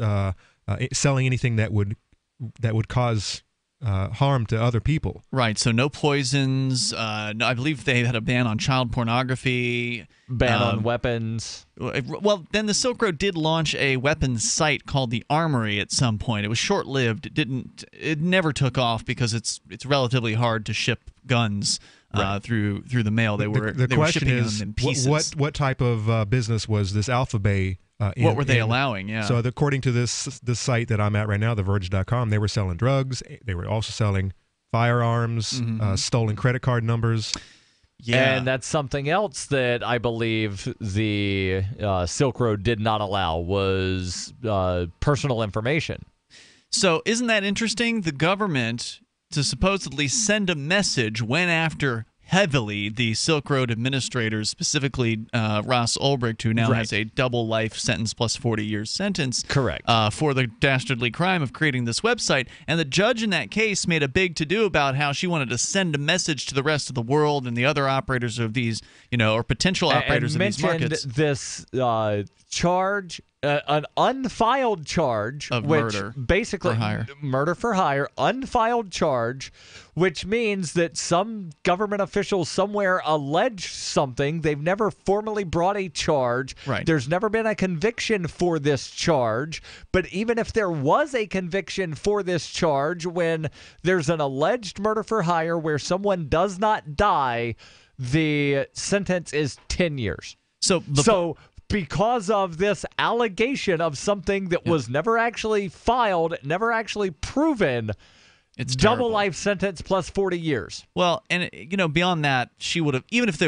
Speaker 3: selling anything that would cause harm to other people.
Speaker 1: Right. So no poisons. No, I believe they had a ban on child pornography.
Speaker 2: Ban on weapons.
Speaker 1: Well, then the Silk Road did launch a weapons site called the Armory at some point. It was short-lived. It never took off because it's relatively hard to ship guns through the mail. They were shipping them in pieces.
Speaker 3: What type of business was this Alphabay?
Speaker 1: What were they allowing? Yeah.
Speaker 3: So according to this site that I'm at right now, theverge.com, they were selling drugs. They were also selling firearms, stolen credit card numbers.
Speaker 2: Yeah. And that's something else that I believe the Silk Road did not allow was personal information.
Speaker 1: So isn't that interesting? The government, to supposedly send a message, went after heavily the Silk Road administrators, specifically Ross Ulbricht, who now has a double life sentence plus 40 years sentence.
Speaker 2: Correct.
Speaker 1: For the dastardly crime of creating this website. And the judge in that case made a big to-do about how she wanted to send a message to the rest of the world and the other operators of these, or potential operators of these markets.
Speaker 2: This charge, an unfiled charge
Speaker 1: of
Speaker 2: which
Speaker 1: murder,
Speaker 2: basically
Speaker 1: for hire.
Speaker 2: Murder for hire, unfiled charge, which means that some government official somewhere alleged something. They've never formally brought a charge.
Speaker 1: Right.
Speaker 2: There's never been a conviction for this charge. But even if there was a conviction for this charge, when there's an alleged murder for hire where someone does not die, the sentence is 10 years. So because of this allegation of something that was never actually filed, never actually proven,
Speaker 1: it's
Speaker 2: double
Speaker 1: terrible.
Speaker 2: life sentence plus 40 years.
Speaker 1: Well, and beyond that, she would have, even if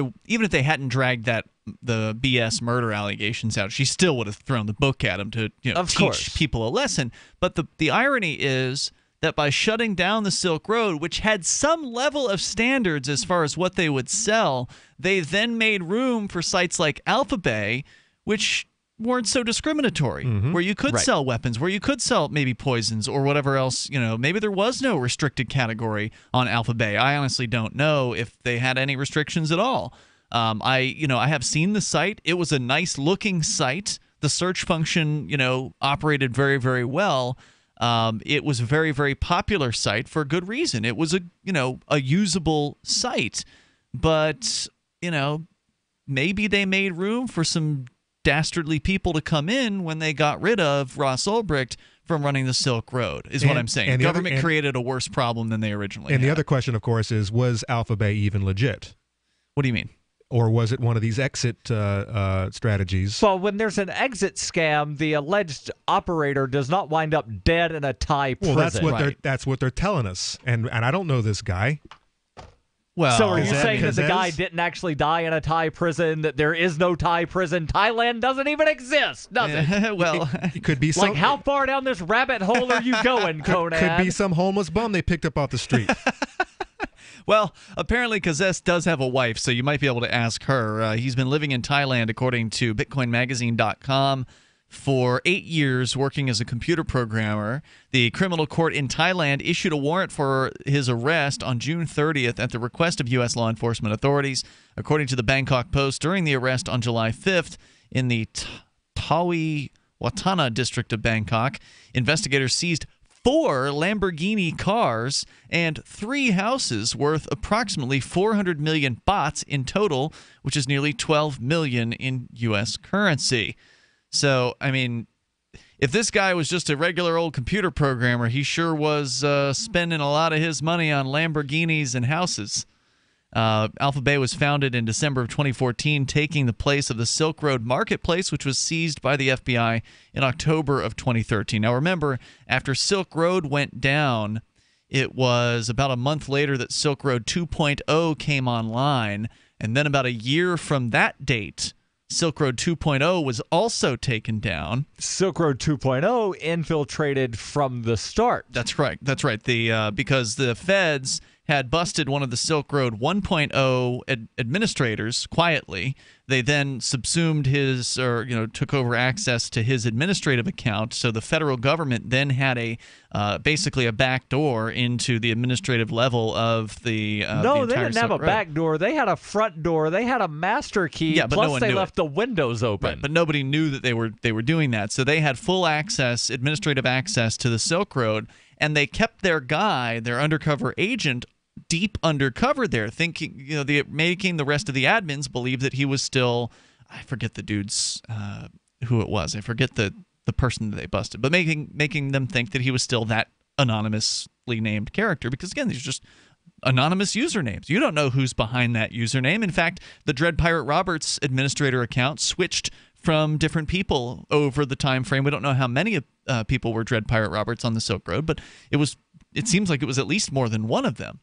Speaker 1: they hadn't dragged the BS murder allegations out, she still would have thrown the book at him to teach people a lesson. But the irony is that by shutting down the Silk Road, which had some level of standards as far as what they would sell, they then made room for sites like Alphabay, which weren't so discriminatory, where you could sell weapons, where you could sell maybe poisons or whatever else. Maybe there was no restricted category on Alphabay. I honestly don't know if they had any restrictions at all. I have seen the site. It was a nice looking site. The search function, operated very, very well. It was a very, very popular site for a good reason. It was a usable site, but maybe they made room for some dastardly people to come in when they got rid of Ross Ulbricht from running the Silk Road, is what I'm saying. The government created a worse problem than they originally had.
Speaker 3: The other question, of course, is, was Alphabay even legit?
Speaker 1: What do you mean?
Speaker 3: Or was it one of these exit strategies?
Speaker 2: Well, when there's an exit scam, the alleged operator does not wind up dead in a Thai prison.
Speaker 3: Well, that's what they're telling us, and I don't know this guy.
Speaker 2: Well, so are you saying that the guy didn't actually die in a Thai prison, that there is no Thai prison? Thailand doesn't even exist, does it?
Speaker 1: Well,
Speaker 3: it could be
Speaker 2: like, how far down this rabbit hole are you going, Conan?
Speaker 3: Could be some homeless bum they picked up off the street.
Speaker 1: Well, apparently Kazes does have a wife, so you might be able to ask her. He's been living in Thailand, according to BitcoinMagazine.com, for 8 years working as a computer programmer. The criminal court in Thailand issued a warrant for his arrest on June 30th at the request of U.S. law enforcement authorities. According to the Bangkok Post, during the arrest on July 5th in the Tawi Watana district of Bangkok, investigators seized 4 Lamborghini cars and 3 houses worth approximately 400 million bahts in total, which is nearly 12 million in U.S. currency. So, I mean, if this guy was just a regular old computer programmer, he sure was spending a lot of his money on Lamborghinis and houses. Alphabay was founded in December of 2014, taking the place of the Silk Road Marketplace, which was seized by the FBI in October of 2013. Now, remember, after Silk Road went down, it was about a month later that Silk Road 2.0 came online, and then about a year from that date, Silk Road 2.0 was also taken down.
Speaker 2: Silk Road 2.0 infiltrated from the start.
Speaker 1: That's right. That's right. Because the feds had busted one of the Silk Road 1.0 administrators quietly. They then subsumed his, or took over access to his administrative account. So the federal government then had basically a back door into the administrative level of the
Speaker 2: No,
Speaker 1: the
Speaker 2: they didn't have a back door. They had a front door. They had a master key.
Speaker 1: Yeah, but
Speaker 2: plus
Speaker 1: no one
Speaker 2: they
Speaker 1: knew
Speaker 2: left the windows open.
Speaker 1: Right, but nobody knew that they were doing that. So they had full access, administrative access to the Silk Road, and they kept their guy, their undercover agent, deep undercover there, thinking, making the rest of the admins believe that he was still, I forget the dude's who it was. I forget the person that they busted, but making them think that he was still that anonymously named character, because again, these are just anonymous usernames. You don't know who's behind that username. In fact, the Dread Pirate Roberts administrator account switched from different people over the time frame. We don't know how many people were Dread Pirate Roberts on the Silk Road, but it seems like it was at least more than one of them.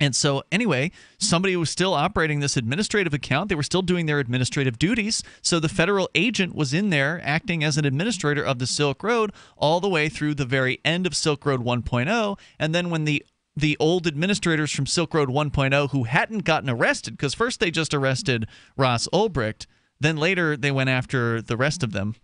Speaker 1: And so anyway, somebody was still operating this administrative account. They were still doing their administrative duties. So the federal agent was in there acting as an administrator of the Silk Road all the way through the very end of Silk Road 1.0. And then when the old administrators from Silk Road 1.0 who hadn't gotten arrested, because first they just arrested Ross Ulbricht, then later they went after the rest of them.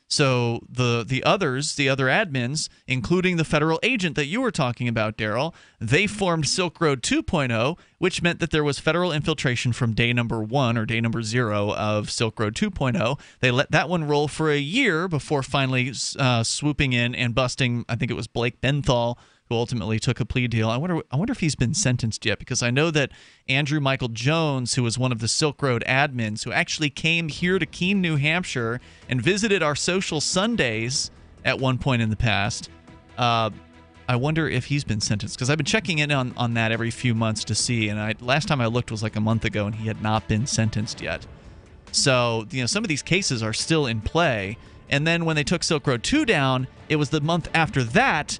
Speaker 1: So the other admins, including the federal agent that you were talking about, Darryl, they formed Silk Road 2.0, which meant that there was federal infiltration from day number 1 or day number 0 of Silk Road 2.0. They let that one roll for a year before finally swooping in and busting, I think it was Blake Benthal, who ultimately took a plea deal. I wonder if he's been sentenced yet, because I know that Andrew Michael Jones, who was one of the Silk Road admins, who actually came here to Keene, New Hampshire, and visited our social Sundays at one point in the past, I wonder if he's been sentenced, because I've been checking in on that every few months to see, and last time I looked was like a month ago, and he had not been sentenced yet. So some of these cases are still in play. And then when they took Silk Road 2 down, it was the month after that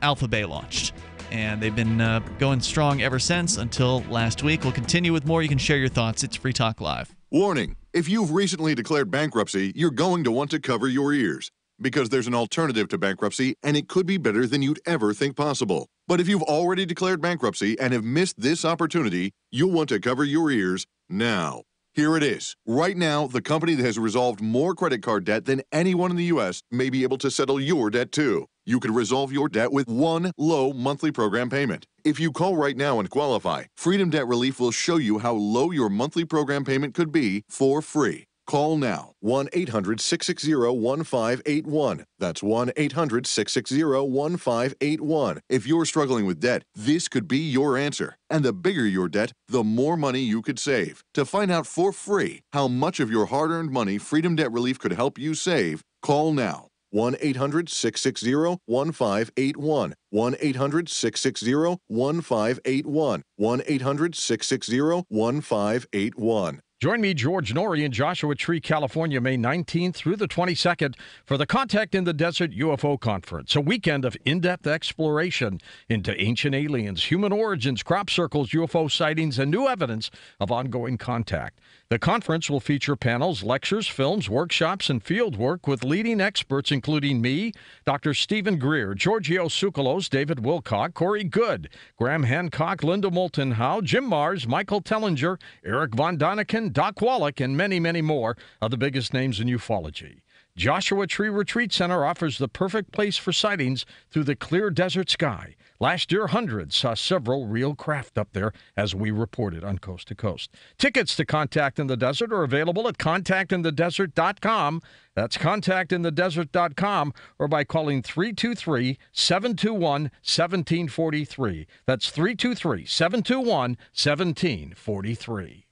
Speaker 1: Alphabay launched. And they've been going strong ever since until last week. We'll continue with more. You can share your thoughts. It's Free Talk Live.
Speaker 5: Warning. If you've recently declared bankruptcy, you're going to want to cover your ears, because there's an alternative to bankruptcy, and it could be better than you'd ever think possible. But if you've already declared bankruptcy and have missed this opportunity, you'll want to cover your ears now. Here it is. Right now, the company that has resolved more credit card debt than anyone in the U.S. may be able to settle your debt too. You could resolve your debt with one low monthly program payment. If you call right now and qualify, Freedom Debt Relief will show you how low your monthly program payment could be for free. Call now, 1-800-660-1581. That's 1-800-660-1581. If you're struggling with debt, this could be your answer. And the bigger your debt, the more money you could save. To find out for free how much of your hard-earned money Freedom Debt Relief could help you save, call now. 1-800-660-1581. 1-800-660-1581. 1-800-660-1581.
Speaker 7: Join me, George Norrie, in Joshua Tree, California, May 19th through the 22nd for the Contact in the Desert UFO Conference, a weekend of in-depth exploration into ancient aliens, human origins, crop circles, UFO sightings, and new evidence of ongoing contact. The conference will feature panels, lectures, films, workshops, and field work with leading experts, including me, Dr. Stephen Greer, Giorgio Tsoukalos, David Wilcock, Corey Good, Graham Hancock, Linda Moulton Howe, Jim Mars, Michael Tellinger, Eric Von Daniken, Doc Wallach, and many, many more of the biggest names in ufology. Joshua Tree Retreat Center offers the perfect place for sightings through the clear desert sky. Last year, hundreds saw several real craft up there, as we reported on Coast to Coast. Tickets to Contact in the Desert are available at contactinthedesert.com. That's contactinthedesert.com, or by calling 323-721-1743. That's 323-721-1743.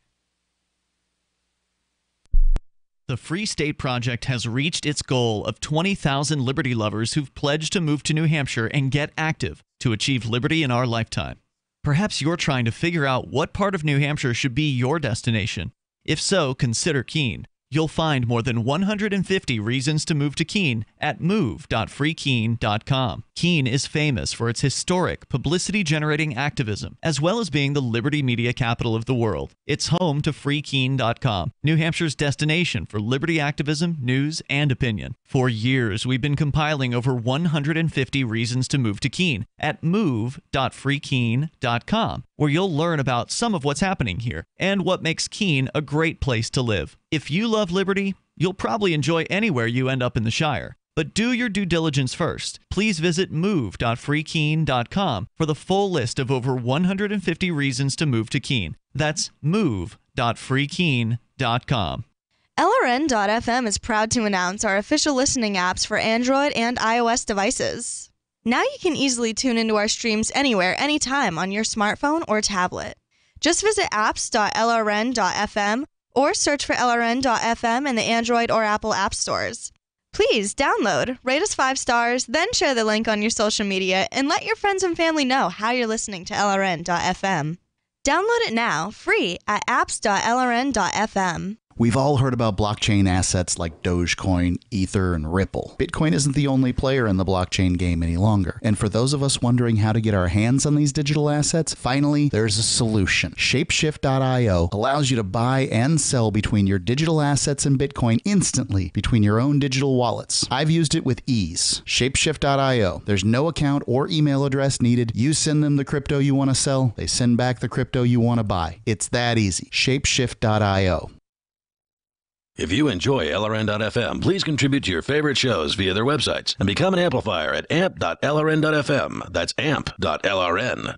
Speaker 1: The Free State Project has reached its goal of 20,000 liberty lovers who've pledged to move to New Hampshire and get active to achieve liberty in our lifetime. Perhaps you're trying to figure out what part of New Hampshire should be your destination. If so, consider Keene. You'll find more than 150 reasons to move to Keene at move.freekeene.com. Keene is famous for its historic, publicity-generating activism, as well as being the liberty media capital of the world. It's home to freekeene.com, New Hampshire's destination for liberty activism, news, and opinion. For years, we've been compiling over 150 reasons to move to Keene at move.freekeene.com, where you'll learn about some of what's happening here and what makes Keene a great place to live. If you love liberty, you'll probably enjoy anywhere you end up in the Shire. But do your due diligence first. Please visit move.freekeene.com for the full list of over 150 reasons to move to Keene. That's move.freekeene.com.
Speaker 8: LRN.FM is proud to announce our official listening apps for Android and iOS devices. Now you can easily tune into our streams anywhere, anytime on your smartphone or tablet. Just visit apps.lrn.fm or search for LRN.FM in the Android or Apple app stores. Please download, rate us 5 stars, then share the link on your social media, and let your friends and family know how you're listening to LRN.FM. Download it now, free at apps.lrn.fm.
Speaker 6: We've all heard about blockchain assets like Dogecoin, Ether, and Ripple. Bitcoin isn't the only player in the blockchain game any longer. And for those of us wondering how to get our hands on these digital assets, finally, there's a solution. Shapeshift.io allows you to buy and sell between your digital assets and Bitcoin instantly between your own digital wallets. I've used it with ease. Shapeshift.io. There's no account or email address needed. You send them the crypto you want to sell. They send back the crypto you want to buy. It's that easy. Shapeshift.io.
Speaker 11: If you enjoy LRN.FM, please contribute to your favorite shows via their websites and become an amplifier at amp.lrn.fm. That's amp.lrn.fm.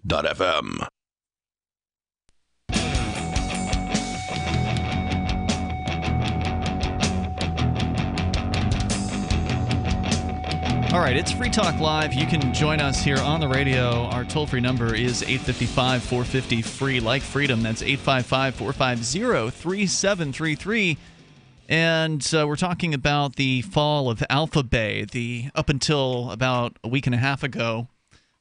Speaker 1: All right, it's Free Talk Live. You can join us here on the radio. Our toll-free number is 855-450-FREE, like freedom. That's 855-450-3733. And we're talking about the fall of Alphabay, the up until about a week and a half ago,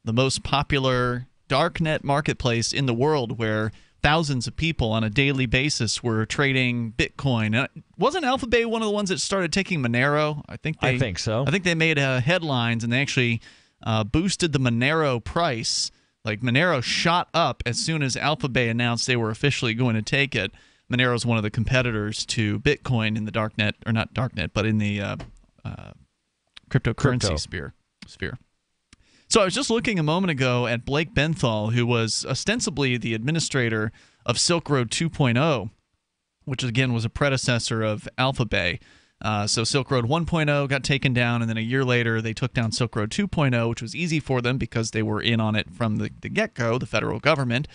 Speaker 1: the most popular Darknet marketplace in the world, where thousands of people on a daily basis were trading Bitcoin. Wasn't Alphabay one of the ones that started taking Monero? I think so. I think they made headlines, and they actually boosted the Monero price. Like, Monero shot up as soon as Alphabay announced they were officially going to take it. Monero is one of the competitors to Bitcoin in the Darknet, or not Darknet, but in the cryptocurrency sphere. So I was just looking a moment ago at Blake Benthall, who was ostensibly the administrator of Silk Road 2.0, which again was a predecessor of Alphabay. So Silk Road 1.0 got taken down, and then a year later they took down Silk Road 2.0, which was easy for them because they were in on it from the get-go, the federal government.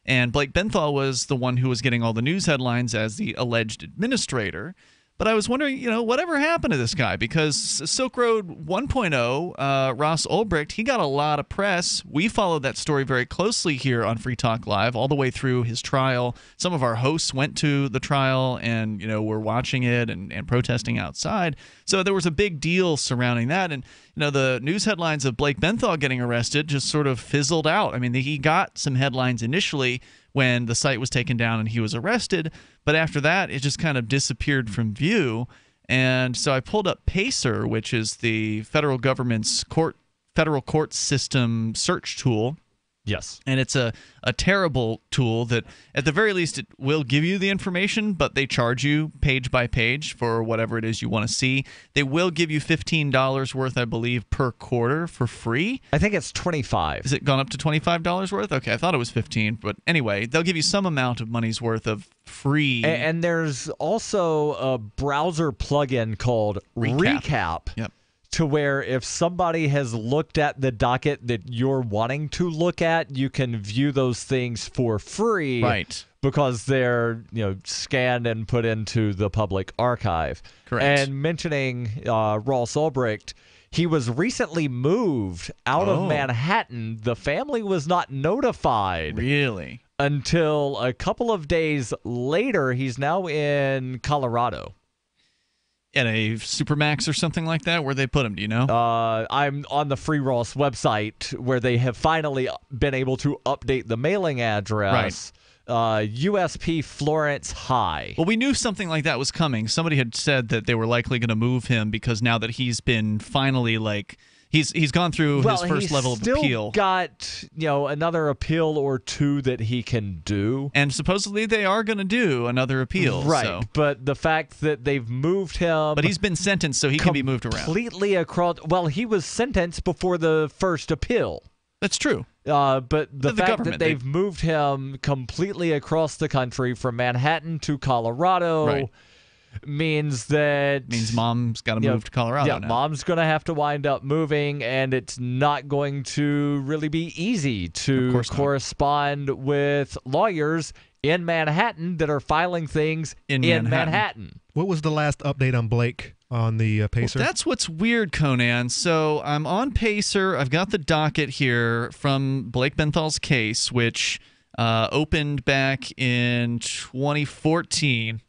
Speaker 1: And Blake Benthall was the one who was getting all the news headlines as the alleged administrator. But I was wondering, whatever happened to this guy? Because Silk Road 1.0, Ross Ulbricht, he got a lot of press. We followed that story very closely here on Free Talk Live, all the way through his trial. Some of our hosts went to the trial and, were watching it and protesting outside. So there was a big deal surrounding that. And, the news headlines of Blake Benthall getting arrested just sort of fizzled out. I mean, he got some headlines initially when the site was taken down and he was arrested, but after that, it just kind of disappeared from view. And so I pulled up Pacer, which is the federal government's federal court system search tool.
Speaker 2: Yes.
Speaker 1: And it's a terrible tool that, at the very least, it will give you the information, but they charge you page by page for whatever it is you want to see. They will give you $15 worth, I believe, per quarter for free.
Speaker 2: I think it's $25.
Speaker 1: Has it gone up to $25 worth? Okay, I thought it was $15, but anyway, they'll give you some amount of money's worth of free.
Speaker 2: And there's also a browser plugin called Recap.
Speaker 1: Yep.
Speaker 2: To where if somebody has looked at the docket that you're wanting to look at, you can view those things for free.
Speaker 1: Right.
Speaker 2: Because they're scanned and put into the public archive.
Speaker 1: Correct.
Speaker 2: And mentioning Ross Ulbricht, he was recently moved out of Manhattan. The family was not notified.
Speaker 1: Really?
Speaker 2: Until a couple of days later. He's now in Colorado.
Speaker 1: At a Supermax or something like that? Where they put him, do you know?
Speaker 2: I'm on the Free Ross website where they have finally been able to update the mailing address. USP Florence High.
Speaker 1: Well, we knew something like that was coming. Somebody had said that they were likely going to move him because now that he's been finally he's gone through his first level of appeal.
Speaker 2: Still got another appeal or two that he can do,
Speaker 1: and supposedly they are going to do another appeal.
Speaker 2: Right,
Speaker 1: so.
Speaker 2: But the fact that they've moved him,
Speaker 1: but he's been sentenced, so he can be moved around
Speaker 2: completely across. Well, he was sentenced before the first appeal.
Speaker 1: That's true.
Speaker 2: But the fact that they've moved him completely across the country from Manhattan to Colorado means
Speaker 1: mom's got to move to Colorado.
Speaker 2: Yeah,
Speaker 1: now.
Speaker 2: Mom's going to have to wind up moving, and it's not going to really be easy to correspond with lawyers in Manhattan that are filing things in Manhattan.
Speaker 3: What was the last update on Blake on the Pacer?
Speaker 1: Well, that's what's weird, Conan. So I'm on Pacer. I've got the docket here from Blake Benthal's case, which opened back in 2014.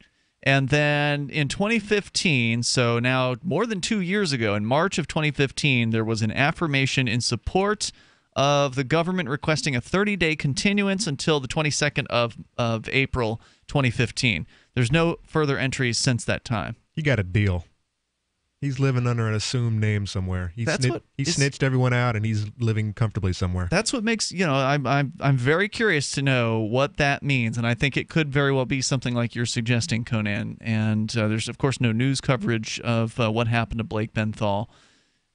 Speaker 1: And then in 2015, so now more than 2 years ago, in March of 2015, there was an affirmation in support of the government requesting a 30-day continuance until the 22nd of April 2015. There's no further entries since that time.
Speaker 3: You got a deal. He's living under an assumed name somewhere. He snitched everyone out, and he's living comfortably somewhere.
Speaker 1: That's what makes I'm very curious to know what that means, and I think it could very well be something like you're suggesting, Conan. And there's of course no news coverage of what happened to Blake Benthal.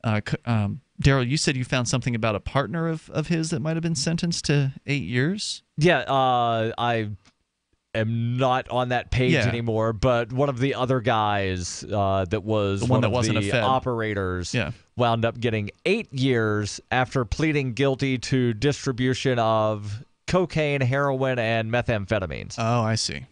Speaker 1: Darryl, you said you found something about a partner of his that might have been sentenced to 8 years.
Speaker 2: Yeah, I am not on that page anymore, but one of the other guys that was
Speaker 1: the one that wasn't a Fed
Speaker 2: operators wound up getting 8 years after pleading guilty to distribution of cocaine, heroin, and methamphetamines.
Speaker 1: Oh, I see.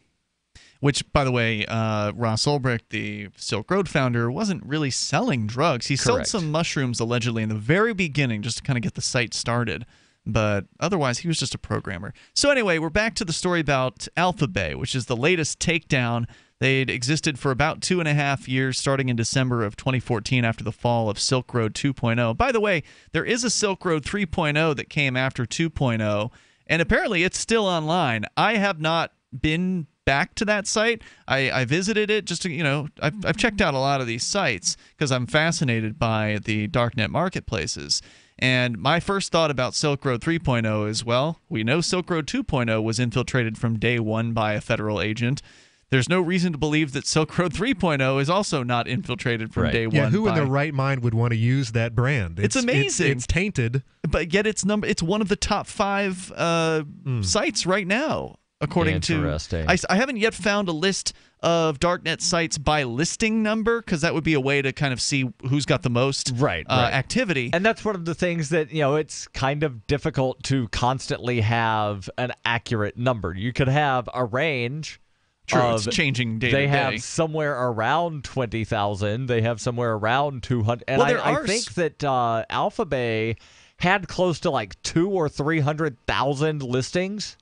Speaker 1: Which, by the way, Ross Ulbricht, the Silk Road founder, wasn't really selling drugs. He sold some mushrooms, allegedly, in the very beginning, just to kind of get the site started. But otherwise, he was just a programmer. So anyway, we're back to the story about Alphabay, which is the latest takedown. They'd existed for about 2.5 years, starting in December of 2014 after the fall of Silk Road 2.0. By the way, there is a Silk Road 3.0 that came after 2.0, and apparently it's still online. I have not been back to that site. I visited it just to, I've checked out a lot of these sites because I'm fascinated by the Darknet marketplaces. And my first thought about Silk Road 3.0 is, well, we know Silk Road 2.0 was infiltrated from day one by a federal agent. There's no reason to believe that Silk Road 3.0 is also not infiltrated from day one.
Speaker 3: Yeah, who in their right mind would want to use that brand?
Speaker 1: It's amazing.
Speaker 3: It's tainted.
Speaker 1: But yet it's one of the top 5 sites right now, according to... I haven't yet found a list of Darknet sites by listing number, because that would be a way to kind of see who's got the most activity.
Speaker 2: And that's one of the things that, it's kind of difficult to constantly have an accurate number. You could have a range.
Speaker 1: True, it's changing day to day.
Speaker 2: They have somewhere around 20,000. They have somewhere around 200. And I think that Alphabay had close to like 200,000 or 300,000 listings.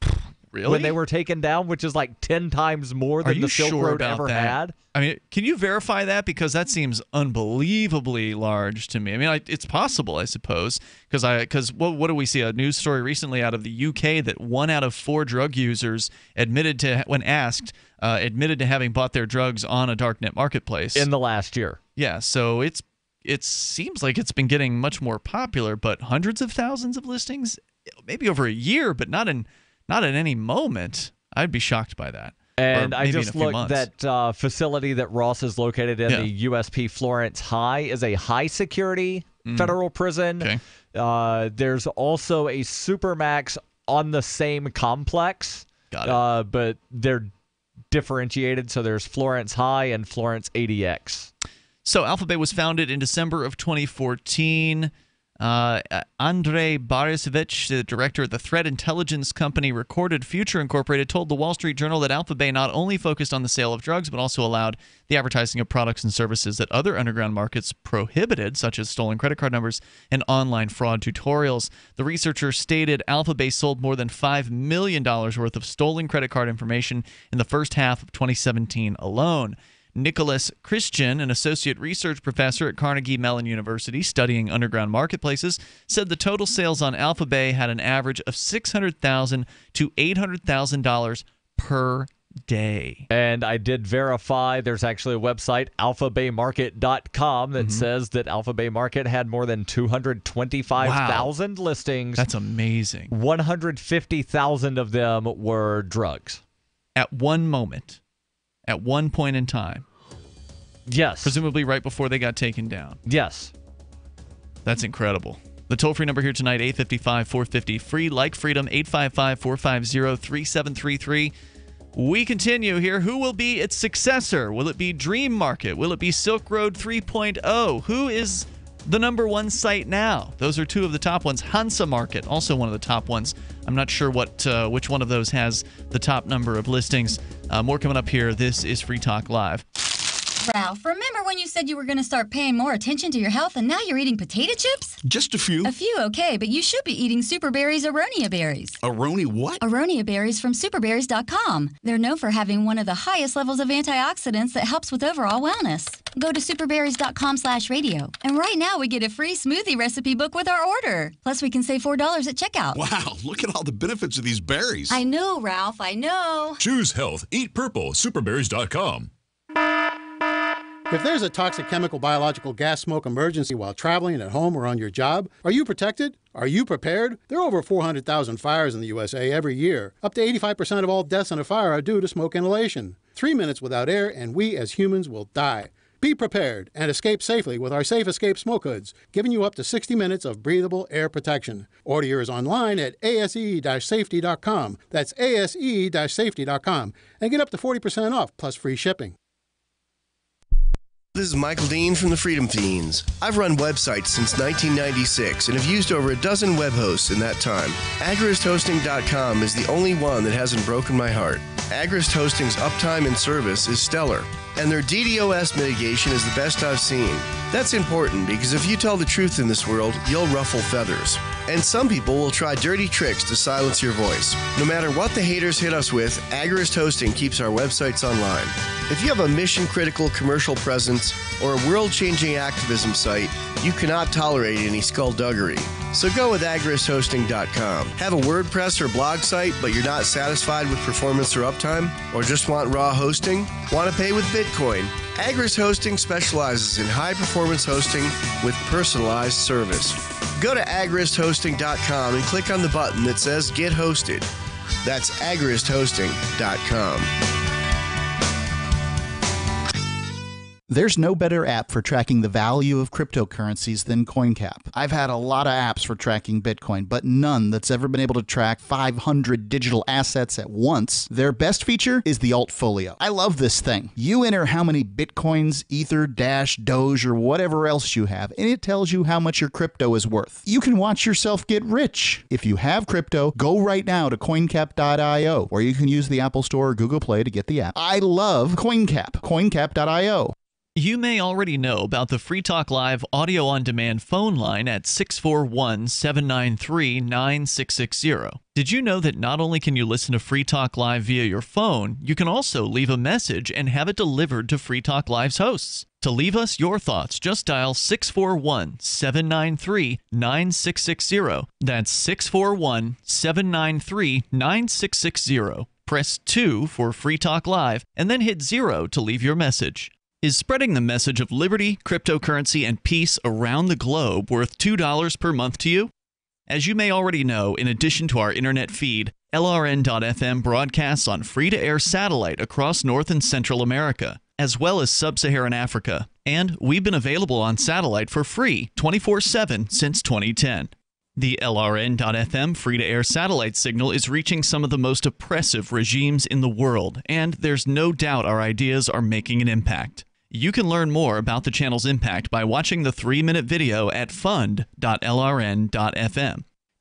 Speaker 1: Really?
Speaker 2: When they were taken down, which is like 10 times more than the Silk Road ever had.
Speaker 1: I mean, can you verify that? Because that seems unbelievably large to me. I mean, it's possible, I suppose, because what do we see? A news story recently out of the UK that 1 out of 4 drug users admitted to, when asked, admitted to having bought their drugs on a Darknet marketplace
Speaker 2: in the last year.
Speaker 1: Yeah, so it seems like it's been getting much more popular, but hundreds of thousands of listings, maybe over a year, but not in any moment. I'd be shocked by that.
Speaker 2: And I just looked, that facility that Ross is located in, the USP Florence High, is a high-security federal prison.
Speaker 1: Okay.
Speaker 2: There's also a Supermax on the same complex.
Speaker 1: Got it.
Speaker 2: But they're differentiated, so there's Florence High and Florence ADX.
Speaker 1: So Alphabay was founded in December of 2014. Andrei Borisovich, the director of the threat intelligence company Recorded Future Incorporated, told the Wall Street Journal that Alphabay not only focused on the sale of drugs, but also allowed the advertising of products and services that other underground markets prohibited, such as stolen credit card numbers and online fraud tutorials. The researcher stated Alphabay sold more than $5 million worth of stolen credit card information in the first half of 2017 alone. Nicholas Christian, an associate research professor at Carnegie Mellon University studying underground marketplaces, said the total sales on Alphabay had an average of $600,000 to $800,000 per day.
Speaker 2: And I did verify there's actually a website, alphabaymarket.com, that says that Alphabay Market had more than 225,000 listings.
Speaker 1: That's amazing.
Speaker 2: 150,000 of them were drugs.
Speaker 1: At one moment. At one point in time.
Speaker 2: Yes.
Speaker 1: Presumably right before they got taken down.
Speaker 2: Yes.
Speaker 1: That's incredible. The toll-free number here tonight, 855-450-FREE, like freedom, 855-450-3733. We continue here. Who will be its successor? Will it be Dream Market? Will it be Silk Road 3.0? Who is the number one site now? Those are two of the top ones. Hansa Market, also one of the top ones. I'm not sure which one of those has the top number of listings. More coming up here. This is Free Talk Live.
Speaker 9: Ralph, remember when you said you were going to start paying more attention to your health and now you're eating potato chips?
Speaker 10: Just a few.
Speaker 9: A few, okay, but you should be eating Superberry's Aronia berries.
Speaker 10: Aronia what?
Speaker 9: Aronia berries from superberries.com. They're known for having one of the highest levels of antioxidants that helps with overall wellness. Go to superberries.com/radio. And right now we get a free smoothie recipe book with our order. Plus we can save $4 at checkout.
Speaker 10: Wow, look at all the benefits of these berries.
Speaker 9: I know, Ralph, I know.
Speaker 22: Choose health. Eat purple. Superberries.com.
Speaker 23: If there's a toxic chemical, biological, gas, smoke emergency while traveling at home or on your job, are you protected? Are you prepared? There are over 400,000 fires in the USA every year. Up to 85% of all deaths in a fire are due to smoke inhalation. 3 minutes without air and we as humans will die. Be prepared and escape safely with our Safe Escape smoke hoods, giving you up to 60 minutes of breathable air protection. Order yours online at ase-safety.com. That's ase-safety.com. And get up to 40% off plus free shipping.
Speaker 25: This is Michael Dean from the Freedom Fiends. I've run websites since 1996 and have used over a dozen web hosts in that time. AgristHosting.com is the only one that hasn't broken my heart. Agrist Hosting's uptime and service is stellar, and their DDoS mitigation is the best I've seen. That's important because if you tell the truth in this world, you'll ruffle feathers. And some people will try dirty tricks to silence your voice. No matter what the haters hit us with, Agrist Hosting keeps our websites online. If you have a mission-critical commercial presence or a world-changing activism site, you cannot tolerate any skullduggery. So go with agristhosting.com. Have a WordPress or blog site, but you're not satisfied with performance or uptime? Or just want raw hosting? Want to pay with Bitcoin? Agrist Hosting specializes in high-performance hosting with personalized service. Go to agristhosting.com and click on the button that says Get Hosted. That's agristhosting.com.
Speaker 6: There's no better app for tracking the value of cryptocurrencies than CoinCap. I've had a lot of apps for tracking Bitcoin, but none that's ever been able to track 500 digital assets at once. Their best feature is the Altfolio. I love this thing. You enter how many Bitcoins, Ether, Dash, Doge, or whatever else you have, and it tells you how much your crypto is worth. You can watch yourself get rich. If you have crypto, go right now to coincap.io, or you can use the Apple Store or Google Play to get the app. I love CoinCap. coincap.io.
Speaker 1: You may already know about the Free Talk Live audio-on-demand phone line at 641-793-9660. Did you know that not only can you listen to Free Talk Live via your phone, you can also leave a message and have it delivered to Free Talk Live's hosts? To leave us your thoughts, just dial 641-793-9660. That's 641-793-9660. Press 2 for Free Talk Live, and then hit 0 to leave your message. Is spreading the message of liberty, cryptocurrency, and peace around the globe worth $2 per month to you? As you may already know, in addition to our internet feed, LRN.FM broadcasts on free-to-air satellite across North and Central America, as well as Sub-Saharan Africa. And we've been available on satellite for free 24/7 since 2010. The LRN.FM free-to-air satellite signal is reaching some of the most oppressive regimes in the world, and there's no doubt our ideas are making an impact. You can learn more about the channel's impact by watching the 3-minute video at fund.lrn.fm.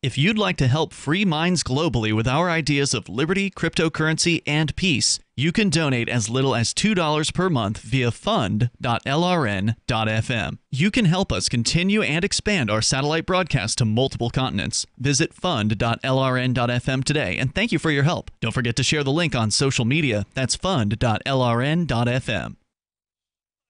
Speaker 1: If you'd like to help free minds globally with our ideas of liberty, cryptocurrency, and peace, you can donate as little as $2 per month via fund.lrn.fm. You can help us continue and expand our satellite broadcast to multiple continents. Visit fund.lrn.fm today, and thank you for your help. Don't forget to share the link on social media. That's fund.lrn.fm.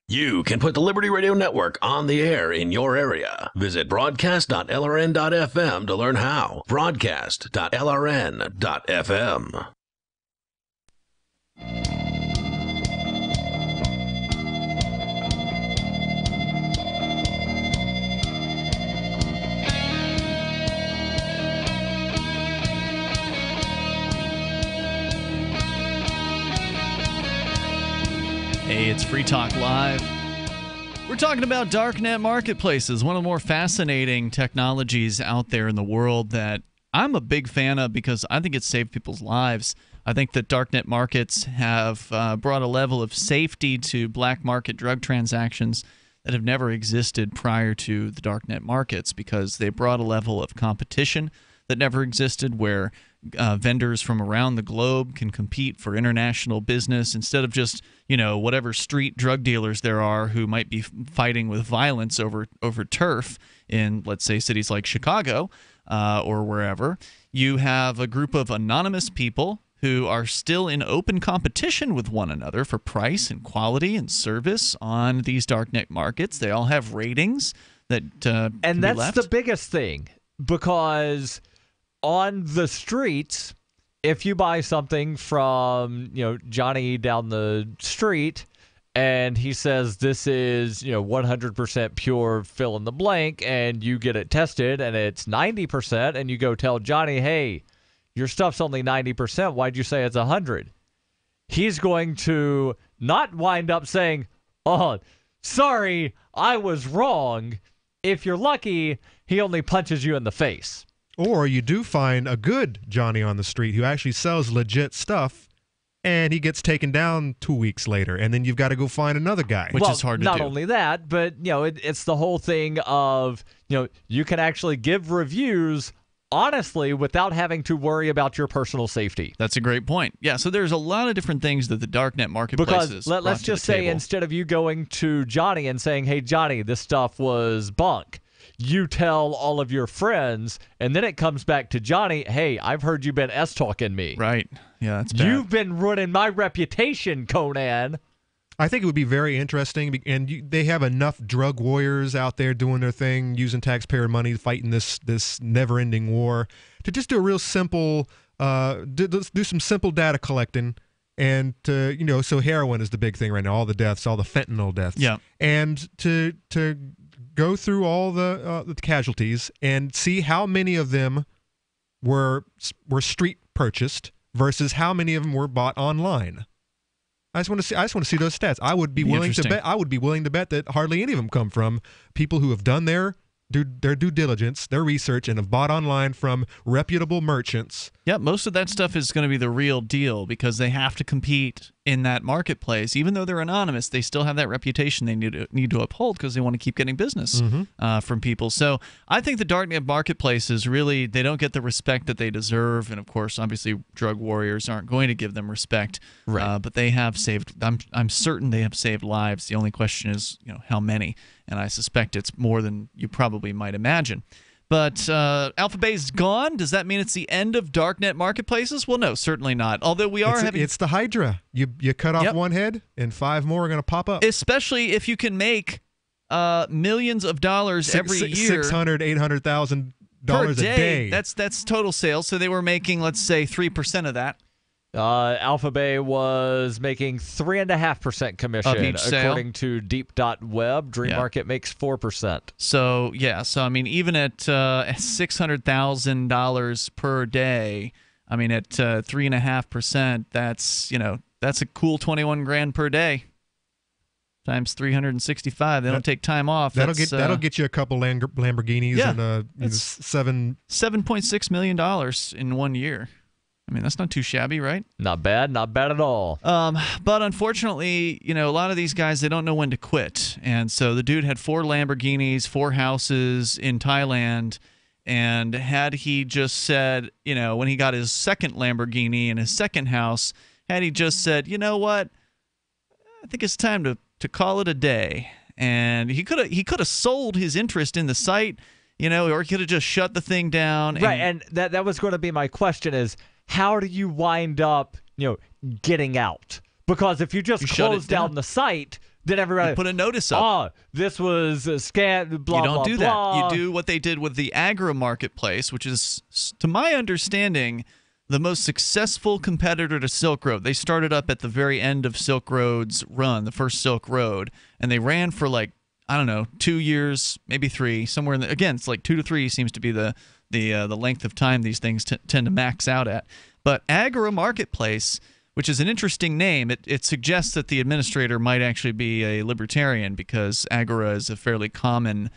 Speaker 11: You can put the Liberty Radio Network on the air in your area. Visit broadcast.lrn.fm to learn how. Broadcast.lrn.fm.
Speaker 1: Hey, it's Free Talk Live. We're talking about Darknet marketplaces, one of the more fascinating technologies out there in the world that I'm a big fan of because I think it's saved people's lives. I think that Darknet markets have brought a level of safety to black market drug transactions that have never existed prior to the Darknet markets because they brought a level of competition that never existed where vendors from around the globe can compete for international business instead of just, whatever street drug dealers there are who might be fighting with violence over turf in, let's say, cities like Chicago or wherever. You have a group of anonymous people who are still in open competition with one another for price and quality and service on these Darknet markets. They all have ratings that
Speaker 2: and that's the biggest thing, because on the streets, if you buy something from, Johnny down the street and he says this is, 100% pure fill in the blank, and you get it tested and it's 90%, and you go tell Johnny, hey, your stuff's only 90%. Why'd you say it's 100? He's going to not wind up saying, oh, sorry, I was wrong. If you're lucky, he only punches you in the face.
Speaker 3: Or you do find a good Johnny on the street who actually sells legit stuff, and he gets taken down 2 weeks later, and then you've got to go find another guy.
Speaker 1: Which is hard to do.
Speaker 2: Not only that, but it's the whole thing of you can actually give reviews honestly without having to worry about your personal safety.
Speaker 1: That's a great point. Yeah, so there's a lot of different things that the Darknet marketplaces
Speaker 2: because let's just say instead of you going to Johnny and saying, hey, Johnny, this stuff was bunk, you tell all of your friends, and then it comes back to Johnny, hey, I've heard you've been S-talking me.
Speaker 1: Right. Yeah, that's bad.
Speaker 2: You've been ruining my reputation, Conan.
Speaker 3: I think it would be very interesting, and they have enough drug warriors out there doing their thing, using taxpayer money, fighting this never-ending war, to just do a real simple, do some simple data collecting, and so heroin is the big thing right now, all the deaths, all the fentanyl deaths.
Speaker 1: Yeah.
Speaker 3: And to go through all the casualties and see how many of them were street purchased versus how many of them were bought online. I just want to see those stats. I would be willing to bet. I would be willing to bet that hardly any of them come from people who have done their due diligence, their research, and have bought online from reputable merchants.
Speaker 1: Yeah, most of that stuff is going to be the real deal because they have to compete in that marketplace. Even though they're anonymous, they still have that reputation they need to uphold because they want to keep getting business from people. So I think the Darknet marketplaces really, they don't get the respect that they deserve. And of course, obviously, drug warriors aren't going to give them respect.
Speaker 2: Right.
Speaker 1: But they have saved, I'm certain they have saved lives. The only question is, how many? And I suspect it's more than you probably might imagine. But Alphabay's gone. Does that mean it's the end of Darknet marketplaces? Well, no, certainly not. Although we are having...
Speaker 3: It's the Hydra. You cut off one head, and 5 more are going to pop up.
Speaker 1: Especially if you can make millions of dollars every year.
Speaker 3: $600,000, $800,000
Speaker 1: per
Speaker 3: a day.
Speaker 1: That's total sales. So they were making, let's say, 3% of that.
Speaker 2: Alphabay was making 3.5% commission, according to Deep.web. Dream Market makes 4%.
Speaker 1: So yeah, even at $600,000 per day, at 3.5%, that's a cool $21,000 per day. Times 365. They don't take time off.
Speaker 3: That'll get you a couple Lamborghinis and
Speaker 1: $7.6 million in 1 year. That's not too shabby, right?
Speaker 2: Not bad at all.
Speaker 1: But unfortunately, a lot of these guys, they don't know when to quit. And so the dude had 4 Lamborghinis, 4 houses in Thailand. And had he just said, when he got his second Lamborghini and his second house, had he just said, you know what, I think it's time to call it a day. And he could have sold his interest in the site, or he could have just shut the thing down.
Speaker 2: Right, and that was going to be my question is, how do you wind up, getting out? Because if you just close down the site, Then everybody
Speaker 1: put a notice up.
Speaker 2: Oh, this was a scam. Blah,
Speaker 1: you don't
Speaker 2: blah,
Speaker 1: do
Speaker 2: blah.
Speaker 1: that. You do what they did with the Agra marketplace, which is, to my understanding, the most successful competitor to Silk Road. They started up at the very end of Silk Road's run, the first Silk Road, and they ran for 2 years, maybe 3, somewhere in the, again, it's 2 to 3 seems to be the length of time these things tend to max out at. But Agra Marketplace, which is an interesting name, it suggests that the administrator might actually be a libertarian, because Agora is a fairly common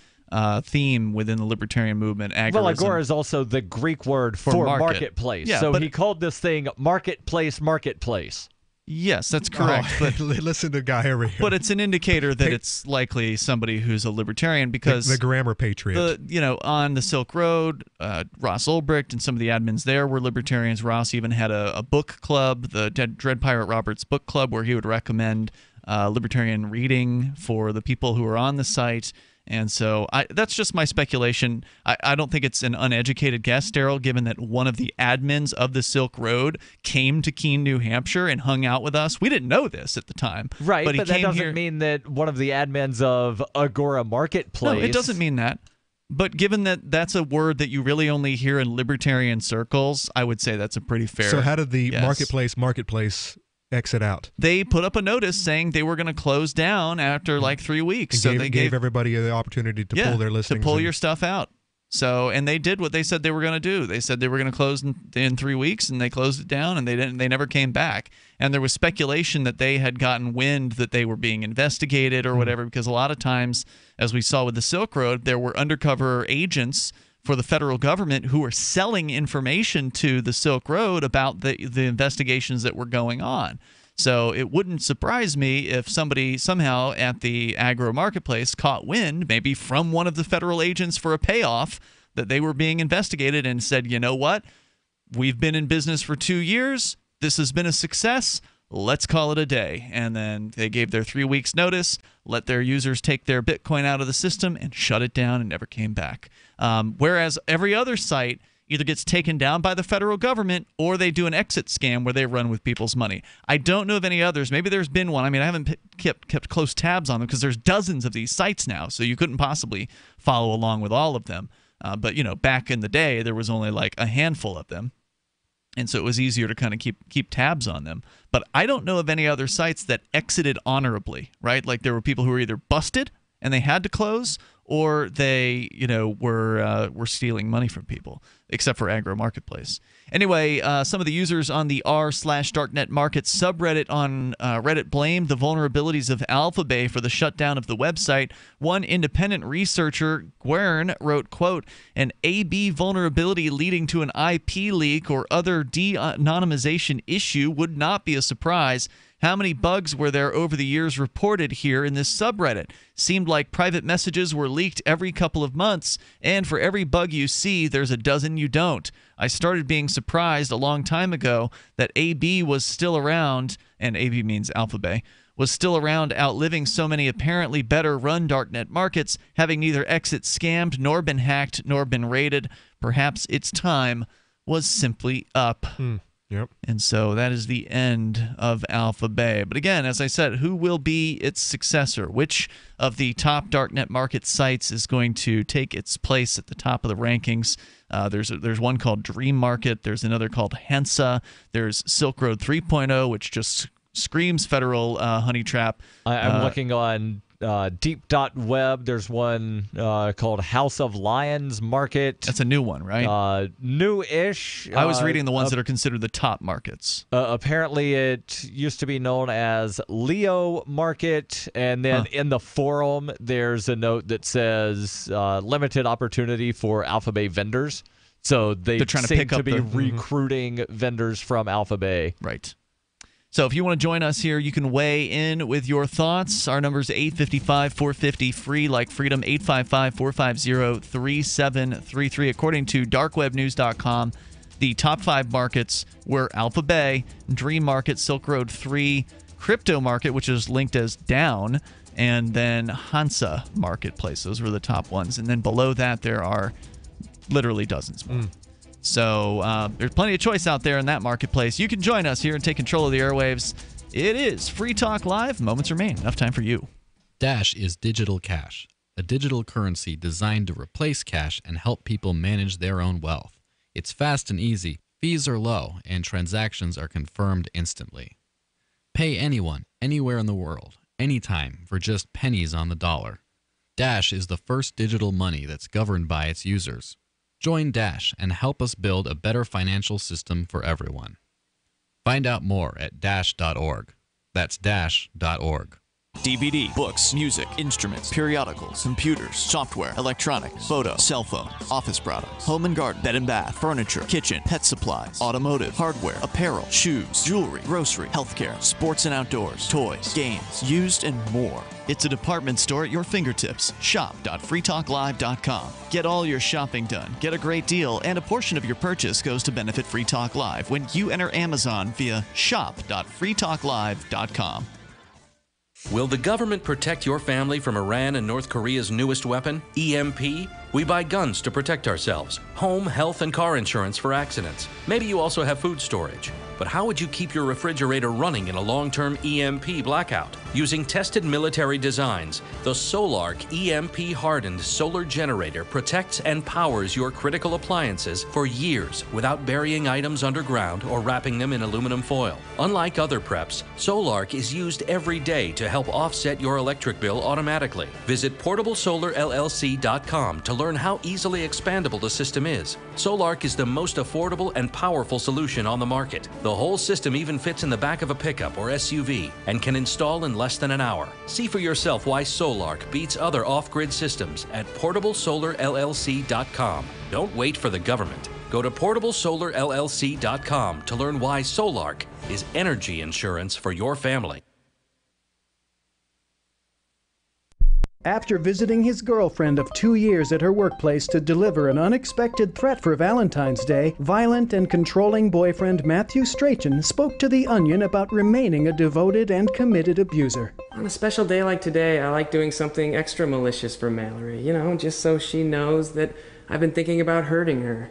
Speaker 1: theme within the libertarian movement.
Speaker 2: Agora is also the Greek word for marketplace.
Speaker 1: Yeah,
Speaker 2: so he called this thing marketplace.
Speaker 1: Yes, that's correct. But
Speaker 3: listen to Guy over here.
Speaker 1: But it's an indicator that it's likely somebody who's a libertarian, because
Speaker 3: the grammar patriot.
Speaker 1: On the Silk Road, Ross Ulbricht and some of the admins there were libertarians. Ross even had a book club, the Dread Pirate Roberts book club, where he would recommend libertarian reading for the people who are on the site. And so that's just my speculation. I don't think it's an uneducated guess, Darryl, given that one of the admins of the Silk Road came to Keene, New Hampshire and hung out with us. We didn't know this at the time.
Speaker 2: Right, but that doesn't mean that one of the admins of Agora Marketplace...
Speaker 1: No, it doesn't mean that. But given that that's a word that you really only hear in libertarian circles, I would say that's a pretty fair
Speaker 3: So how did the
Speaker 1: guess.
Speaker 3: marketplace exit out?
Speaker 1: They put up a notice saying they were going to close down after 3 weeks.
Speaker 3: And they gave everybody the opportunity to pull their listings.
Speaker 1: To pull your stuff out. So, and they did what they said they were going to do. They said they were going to close in 3 weeks, and they closed it down, and they never came back. And there was speculation that they had gotten wind that they were being investigated or whatever, because a lot of times, as we saw with the Silk Road, there were undercover agents for the federal government who were selling information to the Silk Road about the investigations that were going on. So it wouldn't surprise me if somebody somehow at the Agro Marketplace caught wind, maybe from one of the federal agents for a payoff, that they were being investigated and said, you know what, we've been in business for 2 years. This has been a success. Let's call it a day. And then they gave their 3 weeks notice, let their users take their Bitcoin out of the system, and shut it down and never came back. Whereas every other site either gets taken down by the federal government or they do an exit scam where they run with people's money. I don't know of any others. Maybe there's been one. I mean, I haven't kept close tabs on them because there's dozens of these sites now, so you couldn't possibly follow along with all of them. But, back in the day, there was only a handful of them. And so it was easier to kind of keep tabs on them. But I don't know of any other sites that exited honorably, right? Like there were people who were either busted and they had to close, or they, were stealing money from people, except for Agro Marketplace. Anyway, some of the users on the r/Darknet Markets subreddit on Reddit blamed the vulnerabilities of Alphabay for the shutdown of the website. One independent researcher, Guern, wrote, quote, an AB vulnerability leading to an IP leak or other de-anonymization issue would not be a surprise. How many bugs were there over the years reported here in this subreddit? Seemed like private messages were leaked every couple of months, and for every bug you see, there's a dozen you don't. I started being surprised a long time ago that AB was still around, and AB means Alphabay, was still around, outliving so many apparently better run Darknet markets, having neither exit scammed, nor been hacked, nor been raided. Perhaps its time was simply up.
Speaker 3: Yep.
Speaker 1: And so that is the end of Alphabay. But again, as I said, who will be its successor? Which of the top Darknet market sites is going to take its place at the top of the rankings? There's one called Dream Market. There's another called Hansa. There's Silk Road 3.0, which just screams federal honey trap.
Speaker 2: I'm looking on Deep.web. There's one called House of Lions Market.
Speaker 1: That's a new one, right?
Speaker 2: New-ish.
Speaker 1: I was reading the ones that are considered the top markets.
Speaker 2: Apparently, it used to be known as Leo Market, and then in the forum, there's a note that says limited opportunity for Alphabay vendors. So they're trying to be recruiting vendors from Alphabay.
Speaker 1: Right. So if you want to join us here, you can weigh in with your thoughts. Our number is 855-450 free, like freedom, 855-450-3733. According to darkwebnews.com, the top 5 markets were Alphabay, Dream Market, Silk Road 3, Crypto Market, which is linked as down, and then Hansa Marketplace. Those were the top ones. And then below that, there are literally dozens more. So there's plenty of choice out there in that marketplace. You can join us here and take control of the airwaves. It is Free Talk Live. Moments remain. Enough time for you.
Speaker 12: Dash is digital cash, a digital currency designed to replace cash and help people manage their own wealth. It's fast and easy, fees are low, and transactions are confirmed instantly. Pay anyone, anywhere in the world, anytime, for just pennies on the dollar. Dash is the first digital money that's governed by its users. Join Dash and help us build a better financial system for everyone. Find out more at dash.org. That's dash.org.
Speaker 1: DVD, books, music, instruments, periodicals, computers, software, electronics, photo, cell phones, office products, home and garden, bed and bath, furniture, kitchen, pet supplies, automotive, hardware, apparel, shoes, jewelry, grocery, healthcare, sports and outdoors, toys, games, used, and more. It's a department store at your fingertips. Shop.freetalklive.com. Get all your shopping done, get a great deal, and a portion of your purchase goes to benefit Free Talk Live when you enter Amazon via shop.freetalklive.com.
Speaker 13: Will the government protect your family from Iran and North Korea's newest weapon, EMP? We buy guns to protect ourselves, home, health, and car insurance for accidents. Maybe you also have food storage. But how would you keep your refrigerator running in a long-term EMP blackout? Using tested military designs, the Solarc EMP-hardened solar generator protects and powers your critical appliances for years without burying items underground or wrapping them in aluminum foil. Unlike other preps, Solarc is used every day to help offset your electric bill automatically. Visit PortableSolarLLC.com to learn how easily expandable the system is. Solarc is the most affordable and powerful solution on the market. The whole system even fits in the back of a pickup or SUV and can install in less than an hour. See for yourself why Solarc beats other off-grid systems at PortableSolarLLC.com. Don't wait for the government. Go to PortableSolarLLC.com to learn why Solarc is energy insurance for your family.
Speaker 4: After visiting his girlfriend of 2 years at her workplace to deliver an unexpected threat for Valentine's Day, violent and controlling boyfriend Matthew Strachan spoke to The Onion about remaining a devoted and committed abuser.
Speaker 14: On a special day like today, I like doing something extra malicious for Mallory, just so she knows that I've been thinking about hurting her.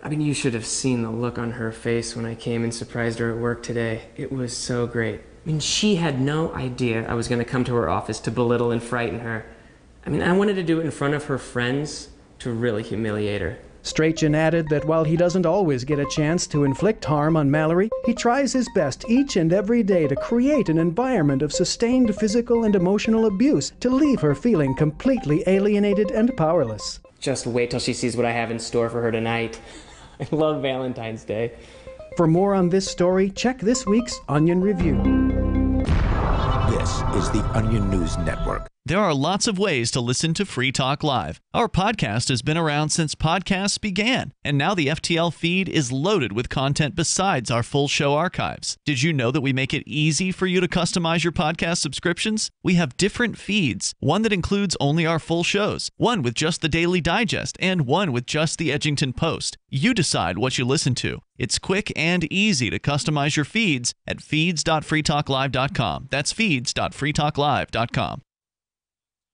Speaker 14: I mean, you should have seen the look on her face when I came and surprised her at work today. It was so great. I mean, she had no idea I was going to come to her office to belittle and frighten her. I mean, I wanted to do it in front of her friends to really humiliate her.
Speaker 4: Strachan added that while he doesn't always get a chance to inflict harm on Mallory, he tries his best each and every day to create an environment of sustained physical and emotional abuse to leave her feeling completely alienated and powerless.
Speaker 14: Just wait till she sees what I have in store for her tonight. I love Valentine's Day.
Speaker 4: For more on this story, check this week's Onion Review.
Speaker 21: This is the Onion News Network.
Speaker 1: There are lots of ways to listen to Free Talk Live. Our podcast has been around since podcasts began, and now the FTL feed is loaded with content besides our full show archives. Did you know that we make it easy for you to customize your podcast subscriptions? We have different feeds, one that includes only our full shows, one with just the Daily Digest, and one with just the Edgington Post. You decide what you listen to. It's quick and easy to customize your feeds at feeds.freetalklive.com. That's feeds.freetalklive.com.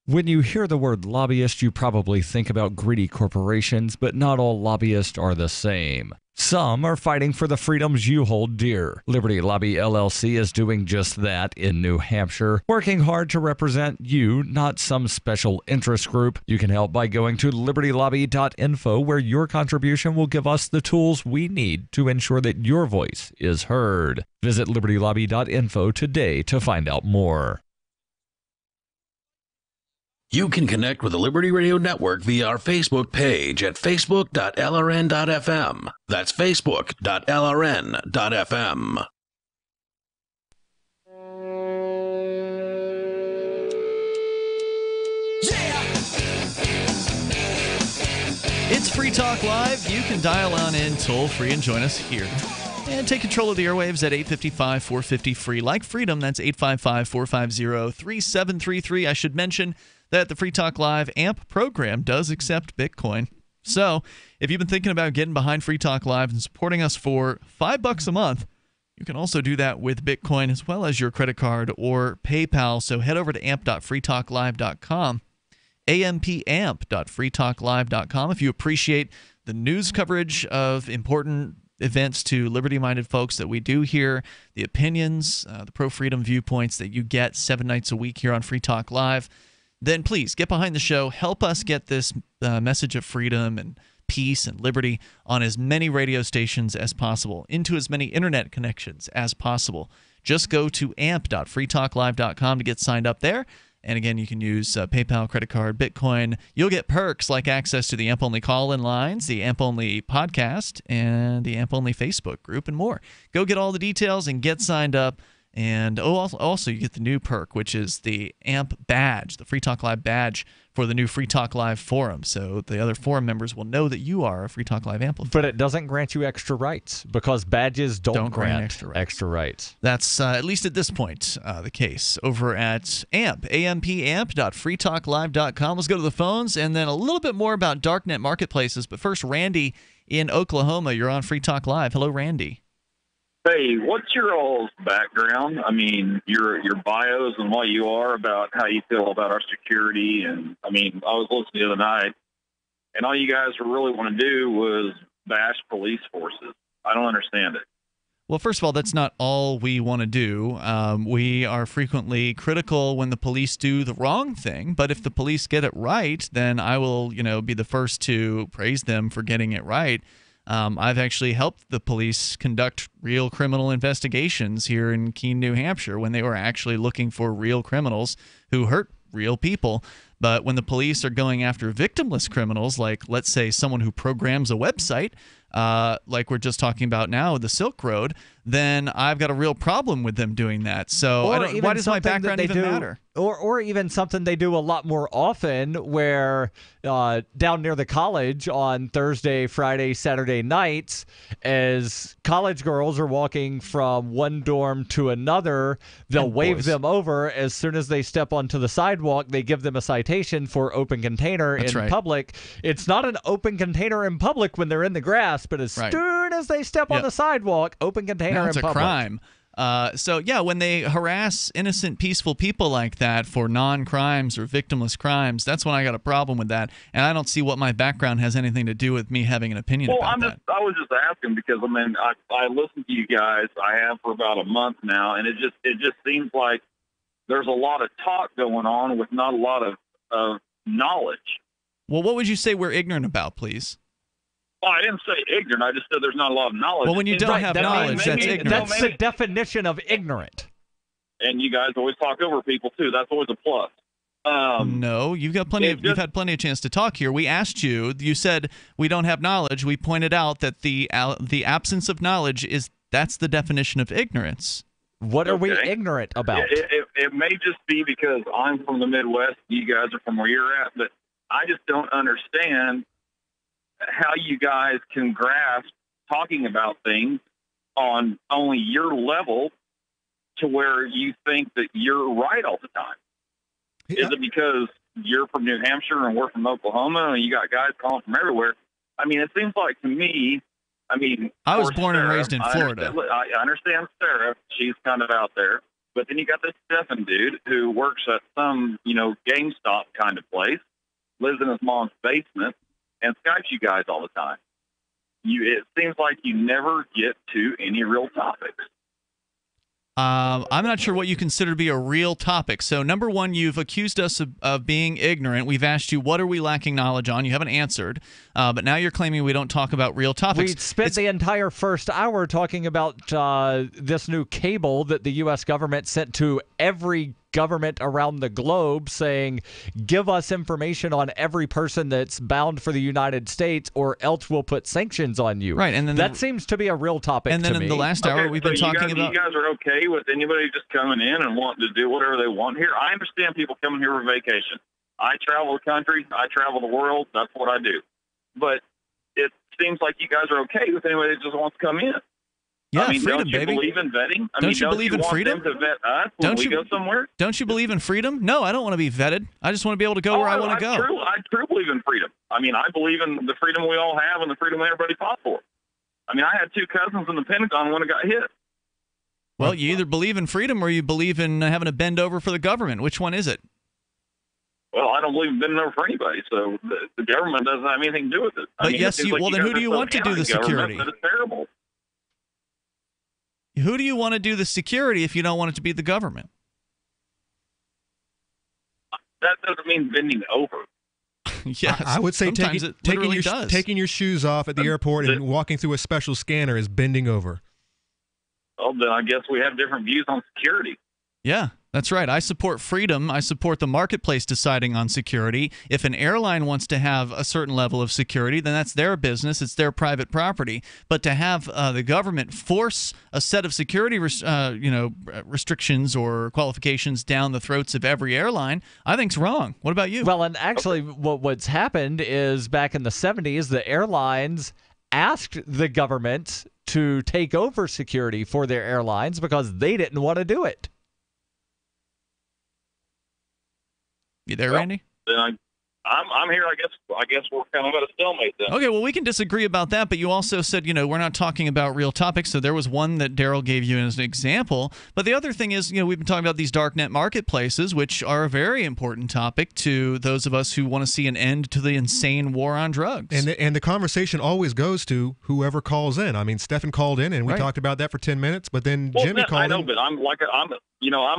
Speaker 2: When you hear the word lobbyist, you probably think about greedy corporations, but not all lobbyists are the same. Some are fighting for the freedoms you hold dear. Liberty Lobby LLC is doing just that in New Hampshire, working hard to represent you, not some special interest group. You can help by going to libertylobby.info, where your contribution will give us the tools we need to ensure that your voice is heard. Visit libertylobby.info today to find out more.
Speaker 11: You can connect with the Liberty Radio Network via our Facebook page at facebook.lrn.fm. That's facebook.lrn.fm.
Speaker 1: It's Free Talk Live. You can dial on in toll free and join us here. And take control of the airwaves at 855-450-FREE. Like freedom, that's 855-450-3733. I should mention that the Free Talk Live AMP program does accept Bitcoin. So if you've been thinking about getting behind Free Talk Live and supporting us for $5 a month, you can also do that with Bitcoin as well as your credit card or PayPal. So head over to amp.freetalklive.com, ampamp.freetalklive.com. If you appreciate the news coverage of important events to liberty-minded folks that we do here, the opinions, the pro-freedom viewpoints that you get 7 nights a week here on Free Talk Live, then please get behind the show. Help us get this message of freedom and peace and liberty on as many radio stations as possible, into as many internet connections as possible. Just go to amp.freetalklive.com to get signed up there. And again, you can use PayPal, credit card, Bitcoin. You'll get perks like access to the AMP-only call-in lines, the AMP-only podcast, and the AMP-only Facebook group, and more. Go get all the details and get signed up. And also you get the new perk, which is the AMP badge, the Free Talk Live badge for the new Free Talk Live forum. So the other forum members will know that you are a Free Talk Live amplifier.
Speaker 2: But it doesn't grant you extra rights because badges don't grant extra rights.
Speaker 1: That's, at least at this point, the case. Over at AMP, amp.freetalklive.com. Let's go to the phones and then a little bit more about Darknet marketplaces. But first, Randy in Oklahoma. You're on Free Talk Live. Hello, Randy.
Speaker 15: Hey, what's your all's background? I mean, your bios and what you are, about how you feel about our security. And I mean, I was listening the other night, and all you guys really want to do was bash police forces. I don't understand it.
Speaker 1: Well, first of all, that's not all we want to do. We are frequently critical when the police do the wrong thing, but if the police get it right, then I will, be the first to praise them for getting it right. I've actually helped the police conduct real criminal investigations here in Keene, New Hampshire, when they were actually looking for real criminals who hurt real people. But when the police are going after victimless criminals, like, let's say, someone who programs a website, like we're just talking about now, the Silk Road, then I've got a real problem with them doing that. So why does my background even matter?
Speaker 2: Or even something they do a lot more often, where down near the college on Thursday, Friday, Saturday nights, as college girls are walking from one dorm to another, they'll wave them over. As soon as they step onto the sidewalk, they give them a citation for open container in public. It's not an open container in public when they're in the grass, but as soon as they step on the sidewalk, open container in public.
Speaker 1: It's a crime. So, yeah, when they harass innocent, peaceful people like that for non-crimes or victimless crimes, that's when I got a problem with that. And I don't see what my background has anything to do with me having an opinion about that.
Speaker 15: I was just asking because, I mean, I listened to you guys. I have for about a month now, and it just seems like there's a lot of talk going on with not a lot of knowledge.
Speaker 1: Well, what would you say we're ignorant about, please?
Speaker 15: Well, I didn't say ignorant. I just said there's not a lot of knowledge.
Speaker 1: Well, when you don't have knowledge, that's ignorant.
Speaker 2: That's the definition of ignorant.
Speaker 15: And you guys always talk over people, too. That's always a plus.
Speaker 1: No, you've got plenty. You've had plenty of chance to talk here. We asked you. You said we don't have knowledge. We pointed out that the absence of knowledge that's the definition of ignorance.
Speaker 2: What are we ignorant about?
Speaker 15: It may just be because I'm from the Midwest. You guys are from where you're at, but I just don't understand how you guys can grasp talking about things on only your level to where you think that you're right all the time. Is it because you're from New Hampshire and we're from Oklahoma and you got guys calling from everywhere? I mean, it seems like to me,
Speaker 1: I was born and raised in Florida.
Speaker 15: I understand Sarah. She's kind of out there. But then you got this Stephen dude who works at some, GameStop kind of place, lives in his mom's basement, and Skypes you guys all the time. It seems like you never get to any real topics.
Speaker 1: I'm not sure what you consider to be a real topic. So, number one, you've accused us of being ignorant. We've asked you, what are we lacking knowledge on? You haven't answered. But now you're claiming we don't talk about real topics.
Speaker 2: We spent the entire first hour talking about this new cable that the U.S. government sent to every government around the globe, saying, give us information on every person that's bound for the United States, or else we'll put sanctions on you.
Speaker 1: Right, and then
Speaker 2: that seems to be a real topic.
Speaker 1: And then in the last hour, we've been talking about.
Speaker 15: You guys are okay with anybody just coming in and wanting to do whatever they want here? I understand people coming here for vacation. I travel the country. I travel the world. That's what I do. But it seems like you guys are okay with anybody that just wants to come in.
Speaker 1: Yeah, freedom,
Speaker 15: don't you
Speaker 1: baby.
Speaker 15: Believe in vetting?
Speaker 1: Don't you believe in freedom?
Speaker 15: Them to vet us when we go somewhere?
Speaker 1: Don't you believe in freedom? No, I don't want to be vetted. I just want to be able to go where I want to go.
Speaker 15: I truly believe in freedom. I believe in the freedom we all have and the freedom everybody fought for. I had 2 cousins in the Pentagon when it got hit.
Speaker 1: Well, you either believe in freedom or you believe in having to bend over for the government. Which one is it?
Speaker 15: Well, I don't believe in bending over for anybody, so the government doesn't have anything to do with it.
Speaker 1: But yes, well, then who do you want to do the security?
Speaker 15: It's terrible.
Speaker 1: Who do you want to do the security if you don't want it to be the government?
Speaker 15: That doesn't mean bending over.
Speaker 1: Yes,
Speaker 3: I would say
Speaker 1: taking
Speaker 3: your shoes off at the airport and walking through a special scanner is bending over.
Speaker 15: Well, then I guess we have different views on security.
Speaker 1: Yeah, that's right. I support freedom. I support the marketplace deciding on security. If an airline wants to have a certain level of security, then that's their business. It's their private property. But to have the government force a set of security restrictions or qualifications down the throats of every airline, I think's wrong. What about you?
Speaker 2: Well, and actually what's happened is back in the 70s, the airlines asked the government to take over security for their airlines because they didn't want to do it.
Speaker 1: You there, Randy?
Speaker 15: Then I'm here. I guess we're kind of at a stalemate then.
Speaker 1: Okay, well, we can disagree about that, but you also said, we're not talking about real topics, so there was one that Darryl gave you as an example. But the other thing is, we've been talking about these darknet marketplaces, which are a very important topic to those of us who want to see an end to the insane war on drugs.
Speaker 3: And the conversation always goes to whoever calls in. I mean, Stephen called in, and we talked about that for 10 minutes, but then Jimmy called in.
Speaker 15: I know, but I'm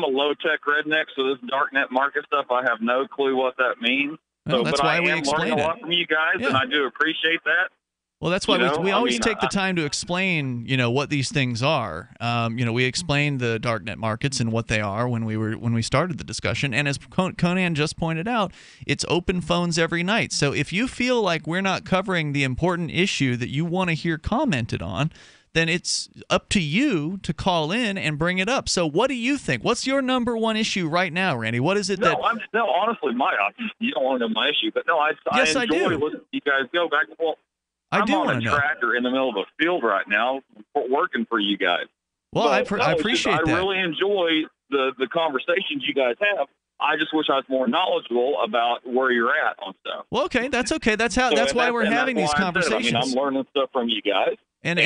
Speaker 15: a low-tech redneck, so this darknet market stuff, I have no clue what that means.
Speaker 1: Well, that's why we
Speaker 15: learning
Speaker 1: explain
Speaker 15: a lot from you guys, and I do appreciate that.
Speaker 1: Well, that's why we always take the time to explain, what these things are. We explained the darknet markets and what they are when we started the discussion. And as Conan just pointed out, it's open phones every night. So if you feel like we're not covering the important issue that you want to hear commented on, then it's up to you to call in and bring it up. So what do you think? What's your number one issue right now, Randy? What is it
Speaker 15: honestly, you don't want to know my issue, but no, I enjoy listening to you guys go back and forth. I'm on a tractor in the middle of a field right now working for you guys.
Speaker 1: Well, I appreciate that.
Speaker 15: I really enjoy the conversations you guys have. I just wish I was more knowledgeable about where you're at on stuff.
Speaker 1: Well, okay, that's okay. That's why we're having these conversations.
Speaker 15: I'm learning stuff from you guys.
Speaker 1: And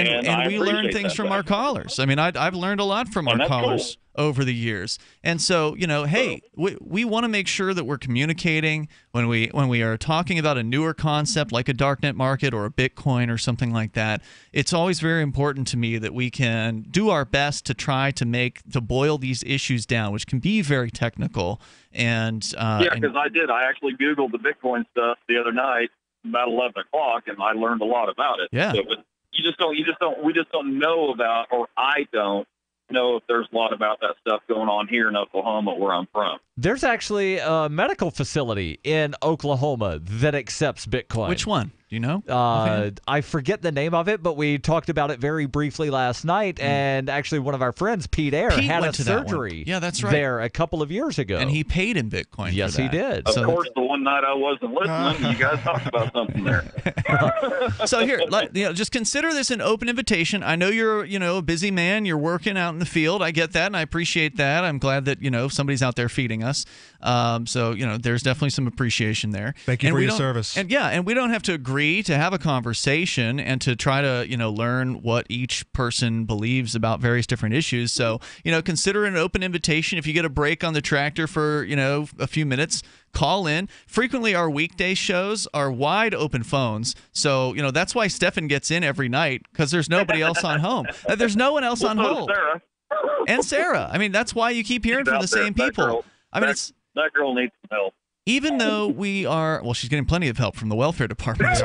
Speaker 1: we learn things from our callers. I mean, I've learned a lot from our callers over the years. And so, hey, we want to make sure that we're communicating when we are talking about a newer concept like a darknet market or a Bitcoin or something like that. It's always very important to me that we can do our best to try to boil these issues down, which can be very technical. And
Speaker 15: because I actually Googled the Bitcoin stuff the other night about 11 o'clock, and I learned a lot about it.
Speaker 1: Yeah.
Speaker 15: So, we just don't know about, or I don't know if there's a lot about that stuff going on here in Oklahoma where I'm from.
Speaker 2: There's actually a medical facility in Oklahoma that accepts Bitcoin.
Speaker 1: Which one? Do you know?
Speaker 2: I forget the name of it, but we talked about it very briefly last night. And actually, one of our friends, Pete had a surgery there a couple of years ago.
Speaker 1: And he paid in Bitcoin.
Speaker 2: Yes,
Speaker 1: for that.
Speaker 2: He did.
Speaker 15: Of course, the one night I wasn't listening, you guys talked about something there.
Speaker 1: So here, just consider this an open invitation. I know you're, a busy man. You're working out in the field. I get that, and I appreciate that. I'm glad that, somebody's out there feeding us. So, there's definitely some appreciation there.
Speaker 3: Thank you for your service.
Speaker 1: And we don't have to agree to have a conversation and to try to, learn what each person believes about various different issues. So, consider an open invitation. If you get a break on the tractor for, a few minutes, call in. Frequently, our weekday shows are wide open phones. So, that's why Stefan gets in every night, because there's nobody else on home. There's no one else on hold.
Speaker 15: Sarah.
Speaker 1: And Sarah. I mean, that's why you keep hearing from the same people.
Speaker 15: That girl needs some help.
Speaker 1: Even though we are, she's getting plenty of help from the welfare department.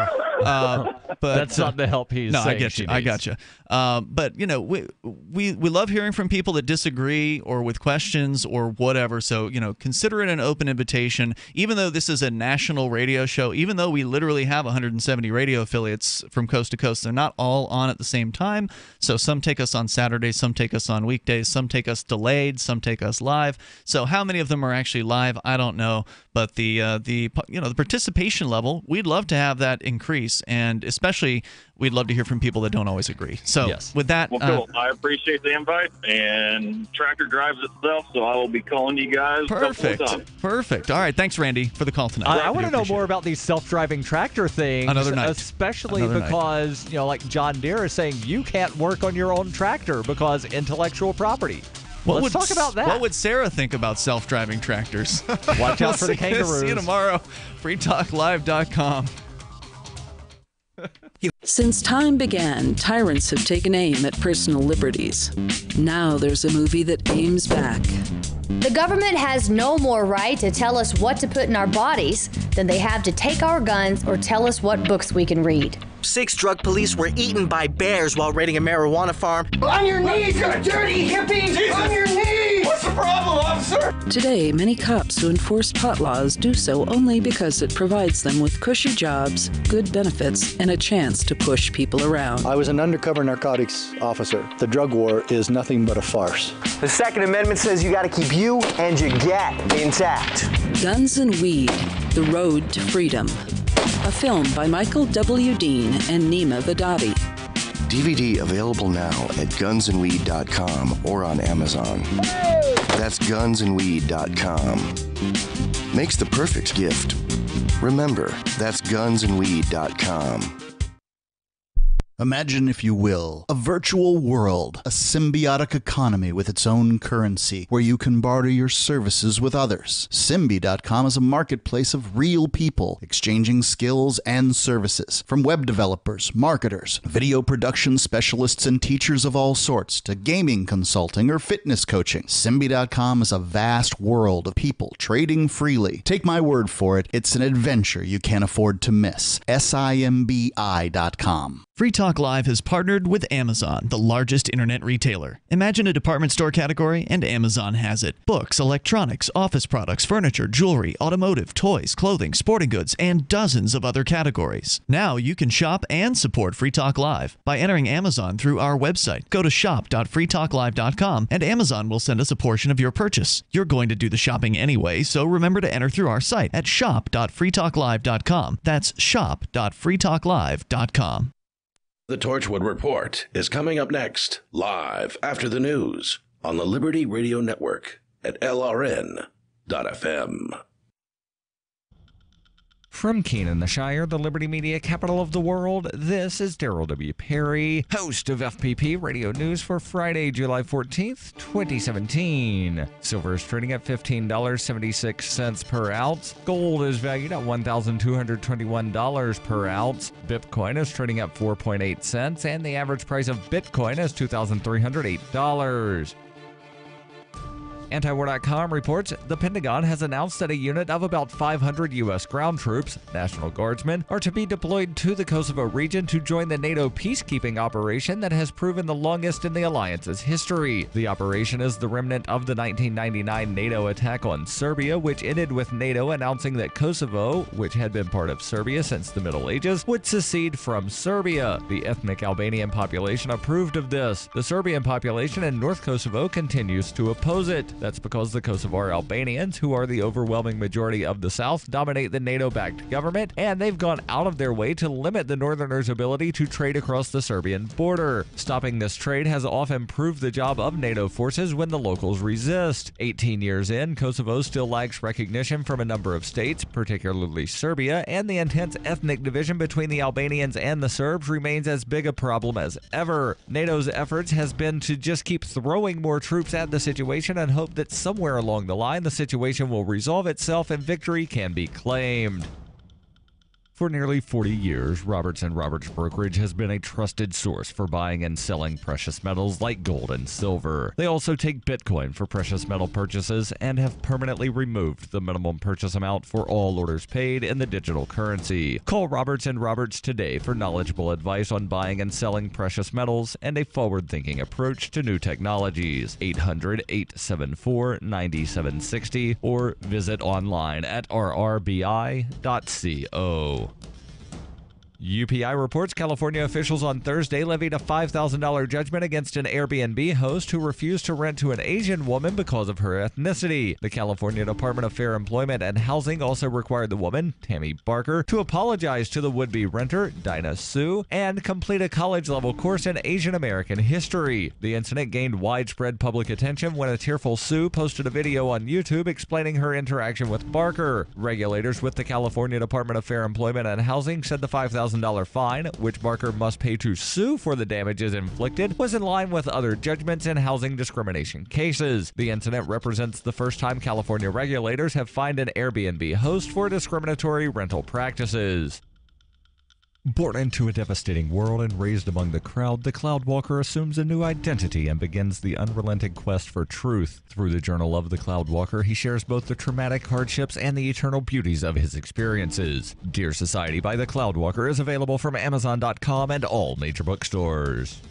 Speaker 1: But
Speaker 2: that's not the help he's saying.
Speaker 1: I get you. But we love hearing from people that disagree or with questions or whatever. So consider it an open invitation. Even though this is a national radio show, even though we literally have 170 radio affiliates from coast to coast, they're not all on at the same time. So some take us on Saturdays, some take us on weekdays, some take us delayed, some take us live. So how many of them are actually live, I don't know. But the participation level, we'd love to have that increase, and especially we'd love to hear from people that don't always agree. So with that,
Speaker 15: cool. I appreciate the invite, and tractor drives itself, so I will be calling you guys.
Speaker 1: Perfect. All right, thanks, Randy, for the call tonight.
Speaker 2: I want to know more about these self-driving tractor things.
Speaker 1: Another night,
Speaker 2: especially because like John Deere is saying, you can't work on your own tractor because intellectual property. Let's talk about that.
Speaker 1: What would Sarah think about self-driving tractors?
Speaker 2: Watch out for the kangaroos.
Speaker 1: See you tomorrow. FreeTalkLive.com.
Speaker 16: Since time began, tyrants have taken aim at personal liberties. Now there's a movie that aims back.
Speaker 17: The government has no more right to tell us what to put in our bodies than they have to take our guns or tell us what books we can read.
Speaker 18: 6 drug police were eaten by bears while raiding a marijuana farm.
Speaker 19: On your knees, you dirty hippie! Jesus. On your knees! What's the problem, officer?
Speaker 16: Today, many cops who enforce pot laws do so only because it provides them with cushy jobs, good benefits, and a chance to push people around.
Speaker 24: I was an undercover narcotics officer. The drug war is nothing but a farce.
Speaker 19: The Second Amendment says you gotta keep you and your gat intact.
Speaker 16: Guns and Weed, The Road to Freedom. A film by Michael W. Dean and Nima Vadadi.
Speaker 25: DVD available now at gunsandweed.com or on Amazon. That's gunsandweed.com. Makes the perfect gift. Remember, that's gunsandweed.com.
Speaker 6: Imagine, if you will, a virtual world, a symbiotic economy with its own currency, where you can barter your services with others. Symbi.com is a marketplace of real people exchanging skills and services, from web developers, marketers, video production specialists, and teachers of all sorts, to gaming consulting or fitness coaching. Symbi.com is a vast world of people trading freely. Take my word for it, it's an adventure you can't afford to miss. Simbi.com.
Speaker 1: Free Talk Live has partnered with Amazon, the largest internet retailer. Imagine a department store category, and Amazon has it. Books, electronics, office products, furniture, jewelry, automotive, toys, clothing, sporting goods, and dozens of other categories. Now you can shop and support Free Talk Live by entering Amazon through our website. Go to shop.freetalklive.com, and Amazon will send us a portion of your purchase. You're going to do the shopping anyway, so remember to enter through our site at shop.freetalklive.com. That's shop.freetalklive.com.
Speaker 11: The Torchwood Report is coming up next, live after the news on the Liberty Radio Network at LRN.FM.
Speaker 2: From Conan, the Shire, the Liberty Media capital of the world, this is Darryl W. Perry, host of FPP Radio News for Friday, July 14th, 2017. Silver is trading at $15.76 per ounce. Gold is valued at $1,221 per ounce. Bitcoin is trading at 4.8 cents, and the average price of Bitcoin is $2,308. Antiwar.com reports the Pentagon has announced that a unit of about 500 U.S. ground troops, National Guardsmen, are to be deployed to the Kosovo region to join the NATO peacekeeping operation that has proven the longest in the alliance's history. The operation is the remnant of the 1999 NATO attack on Serbia, which ended with NATO announcing that Kosovo, which had been part of Serbia since the Middle Ages, would secede from Serbia. The ethnic Albanian population approved of this. The Serbian population in North Kosovo continues to oppose it. That's because the Kosovar Albanians, who are the overwhelming majority of the South, dominate the NATO-backed government, and they've gone out of their way to limit the Northerners' ability to trade across the Serbian border. Stopping this trade has often proved the job of NATO forces when the locals resist. 18 years in, Kosovo still lacks recognition from a number of states, particularly Serbia, and the intense ethnic division between the Albanians and the Serbs remains as big a problem as ever. NATO's efforts has been to just keep throwing more troops at the situation and hope that somewhere along the line the situation will resolve itself and victory can be claimed. For nearly 40 years, Roberts & Roberts Brokerage has been a trusted source for buying and selling precious metals like gold and silver. They also take Bitcoin for precious metal purchases and have permanently removed the minimum purchase amount for all orders paid in the digital currency. Call Roberts & Roberts today for knowledgeable advice on buying and selling precious metals and a forward-thinking approach to new technologies. 800-874-9760 or visit online at rrbi.co. UPI reports California officials on Thursday levied a $5,000 judgment against an Airbnb host who refused to rent to an Asian woman because of her ethnicity. The California Department of Fair Employment and Housing also required the woman, Tammy Barker, to apologize to the would-be renter, Dinah Sue, and complete a college-level course in Asian American history. The incident gained widespread public attention when a tearful Sue posted a video on YouTube explaining her interaction with Barker. Regulators with the California Department of Fair Employment and Housing said the $5,000 fine, which Barker must pay to sue for the damages inflicted, was in line with other judgments in housing discrimination cases. The incident represents the first time California regulators have fined an Airbnb host for discriminatory rental practices. Born into a devastating world and raised among the crowd, the Cloudwalker assumes a new identity and begins the unrelenting quest for truth. Through the Journal of the Cloudwalker, he shares both the traumatic hardships and the eternal beauties of his experiences. Dear Society by the Cloudwalker is available from Amazon.com and all major bookstores.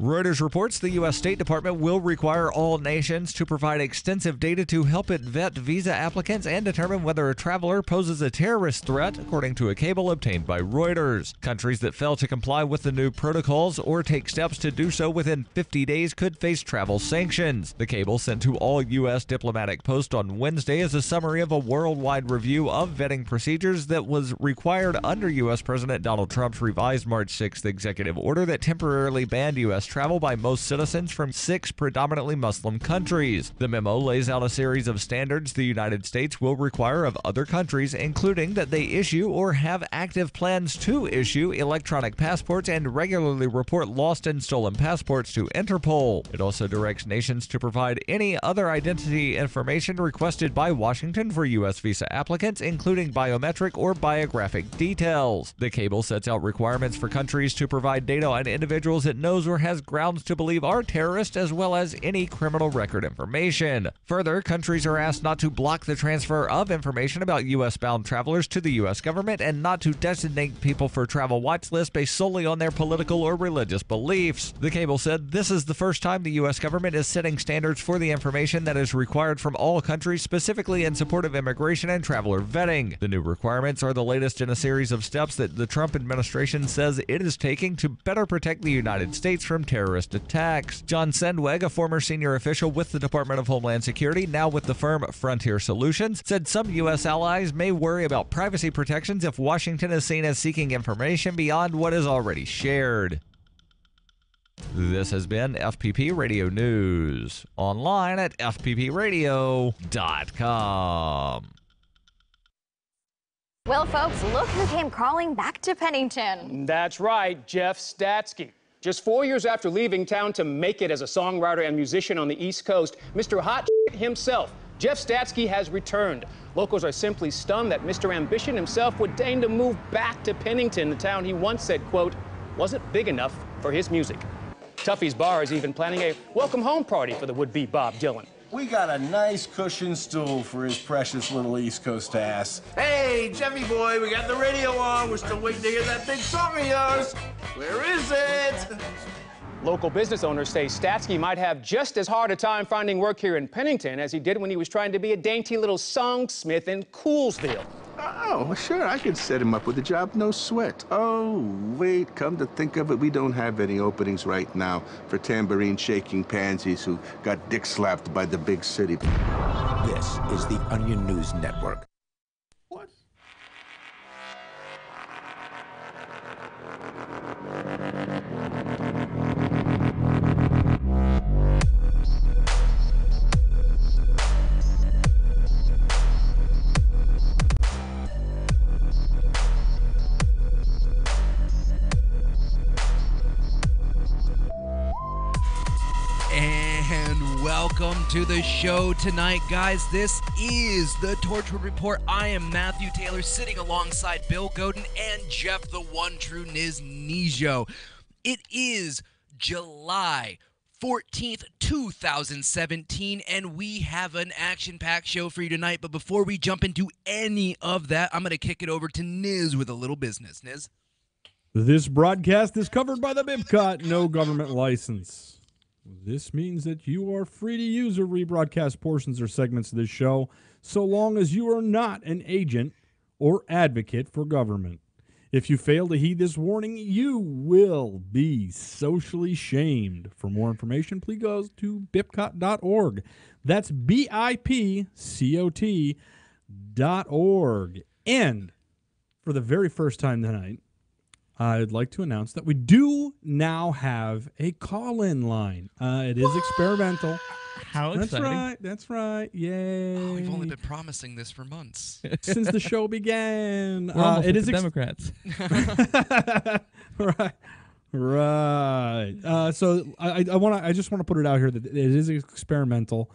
Speaker 2: Reuters reports the U.S. State Department will require all nations to provide extensive data to help it vet visa applicants and determine whether a traveler poses a terrorist threat, according to a cable obtained by Reuters. Countries that fail to comply with the new protocols or take steps to do so within 50 days could face travel sanctions. The cable sent to all U.S. diplomatic posts on Wednesday is a summary of a worldwide review of vetting procedures that was required under U.S. President Donald Trump's revised March 6th executive order that temporarily banned U.S. travel by most citizens from 6 predominantly Muslim countries. The memo lays out a series of standards the United States will require of other countries, including that they issue or have active plans to issue electronic passports and regularly report lost and stolen passports to Interpol. It also directs nations to provide any other identity information requested by Washington for U.S. visa applicants, including biometric or biographic details. The cable sets out requirements for countries to provide data on individuals it knows or has grounds to believe are terrorists, as well as any criminal record information. Further, countries are asked not to block the transfer of information about U.S.-bound travelers to the U.S. government and not to designate people for travel watch lists based solely on their political or religious beliefs. The cable said this is the first time the U.S. government is setting standards for the information that is required from all countries, specifically in support of immigration and traveler vetting. The new requirements are the latest in a series of steps that the Trump administration says it is taking to better protect the United States from terrorist attacks. John Sendweg, a former senior official with the Department of Homeland Security, now with the firm Frontier Solutions, said some U.S. allies may worry about privacy protections if Washington is seen as seeking information beyond what is already shared. This has been FPP Radio News, online at fppradio.com.
Speaker 5: Well, folks, look who came crawling back to Pennington.
Speaker 7: That's right, Jeff Statsky. Just 4 years after leaving town to make it as a songwriter and musician on the East Coast, Mr. Hot himself, Jeff Statsky, has returned. Locals are simply stunned that Mr. Ambition himself would deign to move back to Pennington, the town he once said, quote, wasn't big enough for his music. Tuffy's Bar is even planning a welcome home party for the would-be Bob Dylan.
Speaker 8: We got a nice cushioned stool for his precious little East Coast ass.
Speaker 19: Hey, Jeffy boy, we got the radio on. We're still waiting to hear that big song of yours. Where is it?
Speaker 7: Local business owners say Statsky might have just as hard a time finding work here in Pennington as he did when he was trying to be a dainty little songsmith in Coolsville.
Speaker 8: Oh, sure, I could set him up with a job, no sweat. Oh, wait, come to think of it, we don't have any openings right now for tambourine-shaking pansies who got dick-slapped by the big city.
Speaker 21: This is the Onion News Network.
Speaker 8: What?
Speaker 10: Welcome to the show tonight, guys. This is the Torchwood Report. I am Matthew Taylor, sitting alongside Bill Godin and Jeff, the one true Niz Nijo. It is July 14th, 2017, and we have an action-packed show for you tonight. But before we jump into any of that, I'm going to kick it over to Niz with a little business. Niz?
Speaker 20: This broadcast is covered by the BIPCOT no government license. This means that you are free to use or rebroadcast portions or segments of this show so long as you are not an agent or advocate for government. If you fail to heed this warning, you will be socially shamed. For more information, please go to bipcot.org. That's bipcot.org. And for the very first time tonight, I'd like to announce that we do now have a call-in line. It is experimental.
Speaker 10: How exciting.
Speaker 20: That's right. Yay.
Speaker 10: Oh, we've only been promising this for months.
Speaker 20: Since the show began.
Speaker 26: We're almost it is Democrats.
Speaker 20: Right. So I just want to put it out here that it is experimental.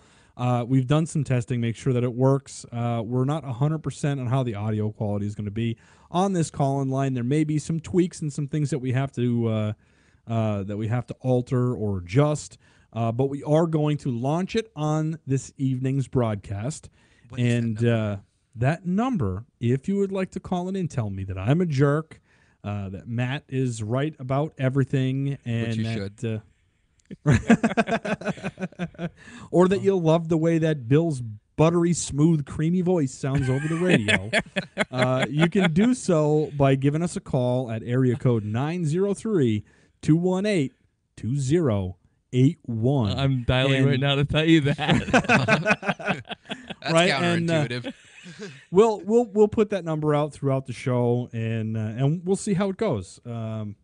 Speaker 20: We've done some testing, make sure that it works. We're not 100% on how the audio quality is going to be on this call-in line. There may be some tweaks and some things that we have to alter or adjust. But we are going to launch it on this evening's broadcast. That number, if you would like to call in and tell me that I'm a jerk, that Matt is right about everything, and
Speaker 10: which you should.
Speaker 20: Or that you'll love the way that Bill's buttery, smooth, creamy voice sounds over the radio, you can do so by giving us a call at area code 903-218-2081.
Speaker 9: I'm dialing right now to tell you that.
Speaker 10: That's
Speaker 20: right?
Speaker 10: counterintuitive.
Speaker 20: And, we'll put that number out throughout the show, and we'll see how it goes. One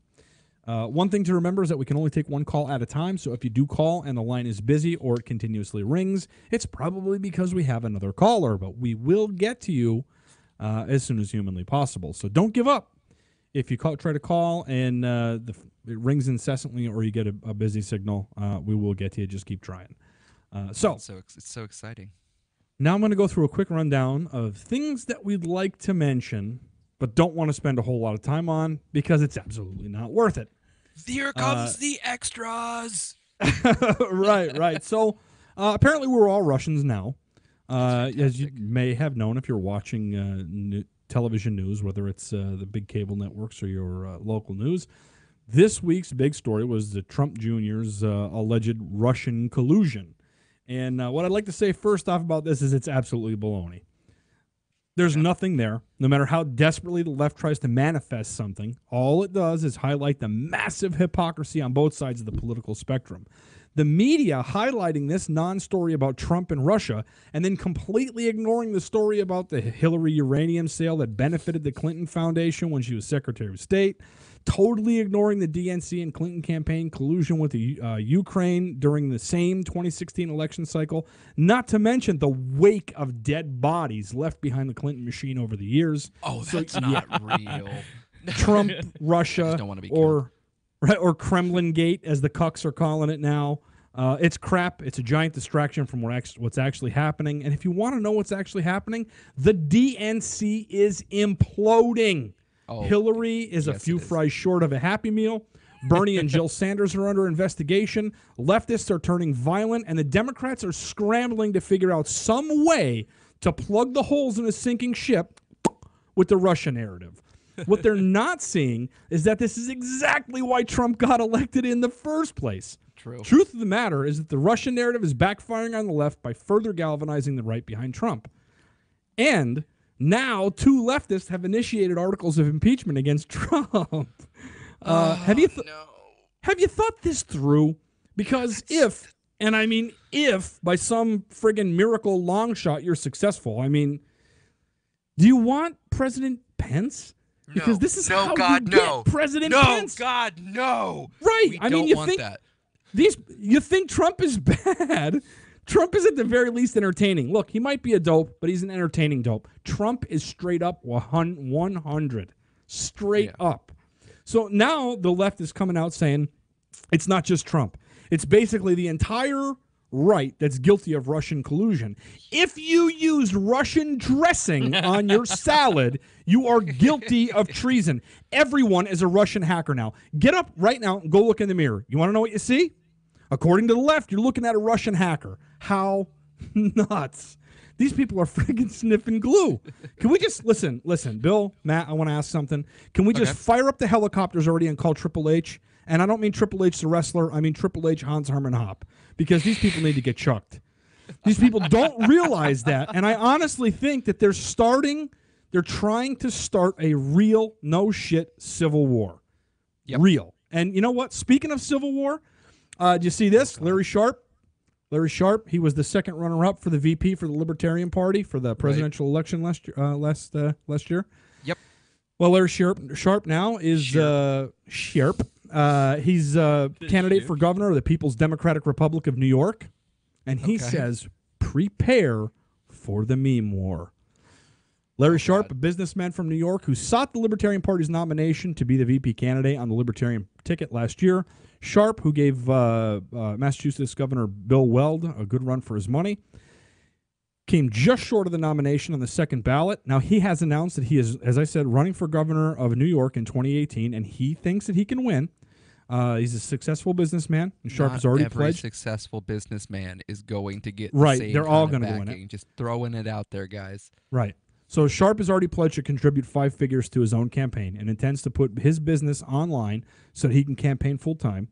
Speaker 20: thing to remember is that we can only take one call at a time, so if you do call and the line is busy or it continuously rings, it's probably because we have another caller, but we will get to you as soon as humanly possible. So don't give up. If you try to call and it rings incessantly or you get a busy signal, we will get to you. Just keep trying.
Speaker 10: It's so exciting.
Speaker 20: Now I'm going to go through a quick rundown of things that we'd like to mention but don't want to spend a whole lot of time on because it's absolutely not worth it.
Speaker 10: Here comes the extras.
Speaker 20: Right. So apparently we're all Russians now. As you may have known if you're watching television news, whether it's the big cable networks or your local news. This week's big story was the Trump Jr.'s alleged Russian collusion. And what I'd like to say first off about this is it's absolutely baloney. There's nothing there. No matter how desperately the left tries to manifest something, all it does is highlight the massive hypocrisy on both sides of the political spectrum. The media highlighting this non-story about Trump and Russia and then completely ignoring the story about the Hillary uranium sale that benefited the Clinton Foundation when she was Secretary of State, totally ignoring the DNC and Clinton campaign collusion with the Ukraine during the same 2016 election cycle, not to mention the wake of dead bodies left behind the Clinton machine over the years.
Speaker 10: Oh, that's not real.
Speaker 20: Trump, Russia, or Kremlin Gate, as the cucks are calling it now. It's crap. It's a giant distraction from what's actually happening. And if you want to know what's actually happening, the DNC is imploding.
Speaker 10: Oh,
Speaker 20: Hillary is a few fries short of a Happy Meal. Bernie and Jill Sanders are under investigation. Leftists are turning violent, and the Democrats are scrambling to figure out some way to plug the holes in a sinking ship with the Russia narrative. What they're not seeing is that this is exactly why Trump got elected in the first place.
Speaker 10: True.
Speaker 20: Truth of the matter is that the Russian narrative is backfiring on the left by further galvanizing the right behind Trump. And now, two leftists have initiated articles of impeachment against Trump. Have you thought this through? Because if by some friggin' miracle long shot you're successful, do you want President Pence? Because this is how you get President Pence.
Speaker 10: No, God, no.
Speaker 20: Right.
Speaker 10: We don't want that.
Speaker 20: You think Trump is bad? Trump is at the very least entertaining. Look, he might be a dope, but he's an entertaining dope. Trump is straight up 100. Straight up. So now the left is coming out saying it's not just Trump. It's basically the entire right that's guilty of Russian collusion. If you used Russian dressing on your salad, you are guilty of treason. Everyone is a Russian hacker now. Get up right now and go look in the mirror. You want to know what you see? According to the left, you're looking at a Russian hacker. How nuts. These people are friggin' sniffing glue. Can we just, listen, Bill, Matt, I want to ask something. Can we just fire up the helicopters already and call Triple H? And I don't mean Triple H the wrestler. I mean Triple H Hans Herman Hoppe. Because these people need to get chucked. These people don't realize that. And I honestly think that they're trying to start a real, no shit civil war. Yep. Real. And you know what? Speaking of civil war, do you see this? Larry Sharp, he was the second runner-up for the VP for the Libertarian Party for the presidential election last year.
Speaker 10: Yep.
Speaker 20: Well, Larry Sharp now is Sharp. He's a candidate for governor of the People's Democratic Republic of New York, and he says, prepare for the meme war. Larry Sharp, a businessman from New York who sought the Libertarian Party's nomination to be the VP candidate on the Libertarian ticket last year. Sharp, who gave Massachusetts Governor Bill Weld a good run for his money, came just short of the nomination on the second ballot. Now, he has announced that he is, as I said, running for governor of New York in 2018, and he thinks that he can win. He's a successful businessman, and Sharp has already
Speaker 10: every
Speaker 20: pledged.
Speaker 10: Successful businessman is going to get
Speaker 20: Right,
Speaker 10: the same
Speaker 20: they're all
Speaker 10: going to
Speaker 20: win it.
Speaker 10: Just throwing it out there, guys.
Speaker 20: Right. So Sharp has already pledged to contribute 5 figures to his own campaign and intends to put his business online so that he can campaign full-time.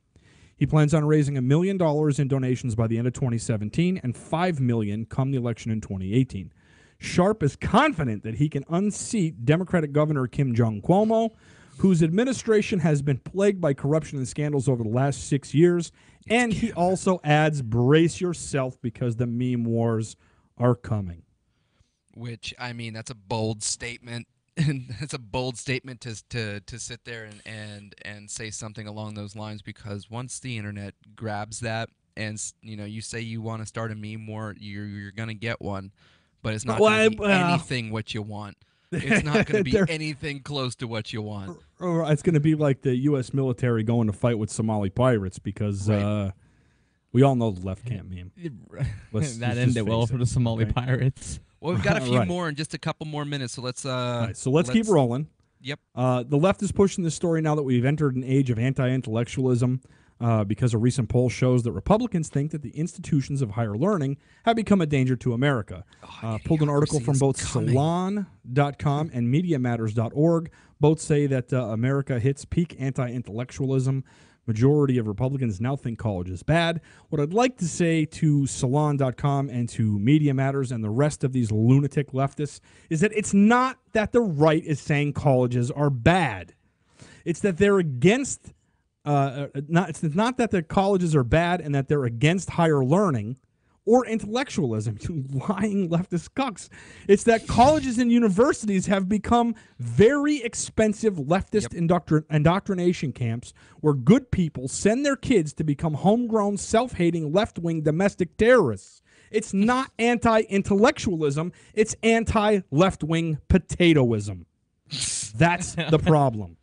Speaker 20: He plans on raising $1 million in donations by the end of 2017 and $5 million come the election in 2018. Sharp is confident that he can unseat Democratic Governor Kim Jong-Cuomo, whose administration has been plagued by corruption and scandals over the last 6 years. And he also adds, brace yourself because the meme wars are coming.
Speaker 10: Which, I mean, that's a bold statement. And it's a bold statement to sit there and say something along those lines, because once the internet grabs that and, you know, you say you want to start a meme war, you're going to get one, but it's not going to be anything what you want. It's not going to be anything close to what you want.
Speaker 20: Or it's going to be like the U.S. military going to fight with Somali pirates because we all know the left can't meme.
Speaker 9: That ended well for the Somali pirates.
Speaker 10: Well, we've got a few more in just a couple more minutes, so let's
Speaker 20: let's keep rolling.
Speaker 10: Yep.
Speaker 20: The left is pushing this story now that we've entered an age of anti-intellectualism because a recent poll shows that Republicans think that the institutions of higher learning have become a danger to America. Pulled an article from both Salon.com and MediaMatters.org. Both say that America hits peak anti-intellectualism. Majority of Republicans now think college is bad. What I'd like to say to Salon.com and to Media Matters and the rest of these lunatic leftists is that it's not that the right is saying colleges are bad. It's that they're against, it's not that the colleges are bad and that they're against higher learning or intellectualism, you lying leftist cucks. It's that colleges and universities have become very expensive leftist indoctrination camps where good people send their kids to become homegrown, self-hating, left-wing domestic terrorists. It's not anti-intellectualism. It's anti-left-wing potatoism. That's the problem.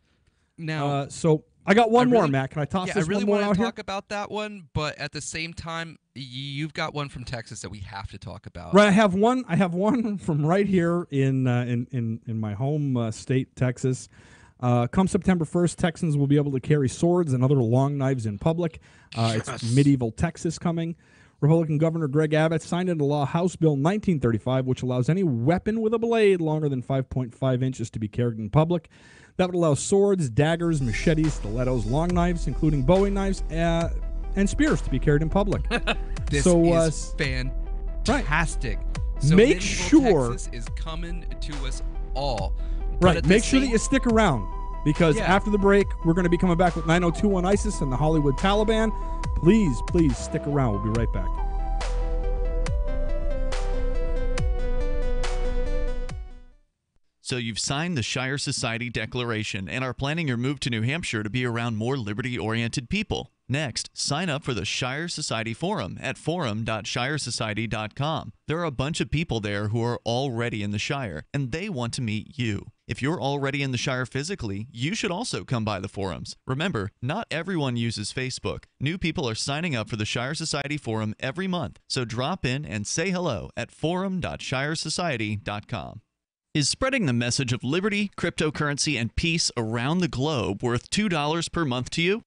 Speaker 10: Now,
Speaker 20: so I got one more, Matt. Can I toss this one more out here?
Speaker 10: I really want to talk about that one, but at the same time, you've got one from Texas that we have to talk about.
Speaker 20: Right, I have one from right here in my home state, Texas. Come September 1st, Texans will be able to carry swords and other long knives in public. It's medieval Texas coming. Republican Governor Greg Abbott signed into law House Bill 1935, which allows any weapon with a blade longer than 5.5 inches to be carried in public. That would allow swords, daggers, machetes, stilettos, long knives, including Bowie knives, and spears to be carried in public.
Speaker 10: This is fantastic.
Speaker 20: Right.
Speaker 10: So
Speaker 20: make sure
Speaker 10: Texas is coming to us all.
Speaker 20: Right. Make sure that you stick around because after the break, we're going to be coming back with 90210 ISIS and the Hollywood Taliban. Please stick around. We'll be right back.
Speaker 1: So you've signed the Shire Society Declaration and are planning your move to New Hampshire to be around more liberty-oriented people. Next, sign up for the Shire Society Forum at forum.shiresociety.com. There are a bunch of people there who are already in the Shire, and they want to meet you. If you're already in the Shire physically, you should also come by the forums. Remember, not everyone uses Facebook. New people are signing up for the Shire Society Forum every month, so drop in and say hello at forum.shiresociety.com. Is spreading the message of liberty, cryptocurrency, and peace around the globe worth $2 per month to you?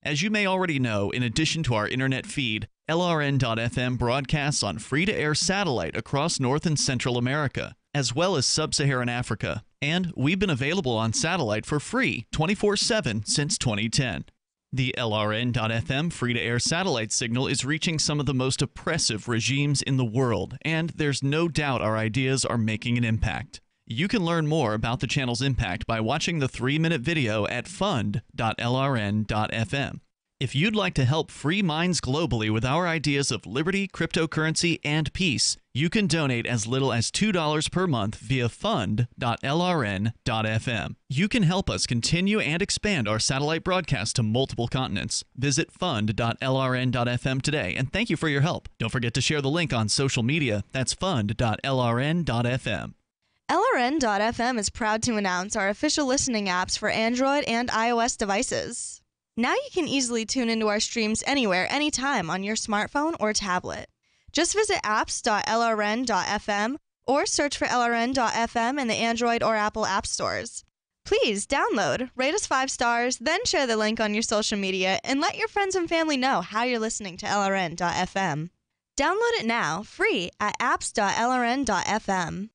Speaker 1: As you may already know, in addition to our internet feed, LRN.FM broadcasts on free-to-air satellite across North and Central America, as well as Sub-Saharan Africa. And we've been available on satellite for free 24/7 since 2010. The LRN.FM free-to-air satellite signal is reaching some of the most oppressive regimes in the world, and there's no doubt our ideas are making an impact. You can learn more about the channel's impact by watching the 3-minute video at fund.lrn.fm. If you'd like to help free minds globally with our ideas of liberty, cryptocurrency, and peace, you can donate as little as $2 per month via fund.lrn.fm. You can help us continue and expand our satellite broadcast to multiple continents. Visit fund.lrn.fm today, and thank you for your help. Don't forget to share the link on social media. That's fund.lrn.fm.
Speaker 12: LRN.FM is proud to announce our official listening apps for Android and iOS devices. Now you can easily tune into our streams anywhere, anytime on your smartphone or tablet. Just visit apps.lrn.fm or search for lrn.fm in the Android or Apple app stores. Please download, rate us 5 stars, then share the link on your social media and let your friends and family know how you're listening to lrn.fm. Download it now, free at apps.lrn.fm.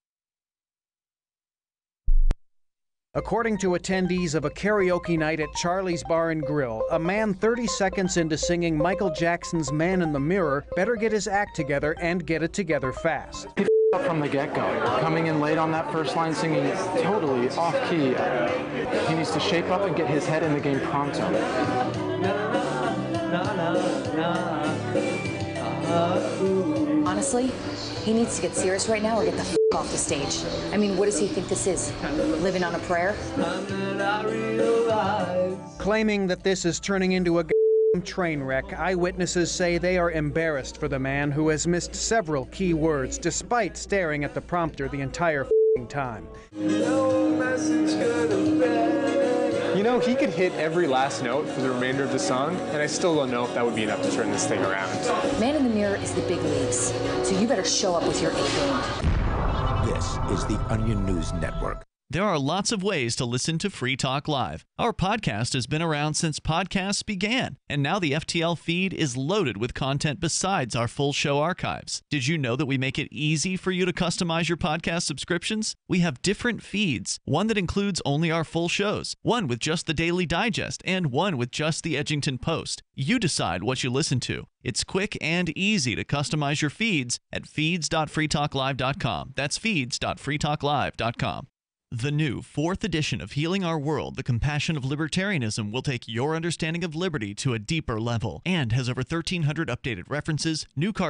Speaker 4: According to attendees of a karaoke night at Charlie's Bar and Grill, a man 30 seconds into singing Michael Jackson's Man in the Mirror better get his act together and get it together fast.
Speaker 13: He up from the get-go, coming in late on that first line, singing totally off-key. He needs to shape up and get his head in the game pronto.
Speaker 17: Honestly, he needs to get serious right now or get the f off the stage. I mean, what does he think this is? Living on a prayer?
Speaker 4: Claiming that this is turning into a train wreck, eyewitnesses say they are embarrassed for the man who has missed several key words despite staring at the prompter the entire time.
Speaker 14: You know, he could hit every last note for the remainder of the song, and I still don't know if that would be enough to turn this thing around.
Speaker 17: Man in the Mirror is the big leagues, so you better show up with your A game.
Speaker 21: This is the Onion News Network.
Speaker 1: There are lots of ways to listen to Free Talk Live. Our podcast has been around since podcasts began, and now the FTL feed is loaded with content besides our full show archives. Did you know that we make it easy for you to customize your podcast subscriptions? We have different feeds, one that includes only our full shows, one with just the Daily Digest, and one with just the Edgington Post. You decide what you listen to. It's quick and easy to customize your feeds at feeds.freetalklive.com. That's feeds.freetalklive.com. The new 4th edition of Healing Our World, The Compassion of Libertarianism, will take your understanding of liberty to a deeper level and has over 1,300 updated references, new cartoons,